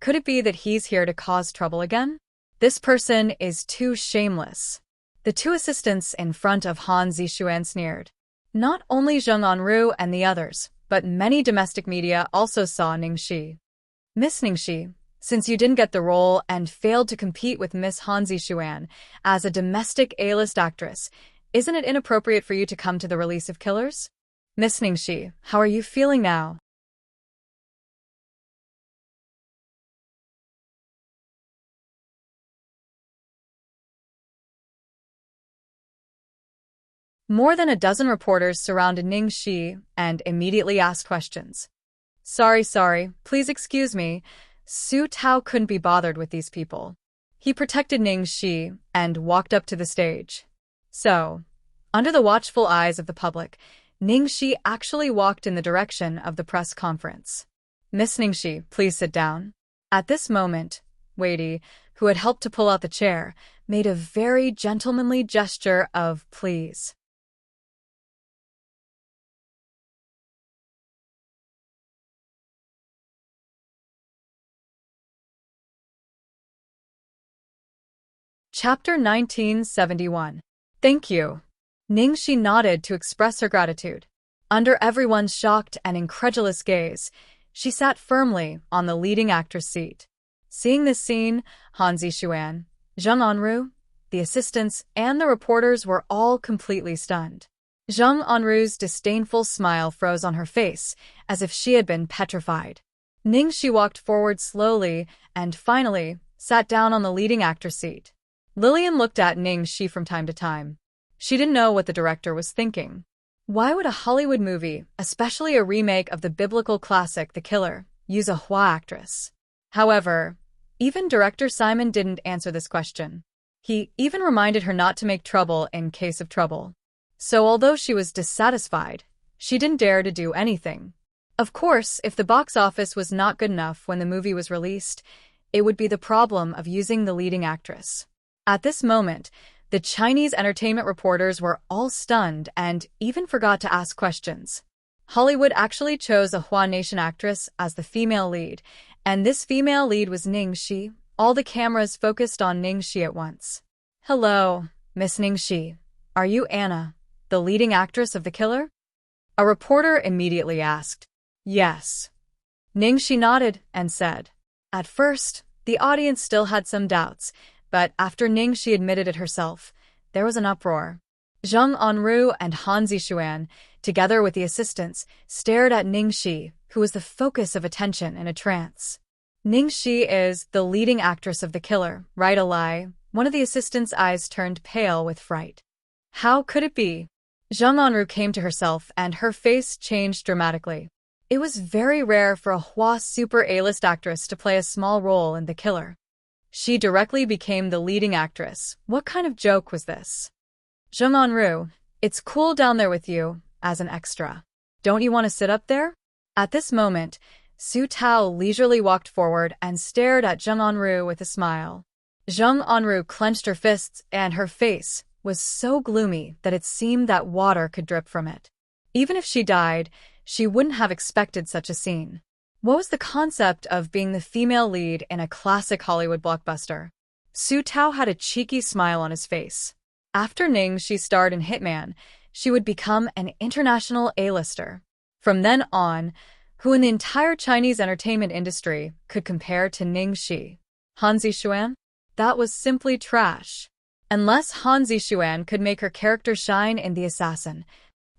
Could it be that he's here to cause trouble again? This person is too shameless. The 2 assistants in front of Han Zixuan sneered. Not only Zheng Onru and the others, but many domestic media also saw Ningxi. Miss Ningxi, since you didn't get the role and failed to compete with Miss Han Zixuan as a domestic A-list actress, isn't it inappropriate for you to come to the release of Killers? Miss Ningxi, how are you feeling now? More than a dozen reporters surrounded Ningxi and immediately asked questions. Sorry, please excuse me. Su Tao couldn't be bothered with these people. He protected Ningxi and walked up to the stage. So, under the watchful eyes of the public, Ningxi actually walked in the direction of the press conference. Miss Ningxi, please sit down. At this moment, Wadey, who had helped to pull out the chair, made a very gentlemanly gesture of please. Chapter 1971. Thank you. Ningxi nodded to express her gratitude. Under everyone's shocked and incredulous gaze, she sat firmly on the leading actress seat. Seeing this scene, Han Zixuan, Zheng Anru, the assistants, and the reporters were all completely stunned. Zheng Anru's disdainful smile froze on her face, as if she had been petrified. Ningxi walked forward slowly and finally sat down on the leading actress seat. Lillian looked at Ningxi from time to time. She didn't know what the director was thinking. Why would a Hollywood movie, especially a remake of the biblical classic The Killer, use a Hua actress? However, even director Simon didn't answer this question. He even reminded her not to make trouble in case of trouble. So although she was dissatisfied, she didn't dare to do anything. Of course, if the box office was not good enough when the movie was released, it would be the problem of using the leading actress. At this moment, the Chinese entertainment reporters were all stunned and even forgot to ask questions. Hollywood actually chose a Hua Nation actress as the female lead, and this female lead was Ningxi. All the cameras focused on Ningxi at once. Hello, Miss Ningxi. Are you Anna, the leading actress of The Killer? A reporter immediately asked. Yes. Ningxi nodded and said. At first, the audience still had some doubts, but after Ningxi admitted it herself, there was an uproar. Zheng Anru and Han Zixuan, together with the assistants, stared at Ningxi, who was the focus of attention in a trance. Ningxi is the leading actress of The Killer, right? A lie? One of the assistants' eyes turned pale with fright. How could it be? Zheng Anru came to herself and her face changed dramatically. It was very rare for a Hua super A-list actress to play a small role in The Killer. She directly became the leading actress. What kind of joke was this? Zheng Anru, it's cool down there with you, as an extra. Don't you want to sit up there? At this moment, Su Tao leisurely walked forward and stared at Zheng Anru with a smile. Zheng Anru clenched her fists and her face was so gloomy that it seemed that water could drip from it. Even if she died, she wouldn't have expected such a scene. What was the concept of being the female lead in a classic Hollywood blockbuster? Su Tao had a cheeky smile on his face. After Ningxi starred in Hitman, she would become an international A-lister. From then on, who in the entire Chinese entertainment industry could compare to Ningxi? Han Zixuan? That was simply trash. Unless Han Zixuan could make her character shine in The Assassin,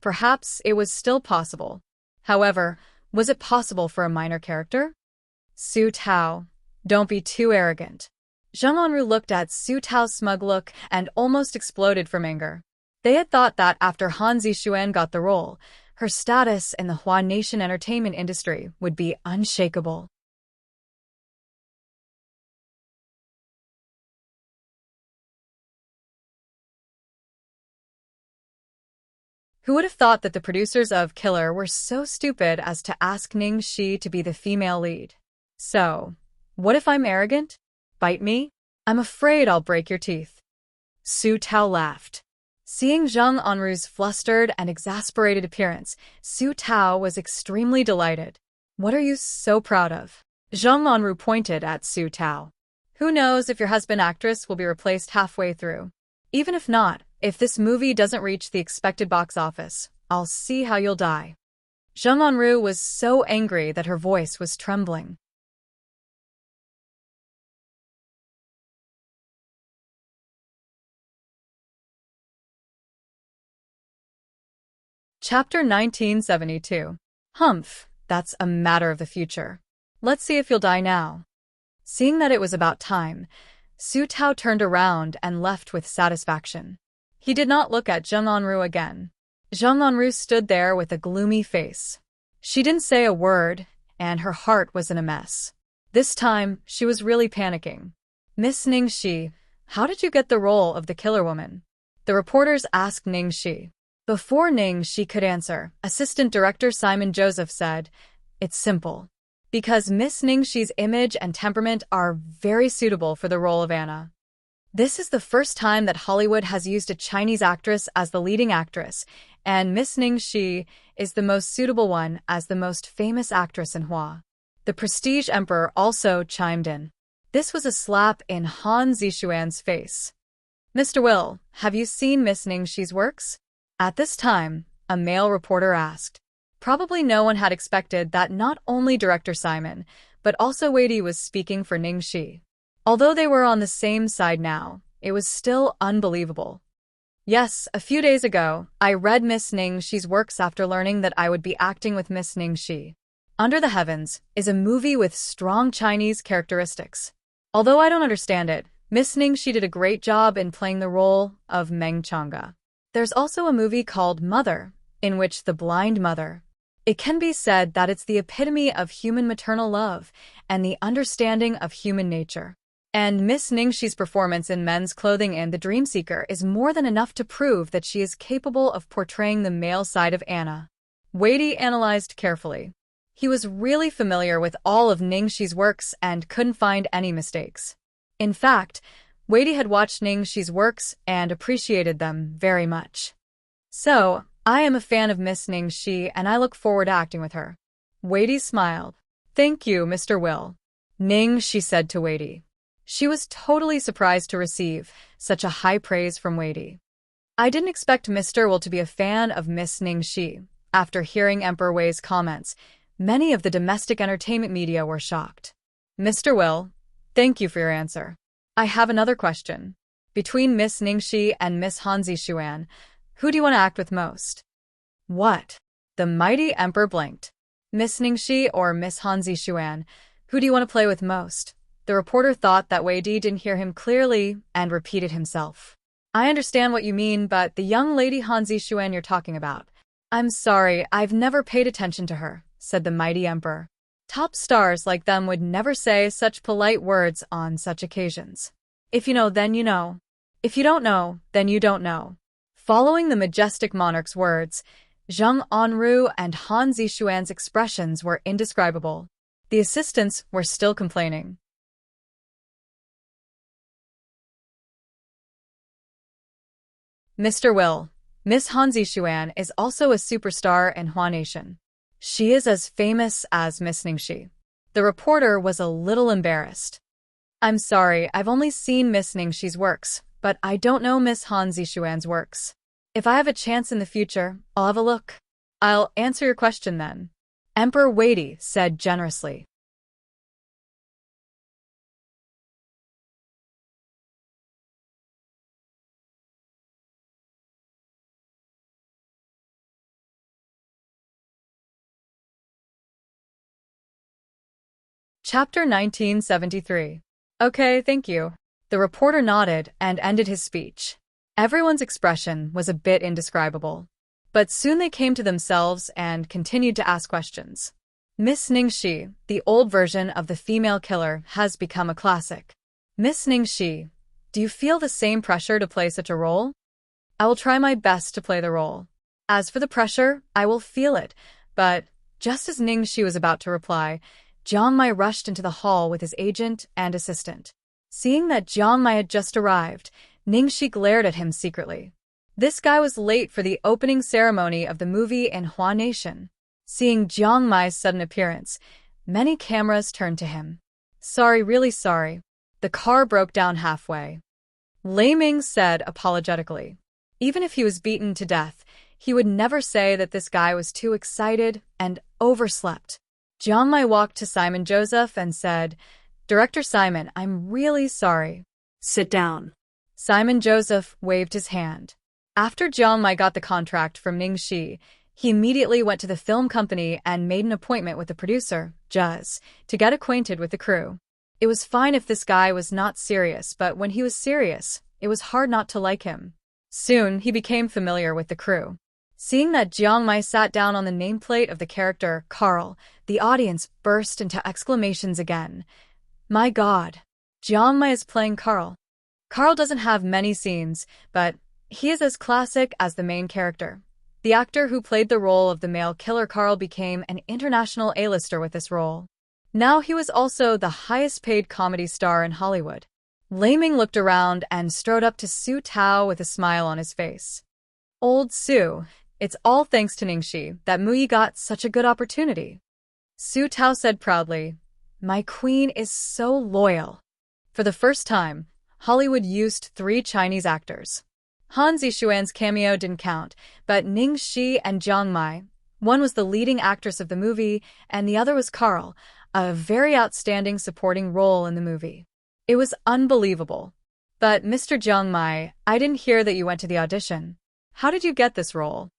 perhaps it was still possible. However, was it possible for a minor character? Su Tao, don't be too arrogant. Zheng Anru looked at Su Tao's smug look and almost exploded from anger. They had thought that after Han Zixuan got the role, her status in the Hua Nation entertainment industry would be unshakable. Who would have thought that the producers of Killer were so stupid as to ask Ningxi to be the female lead? So, what if I'm arrogant? Bite me? I'm afraid I'll break your teeth. Su Tao laughed. Seeing Zheng Anru's flustered and exasperated appearance, Su Tao was extremely delighted. What are you so proud of? Zheng Anru pointed at Su Tao. Who knows if your husband actress will be replaced halfway through? Even if not, if this movie doesn't reach the expected box office, I'll see how you'll die. Zheng Anru was so angry that her voice was trembling. Chapter 1972. Humph, that's a matter of the future. Let's see if you'll die now. Seeing that it was about time, Su Tao turned around and left with satisfaction. He did not look at Zheng Anru again. Zheng Anru stood there with a gloomy face. She didn't say a word, and her heart was in a mess. This time, she was really panicking. Miss Ningxi, how did you get the role of the killer woman? The reporters asked Ningxi. Before Ningxi could answer, Assistant Director Simon Joseph said, "It's simple. Because Miss Ningxi's image and temperament are very suitable for the role of Anna. This is the first time that Hollywood has used a Chinese actress as the leading actress, and Miss Ningxi is the most suitable one as the most famous actress in Hua." The Prestige Emperor also chimed in. This was a slap in Han Zixuan's face. "Mr. Will, have you seen Miss Ningxi's works?" At this time, a male reporter asked. Probably no one had expected that not only Director Simon, but also Wei was speaking for Ningxi. Although they were on the same side now, it was still unbelievable. "Yes, a few days ago, I read Miss Ningxi's works after learning that I would be acting with Miss Ningxi. Under the Heavens is a movie with strong Chinese characteristics. Although I don't understand it, Miss Ningxi did a great job in playing the role of Meng Chang'e. There's also a movie called Mother, in which the blind mother. It can be said that it's the epitome of human maternal love and the understanding of human nature. And Miss Ningxi's performance in men's clothing in The Dream Seeker is more than enough to prove that she is capable of portraying the male side of Anna." Wei analyzed carefully. He was really familiar with all of Ningxi's works and couldn't find any mistakes. In fact, Wei had watched Ningxi's works and appreciated them very much. "So, I am a fan of Miss Ningxi and I look forward to acting with her." Wei smiled. "Thank you, Mr. Will," Ningxi said to Wei. She was totally surprised to receive such a high praise from Wei. "I didn't expect Mr. Will to be a fan of Miss Ningxi." After hearing Emperor Wei's comments, many of the domestic entertainment media were shocked. "Mr. Will, thank you for your answer. I have another question. Between Miss Ningxi and Miss Han Zixuan, who do you want to act with most?" "What?" The mighty emperor blinked. "Miss Ningxi or Miss Han Zixuan, who do you want to play with most?" The reporter thought that Wei didn't hear him clearly and repeated himself. "I understand what you mean, but the young lady Han Zixuan you're talking about. I'm sorry, I've never paid attention to her," said the mighty emperor. Top stars like them would never say such polite words on such occasions. If you know, then you know. If you don't know, then you don't know. Following the majestic monarch's words, Zheng Anru and Han Zixuan's expressions were indescribable. The assistants were still complaining. "Mr. Will, Miss Han Zixuan is also a superstar in Hua Nation. She is as famous as Miss Ningxi." The reporter was a little embarrassed. "I'm sorry, I've only seen Miss Ningxi's works, but I don't know Miss Han Zixuan's works. If I have a chance in the future, I'll have a look." "I'll answer your question then," Emperor Wei said generously. Chapter 1973. "Okay, thank you." The reporter nodded and ended his speech. Everyone's expression was a bit indescribable. But soon they came to themselves and continued to ask questions. Miss Ningxi, the old version of the female killer, has become a classic. "Miss Ningxi, do you feel the same pressure to play such a role?" "I will try my best to play the role. As for the pressure, I will feel it." But just as Ningxi was about to reply, Jiang Mai rushed into the hall with his agent and assistant. Seeing that Jiang Mai had just arrived, Ningxi glared at him secretly. This guy was late for the opening ceremony of the movie in Hua Nation. Seeing Jiang Mai's sudden appearance, many cameras turned to him. "Sorry, really sorry. The car broke down halfway," Lei Ming said apologetically. Even if he was beaten to death, he would never say that this guy was too excited and overslept. Jiang Mai walked to Simon Joseph and said, "Director Simon, I'm really sorry." Sit down. Simon Joseph waved his hand. After Jiang Mai got the contract from Ning Shi, he immediately went to the film company and made an appointment with the producer, Juz, to get acquainted with the crew. It was fine if this guy was not serious, but when he was serious, it was hard not to like him. Soon, he became familiar with the crew. Seeing that Jiang Mai sat down on the nameplate of the character, Carl, the audience burst into exclamations again. My God! Jiang Mai is playing Carl. Carl doesn't have many scenes, but he is as classic as the main character. The actor who played the role of the male killer Carl became an international A-lister with this role. Now he was also the highest-paid comedy star in Hollywood. Lei Ming looked around and strode up to Su Tao with a smile on his face. Old Su, it's all thanks to Ningxi that Muyi got such a good opportunity. Su Tao said proudly, "My queen is so loyal." For the first time, Hollywood used 3 Chinese actors. Han Zixuan's cameo didn't count, but Ning Shi and Jiang Mai. One was the leading actress of the movie, and the other was Carl, a very outstanding supporting role in the movie. It was unbelievable. But Mr. Jiang Mai, I didn't hear that you went to the audition. How did you get this role?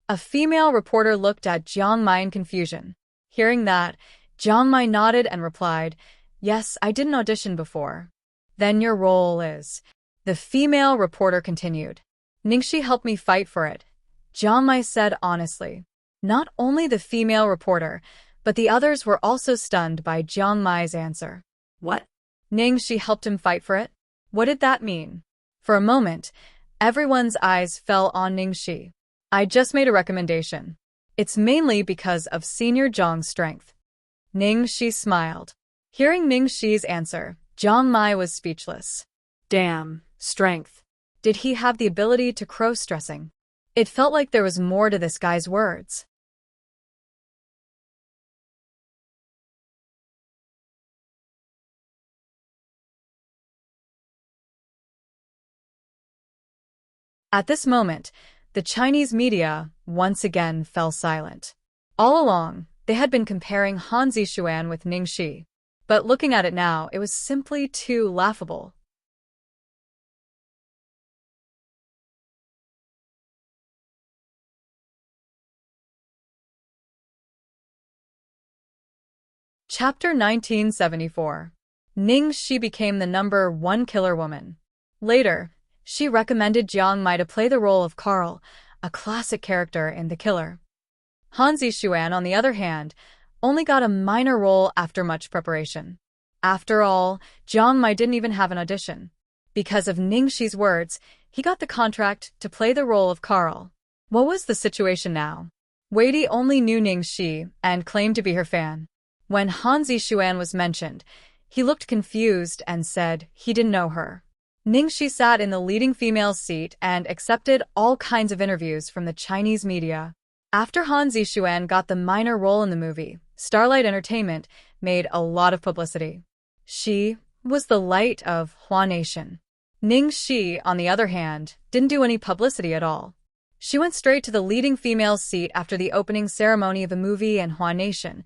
A female reporter looked at Jiang Mai in confusion. Hearing that, Jiang Mai nodded and replied, "Yes, I did an audition before." "Then your role is..." The female reporter continued. "Ningxi helped me fight for it," Jiang Mai said honestly. Not only the female reporter, but the others were also stunned by Jiang Mai's answer. What? Ningxi helped him fight for it? What did that mean? For a moment, everyone's eyes fell on Ningxi. I just made a recommendation. It's mainly because of Senior Zhang's strength. Ningxi smiled. Hearing Ningxi's answer, Jiang Mai was speechless. Damn, strength. Did he have the ability to cross-dressing? It felt like there was more to this guy's words. At this moment, the Chinese media once again fell silent. All along, they had been comparing Han Zixuan with Ningxi. But looking at it now, it was simply too laughable. Chapter 1974. Ningxi became the #1 killer woman. Later, she recommended Jiang Mai to play the role of Carl, a classic character in The Killer. Han Zixuan, on the other hand, only got a minor role after much preparation. After all, Jiang Mai didn't even have an audition. Because of Ningxi's words, he got the contract to play the role of Carl. What was the situation now? Wei only knew Ningxi and claimed to be her fan. When Han Zixuan was mentioned, he looked confused and said he didn't know her. Ningxi sat in the leading female seat and accepted all kinds of interviews from the Chinese media. After Han Zixuan got the minor role in the movie, Starlight Entertainment made a lot of publicity. She was the light of Hua Nation. Ningxi, on the other hand, didn't do any publicity at all. She went straight to the leading female seat after the opening ceremony of a movie in Hua Nation.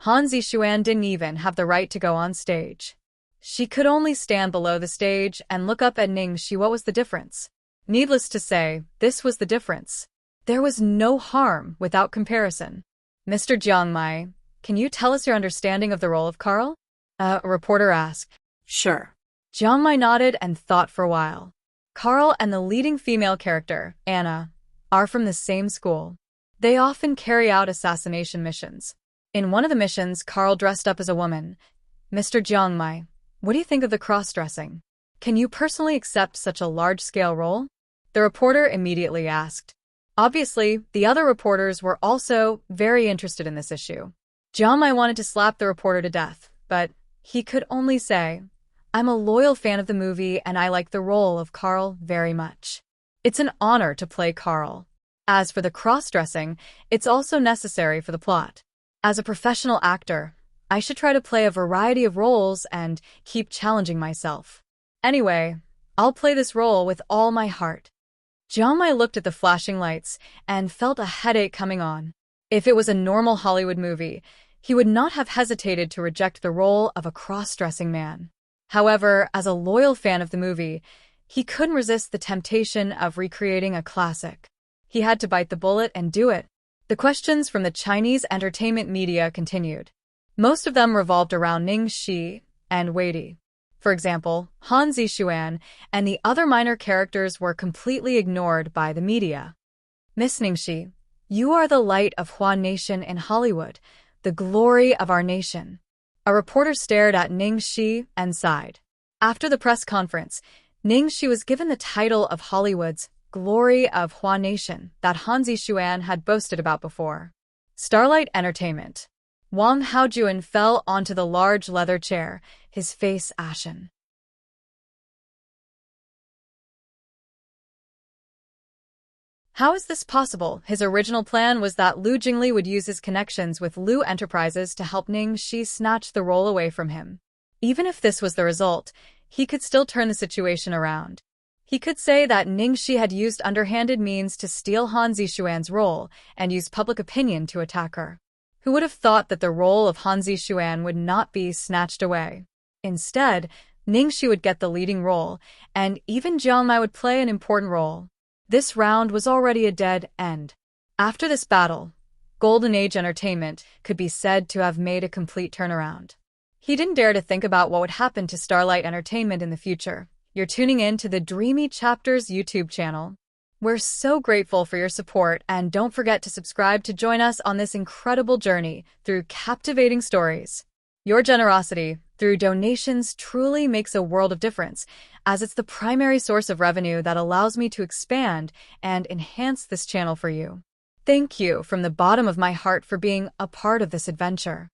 Han Zixuan didn't even have the right to go on stage. She could only stand below the stage and look up at Ningxi. What was the difference? Needless to say, this was the difference. There was no harm without comparison. Mr. Jiang Mai, can you tell us your understanding of the role of Carl? A reporter asked. Sure. Jiang Mai nodded and thought for a while. Carl and the leading female character, Anna, are from the same school. They often carry out assassination missions. In one of the missions, Carl dressed up as a woman. Mr. Jiang Mai, what do you think of the cross-dressing? Can you personally accept such a large-scale role? The reporter immediately asked. Obviously, the other reporters were also very interested in this issue. Jiang Mai wanted to slap the reporter to death, but he could only say, I'm a loyal fan of the movie and I like the role of Carl very much. It's an honor to play Carl. As for the cross-dressing, it's also necessary for the plot. As a professional actor, I should try to play a variety of roles and keep challenging myself. Anyway, I'll play this role with all my heart. Jiamai looked at the flashing lights and felt a headache coming on. If it was a normal Hollywood movie, he would not have hesitated to reject the role of a cross-dressing man. However, as a loyal fan of the movie, he couldn't resist the temptation of recreating a classic. He had to bite the bullet and do it. The questions from the Chinese entertainment media continued. Most of them revolved around Ning Shi and Wei Di. For example, Han Zixuan and the other minor characters were completely ignored by the media. Miss Ningxi, you are the light of Huan Nation in Hollywood, the glory of our nation. A reporter stared at Ningxi and sighed. After the press conference, Ningxi was given the title of Hollywood's glory of Huan Nation that Han Zixuan had boasted about before. Starlight Entertainment. Wang Haojuan fell onto the large leather chair, his face ashen. How is this possible? His original plan was that Lu Jingli would use his connections with Lu Enterprises to help Ning Shi snatch the role away from him. Even if this was the result, he could still turn the situation around. He could say that Ning Shi had used underhanded means to steal Han Zixuan's role and use public opinion to attack her. Who would have thought that the role of Han Zixuan would not be snatched away? Instead, Ning Shi would get the leading role, and even Jiang Mai would play an important role. This round was already a dead end. After this battle, Golden Age Entertainment could be said to have made a complete turnaround. He didn't dare to think about what would happen to Starlight Entertainment in the future. You're tuning in to the Dreamy Chapters YouTube channel. We're so grateful for your support, and don't forget to subscribe to join us on this incredible journey through captivating stories. Your generosity through donations truly makes a world of difference, as it's the primary source of revenue that allows me to expand and enhance this channel for you. Thank you from the bottom of my heart for being a part of this adventure.